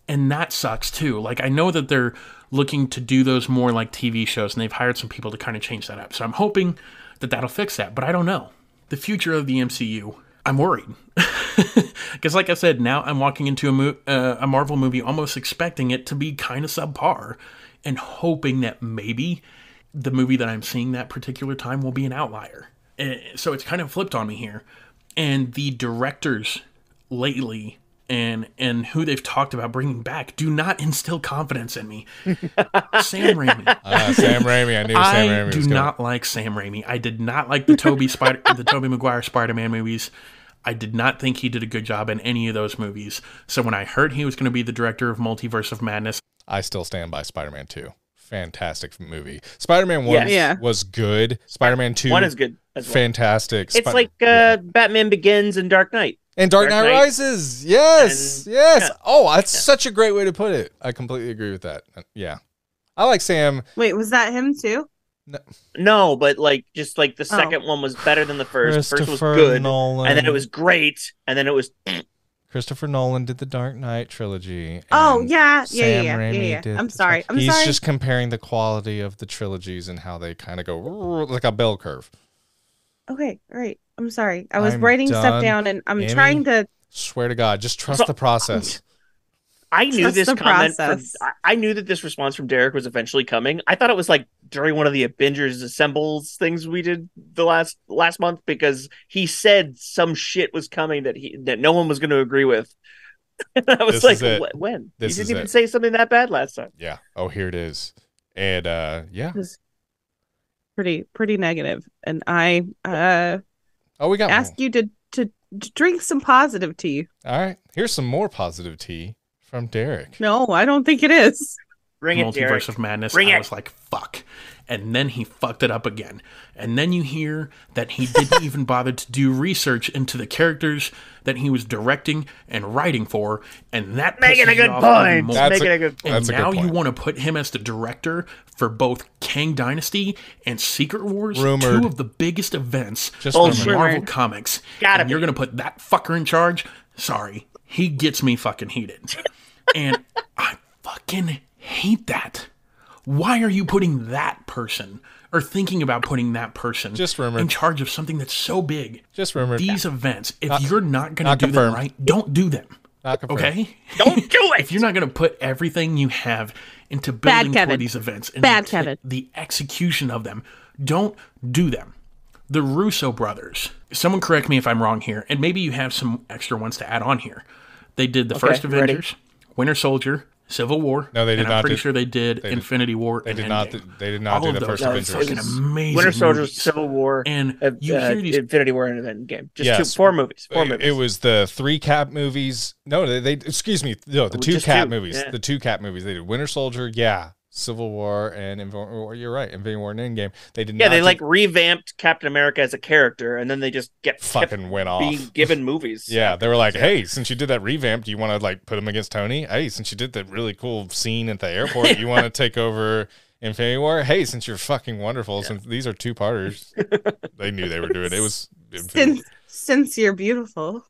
And that sucks too. Like, I know that they're looking to do those more like TV shows, and they've hired some people to kind of change that up. So I'm hoping that that'll fix that, but I don't know. The future of the MCU, I'm worried. Because like I said, now I'm walking into a Marvel movie almost expecting it to be kind of subpar and hoping that maybe the movie that I'm seeing that particular time will be an outlier. So it's kind of flipped on me here. And the directors lately and who they've talked about bringing back do not instill confidence in me. Sam Raimi. Sam Raimi. I knew Sam Raimi was do not like Sam Raimi. I did not like the Tobey Maguire Spider-Man movies. I did not think he did a good job in any of those movies. So when I heard he was going to be the director of Multiverse of Madness, I still stand by Spider-Man 2. Fantastic movie. Spider-Man 1 was good. Spider-Man 2 1 is good as well. Fantastic. It's like Batman Begins and Dark Knight. And Dark Knight Rises. Yes. And, yes. yeah. Oh, that's such a great way to put it. I completely agree with that. Yeah. I like Sam. Wait, was that him too? No, but like just like the second one was better than the first. The first was good. Nolan. And then it was great. And then it was Christopher Nolan did the Dark Knight trilogy. Oh, yeah. Sam Yeah. Raimi did I'm sorry. He's just comparing the quality of the trilogies and how they kind of go like a bell curve. Okay, all right. I'm sorry. I was I'm writing done. stuff down and I'm Amy, trying to. Swear to God, just trust the process. I knew Trust this the comment. process. I knew that this response from Derek was eventually coming. I thought it was like during one of the Avengers Assembles things we did the last month because he said some shit was coming that no one was going to agree with. And I was This like, is it. when? This You is didn't even it. say something that bad last time. Yeah. Oh, here it is. And yeah. Pretty negative. And I We got ask you to drink some positive tea. All right. Here's some more positive tea from Derek. No, I don't think it is. Bring it, Multiverse Derek. of Madness, Bring I it. was like, fuck. And then he fucked it up again. And then you hear that he didn't even bother to do research into the characters that he was directing and writing for, and that Making pisses a good you off even point. more. Making a good point. And That's a good now you point. want to put him as the director for both Kang Dynasty and Secret Wars, Rumored. 2 of the biggest events Just in Bullshit. Marvel Rumored. Comics. Gotta And you're be. going to put that fucker in charge? Sorry. He gets me fucking heated. And I fucking hate that. Why are you putting that person or thinking about putting that person Just remember- in charge of something that's so big? Just remember These events, if Not- you're not going not to do confirmed. them right, don't do them. Not confirmed. Okay? Don't do it. If you're not going to put everything you have into Bad building Kevin. toward these events and Bad into Kevin. the execution of them, don't do them. The Russo brothers, someone correct me if I'm wrong here, and maybe you have some extra ones to add on here. They did the first ready. Avengers, Winter Soldier, Civil War. No, they did and not I'm pretty do- sure they did Infinity War. They and did not. Endgame. They did not All do of the those first are Avengers. fucking amazing. Winter Soldier, movies. Civil War, And you hear these. Infinity War, and Endgame. Just Yes. 4 movies. 4 movies. It was the 3 Cap movies. No, they excuse me. No, the was 2 just Cap 2, movies. yeah. The 2 Cap movies. They did Winter Soldier, yeah. Civil War and Infinity War. You're right. Infinity War and Endgame. They did Yeah, not. they do- like revamped Captain America as a character, and then they just fucking went off. being given movies. Yeah, they were like, "Hey, since you did that revamp, do you want to like put him against Tony? Hey, since you did that really cool scene at the airport, you want to take over Infinity War? Hey, since you're fucking wonderful, since these are 2-parters." They knew they were doing it. It was Infinity. Since you're beautiful.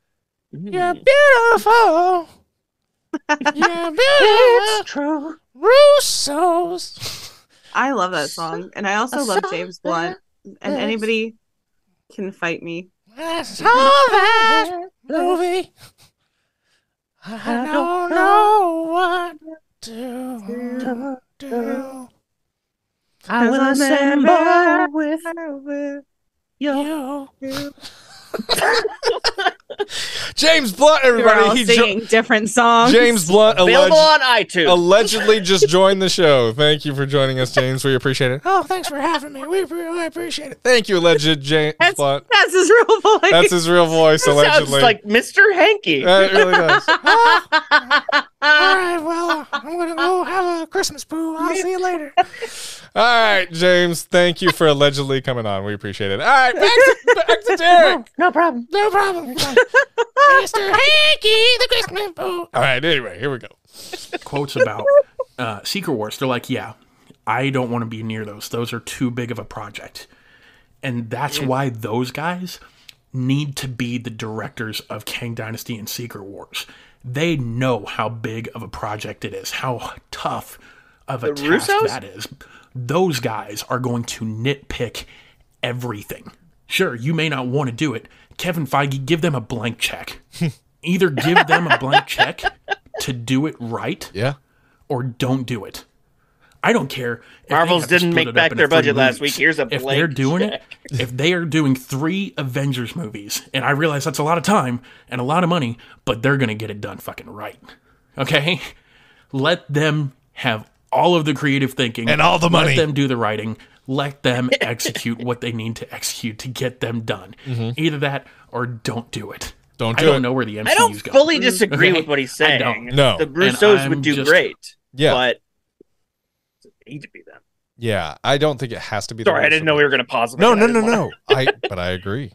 You're beautiful. Yeah, It's true. Russos. I love that song, and I also love James Blunt. And anybody can fight me. I saw that movie. I don't know what to do. I will assemble with you. James Blunt, We're all everybody. He singing different songs. James Blunt Available on iTunes. allegedly just joined the show. Thank you for joining us, James. We appreciate it. Oh, thanks for having me. We really appreciate it. Thank you, alleged James Blunt. That's his real voice. That's his real voice, That allegedly. sounds like Mr. Hanky. It really does. All right, well, I'm going to go have a Christmas poo. I'll see you later. All right, James. Thank you for allegedly coming on. We appreciate it. All right, back to Derek. No problem. No problem. Mr. Hanky, the Christmas poo. All right, anyway, here we go. Quotes about Secret Wars. They're like, yeah, I don't want to be near those. Those are too big of a project. And that's why those guys need to be the directors of Kang Dynasty and Secret Wars. They know how big of a project it is, how tough of a task Russos? that is. Those guys are going to nitpick everything. Sure, you may not want to do it. Kevin Feige, give them a blank check. Either give them a blank check to do it right, Yeah. or don't do it. I don't care. If they Marvels have to didn't split make it back up into their 3 budget last movies. week. Here's a If blank they're doing check. it, if they are doing 3 Avengers movies, and I realize that's a lot of time and a lot of money, but they're going to get it done fucking right. Okay? Let them have all of the creative thinking. And all the money. Let them do the writing. Let them execute what they need to execute to get them done. Either that or don't do it. Don't I do it. don't know where the MCU's I don't going. fully disagree Okay. with what he's I saying. don't. No. The And Russos I'm would do just- great. Yeah. But it need to be them. Yeah, I don't think it has to be. Sorry, I didn't know we we were going to pause. No. But I agree.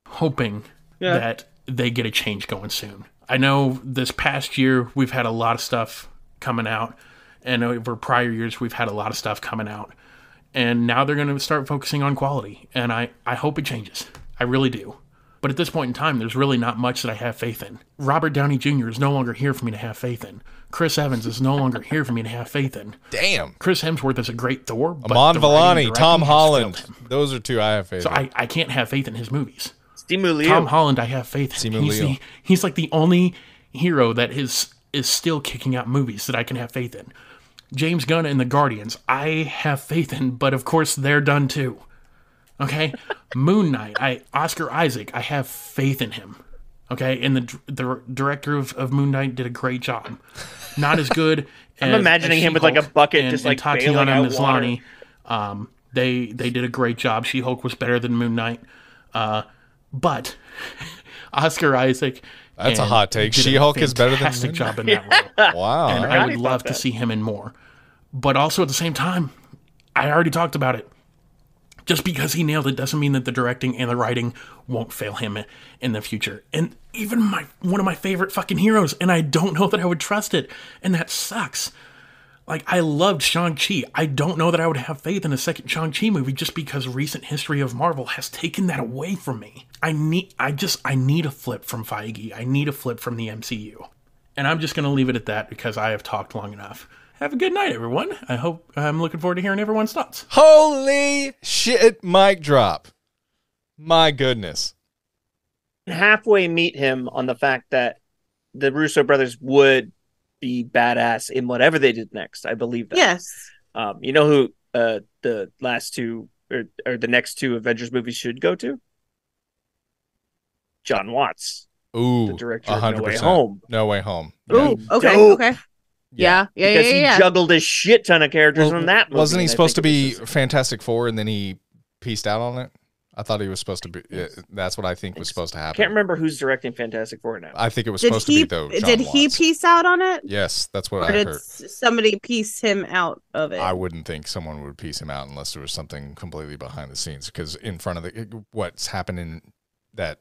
Hoping Yeah. that they get a change going soon. I know this past year we've had a lot of stuff coming out, and over prior years we've had a lot of stuff coming out, and now they're going to start focusing on quality, and I hope it changes. I really do. But at this point in time, there's really not much that I have faith in. Robert Downey Jr. is no longer here for me to have faith in. Chris Evans is no longer here for me to have faith in. Damn. Chris Hemsworth is a great Thor, but Amon the writing and Vellani, directing Tom has Holland. failed him. Those are 2 I have faith So in. I can't have faith in his movies. Simu Liu. Tom Holland, I have faith in. Simu Liu. He's like the only hero that is still kicking out movies that I can have faith in. James Gunn and the Guardians, I have faith in, but of course they're done too. Okay? Moon Knight, Oscar Isaac, I have faith in him. Okay? And the director of Moon Knight did a great job. Not as good I'm as imagining him with, like, a She-Hulk bucket just, like, bailing Tatiana out Maslany. They did a great job. She-Hulk was better than Moon Knight. But Oscar Isaac. That's a and hot take. did a She-Hulk is better than fantastic Moon job in that role. Wow. And all I right. would thought love to that. see him in more. But also at the same time, I already talked about it. Just because he nailed it doesn't mean that the directing and the writing won't fail him in the future. And even one of my favorite fucking heroes, and I don't know that I would trust it, and that sucks. Like, I loved Shang-Chi. I don't know that I would have faith in a second Shang-Chi movie just because recent history of Marvel has taken that away from me. I need a flip from Feige. I need a flip from the MCU. And I'm just going to leave it at that because I have talked long enough. Have a good night, everyone. I'm looking forward to hearing everyone's thoughts. Holy shit, mic drop. My goodness. Halfway meet him on the fact that the Russo brothers would be badass in whatever they did next. I believe that. Yes. You know who the last 2 or the next 2 Avengers movies should go to? John Watts, Ooh, the director of 100%. No Way Home. No Way Home. Ooh, okay, Dope. okay. Yeah, Because he juggled a shit ton of characters Well, in that movie. Wasn't he and I supposed to think be this is- Fantastic Four and then he pieced out on it? I thought he was supposed to be. That's what I think was supposed to happen. Can't remember who's directing Fantastic Four now. I think it was Did supposed he to be though. John did he Watts. piece out on it? Yes, that's what Or I did heard. somebody piece him out of it? I wouldn't think someone would piece him out unless there was something completely behind the scenes. Because in front of what's happening, that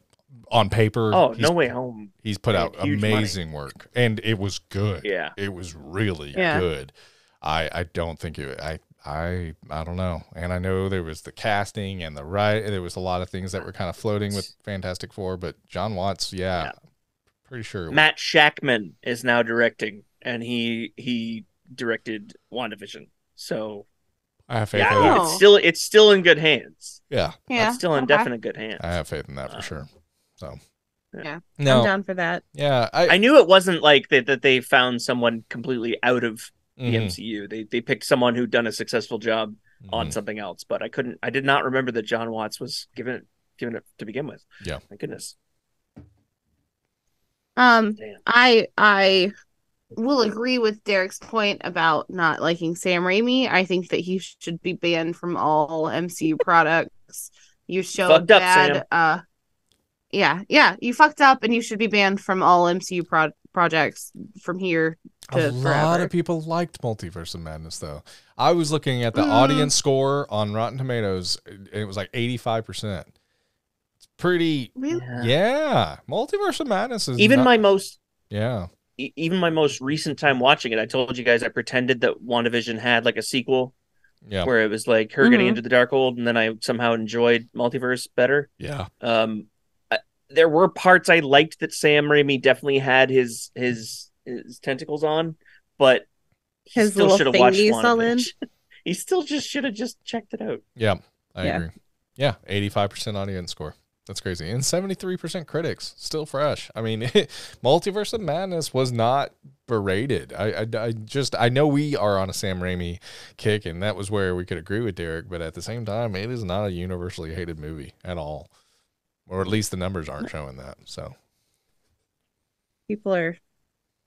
on paper, Oh, No Way Home. he's put out made huge money. amazing work, and it was good. Yeah. it was really Yeah. good. I don't think it. I don't know. And I know there was the casting and there was a lot of things that were kind of floating with Fantastic Four, but John Watts, Pretty sure. Matt Shackman is now directing, and he directed WandaVision. So I have faith in Oh. that. it's still in good hands. Yeah, Yeah. It's still in okay. definite good hands. I have faith in that for sure. So Yeah. no, I'm down for that. yeah, I knew it wasn't like that they found someone completely out of the Mhm. MCU. They picked someone who'd done a successful job on Mhm. something else, but I did not remember that John Watts was given it to begin with. Yeah. My goodness. Damn. Damn. I will agree with Derek's point about not liking Sam Raimi. I think that he should be banned from all MCU products. You showed Fucked up, bad. Sam. Yeah, you fucked up, and you should be banned from all MCU projects from here to A lot forever. of people liked Multiverse of Madness, though. I was looking at the audience score on Rotten Tomatoes, and it was like 85%. It's pretty. Really? Yeah, Multiverse of Madness is Even not- my most recent time watching it, I told you guys I pretended that WandaVision had like a sequel Yeah, where it was like her getting Mhm. into the Darkhold, and then I somehow enjoyed Multiverse better. yeah, There were parts I liked that Sam Raimi definitely had his tentacles on, but he His still little should have thing watched he's all in. WandaVision. He still should have just checked it out. yeah. I Yeah. agree. Yeah, 85% audience score. That's crazy, and 73% critics. Still fresh. I mean, Multiverse of Madness was not berated. I know we are on a Sam Raimi kick, and that was where we could agree with Derek. But at the same time, it is not a universally hated movie at all, or at least the numbers aren't showing that. So People are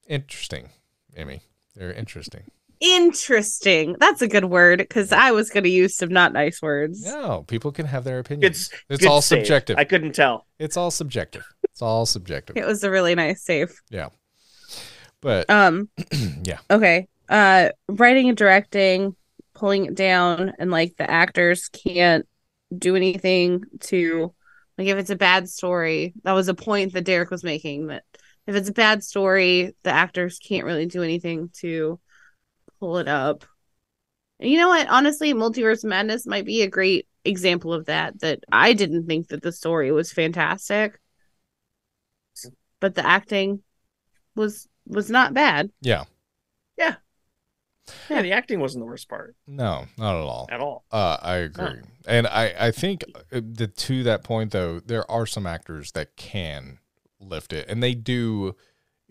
interesting, Emmy. They're interesting. interesting. That's a good word, because I was going to use some not nice words. No, people can have their opinions. It's Good all save. subjective. I couldn't tell. It's all subjective. It's all subjective. It was a really nice save. Yeah, but yeah. Okay. Writing and directing, pulling it down, and like the actors can't do anything to, like, if it's a bad story. That was a point that Derek was making, that if it's a bad story, the actors can't really do anything to pull it up. And you know what? Honestly, Multiverse of Madness might be a great example of that. That I didn't think that the story was fantastic, but the acting was not bad. Yeah. Yeah, the acting wasn't the worst part No, not at all. at all. I agree. And I think to that point, though, there are some actors that can lift it. And they do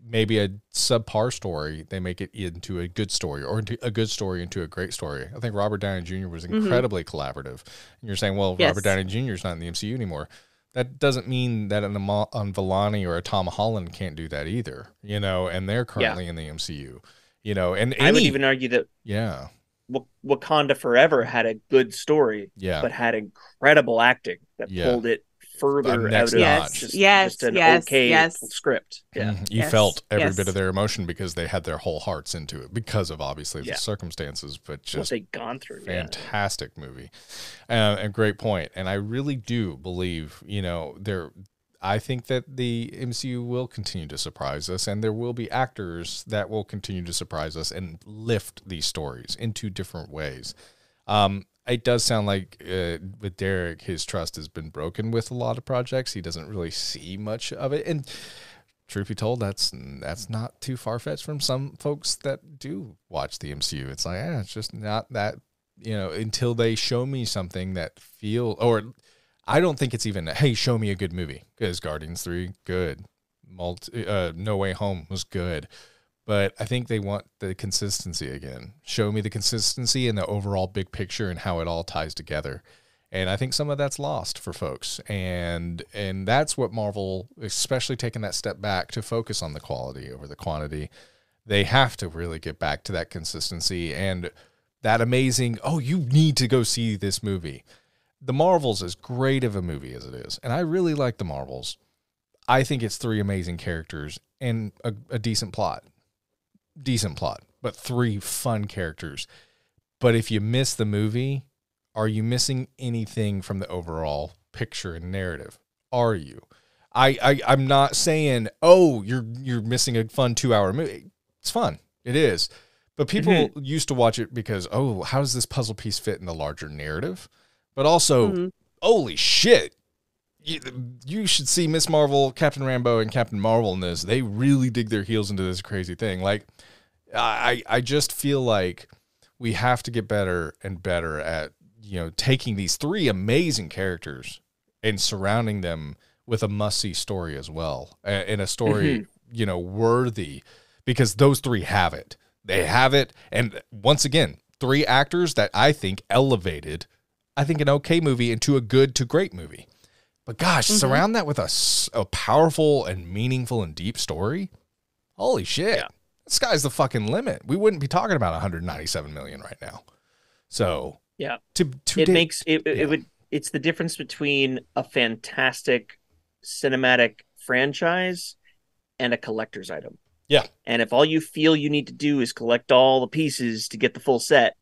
maybe a subpar story. They make it into a good story, or into a good story into a great story. I think Robert Downey Jr. was incredibly collaborative. And you're saying, well, Yes. Robert Downey Jr. is not in the MCU anymore. That doesn't mean that an Vellani or a Tom Holland can't do that either, you know, and they're currently in the MCU. You know, and I would even argue that yeah, Wakanda Forever had a good story, yeah, but had incredible acting that Yeah. pulled it further next out of notch. just an okay script. Yeah. You Yes, felt every yes. bit of their emotion because they had their whole hearts into it because of obviously the circumstances, but What just they gone through. fantastic movie, and great point. And I really do believe, you know, I think that the MCU will continue to surprise us, and there will be actors that will continue to surprise us and lift these stories into different ways. It does sound like with Derek, his trust has been broken with a lot of projects. He doesn't really see much of it. And truth be told, that's not too far-fetched from some folks that do watch the MCU. It's like, it's just not that, you know, until they show me something that or I don't think it's even, hey, show me a good movie. Because Guardians 3, good. No Way Home was good. But I think they want the consistency again. Show me the consistency and the overall big picture and how it all ties together. And I think some of that's lost for folks. And that's what Marvel, especially taking that step back to focus on the quality over the quantity, they have to really get back to that consistency and that amazing, oh, you need to go see this movie. The Marvels, as great of a movie as it is, and I really like The Marvels, I think it's 3 amazing characters and a decent plot. Decent plot, but 3 fun characters. But if you miss the movie, are you missing anything from the overall picture and narrative? Are you? I'm not saying, oh, you're missing a fun 2-hour movie. It's fun. It is. But people used to watch it because, oh, how does this puzzle piece fit in the larger narrative? But also, holy shit, you should see Miss Marvel, Captain Rambeau, and Captain Marvel in this. They really dig their heels into this crazy thing. Like, I just feel like we have to get better and better at, taking these three amazing characters and surrounding them with a must-see story as well. And a story, worthy, because those three have it. They have it. And once again, three actors that I think elevated, an okay movie into a good to great movie. But gosh, surround that with a powerful and meaningful and deep story. Holy shit. Yeah. The sky's the fucking limit. We wouldn't be talking about 197 million right now. So yeah, it's the difference between a fantastic cinematic franchise and a collector's item. Yeah. And if all you feel you need to do is collect all the pieces to get the full set,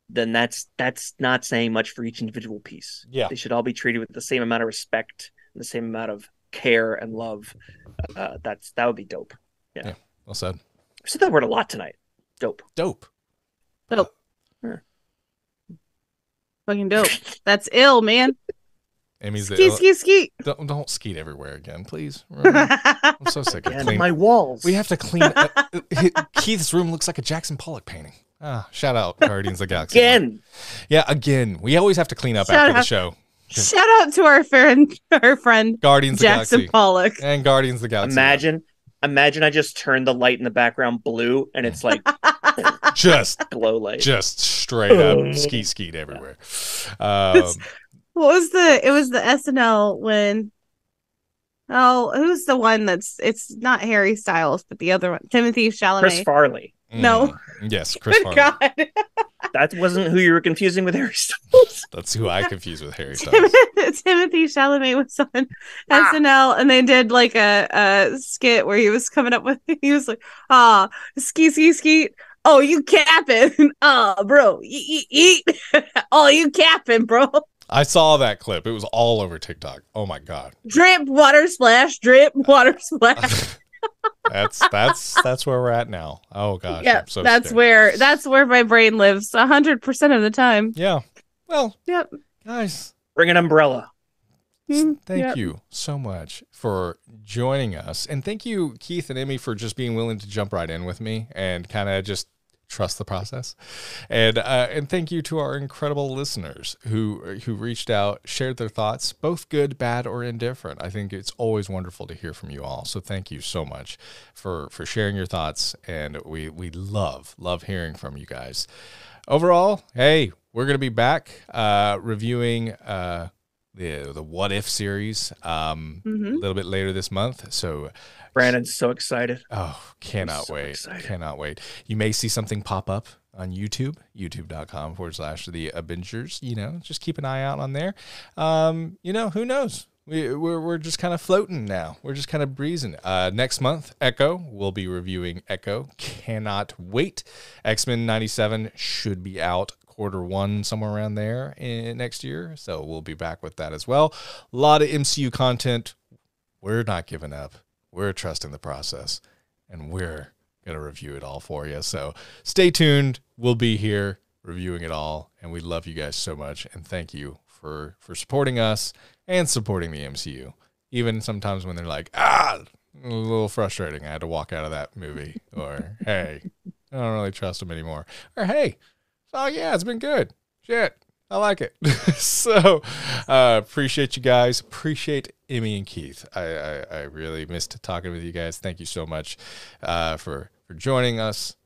then that's not saying much for each individual piece. Yeah. They should all be treated with the same amount of respect and the same amount of care and love. That would be dope. Yeah. Well said. I said that word a lot tonight. Dope. Fucking dope. That's ill, man. Amy's Skeet. Don't skeet everywhere again, please. I'm so sick of cleaning my walls. We have to clean. Keith's room looks like a Jackson Pollock painting. Shout out Guardians of the Galaxy. Again. Yeah, again. We always have to clean up after the show. Shout out to our friend Guardians Jackson of the Galaxy. Pollock. And Guardians of the Galaxy. Imagine I just turned the light in the background blue and it's like just glow light. Just straight up skeet everywhere. It was the SNL when who's the one it's not Harry Styles, but the other one, Timothy Chalamet. Chris Farley. No. Yes, Chris Farley. God. That wasn't who you were confusing with Harry Styles. That's who I confused with Harry Styles. Timothy Chalamet was on SNL, and they did like a skit where he was coming up with, he was like, skeet. Oh, you capping. Bro. Eat. Oh, you capping, bro. I saw that clip. It was all over TikTok. Oh my God. Drip, water splash. Drip, water splash. That's where we're at now. Oh gosh. Yeah, so that's where my brain lives 100% of the time. Yeah. Well. Yep. Guys, bring an umbrella. Thank you so much for joining us, and thank you, Keith and Emmy, for just being willing to jump right in with me and kind of just trust the process. And thank you to our incredible listeners who reached out, shared their thoughts, both good, bad, or indifferent. I think it's always wonderful to hear from you all. So thank you so much for sharing your thoughts. And we love hearing from you guys. Overall, hey, we're going to be back reviewing the What If series a little bit later this month. So Brandon's so excited. Oh, cannot wait. Cannot wait. You may see something pop up on YouTube, youtube.com/the ABINGERS. Just keep an eye out on there. Who knows? We're just kind of floating now. We're just kind of breezing. Next month, Echo. We'll be reviewing Echo. Cannot wait. X-Men 97 should be out Q1, somewhere around there next year. So we'll be back with that as well. A lot of MCU content. We're not giving up. We're trusting the process, and we're going to review it all for you. So stay tuned. We'll be here reviewing it all, and we love you guys so much. And thank you for supporting us and supporting the MCU. Even sometimes when they're like, a little frustrating. I had to walk out of that movie. Or, hey, I don't really trust them anymore. Or, hey, oh, yeah, it's been good. Shit. I like it. So appreciate you guys. Appreciate Emmy and Keith. I really missed talking with you guys. Thank you so much for joining us.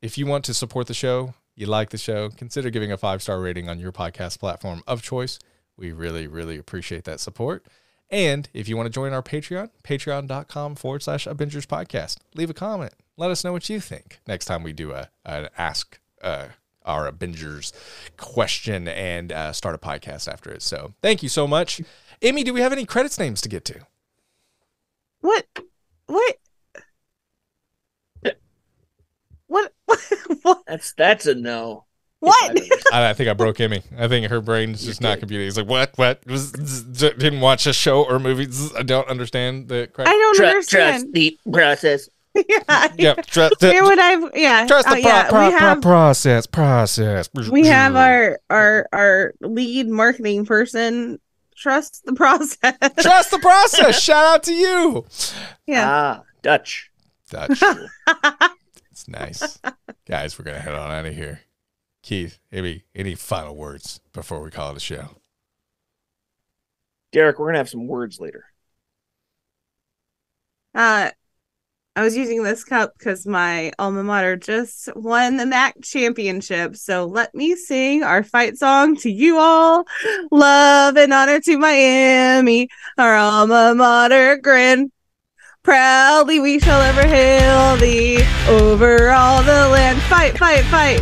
If you want to support the show, you like the show, consider giving a 5-star rating on your podcast platform of choice. We really, really appreciate that support. And if you want to join our Patreon, patreon.com/ABINGERS podcast. Leave a comment. Let us know what you think next time we do an Ask our ABINGERS question and start a podcast after it. So thank you so much. Emmy, do we have any credits names to get to? What? That's a no. What? I think I broke Emmy. I think her brain's just not computing. It's like, what? Didn't watch a show or movie. I don't understand the credits. I don't understand. Trust the process. Trust the process. We have our lead marketing person Trust the process. Trust the process. Shout out to you. Yeah. Dutch. It's nice. Guys, we're going to head on out of here. Keith, any final words before we call it a show? Derek, we're going to have some words later. I was using this cup because my alma mater just won the MAC championship. So let me sing our fight song to you all. Love and honor to Miami, our alma mater grin. Proudly we shall ever hail thee over all the land. Fight, fight, fight.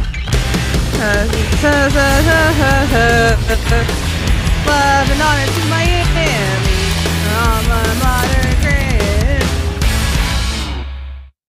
Love and honor to Miami.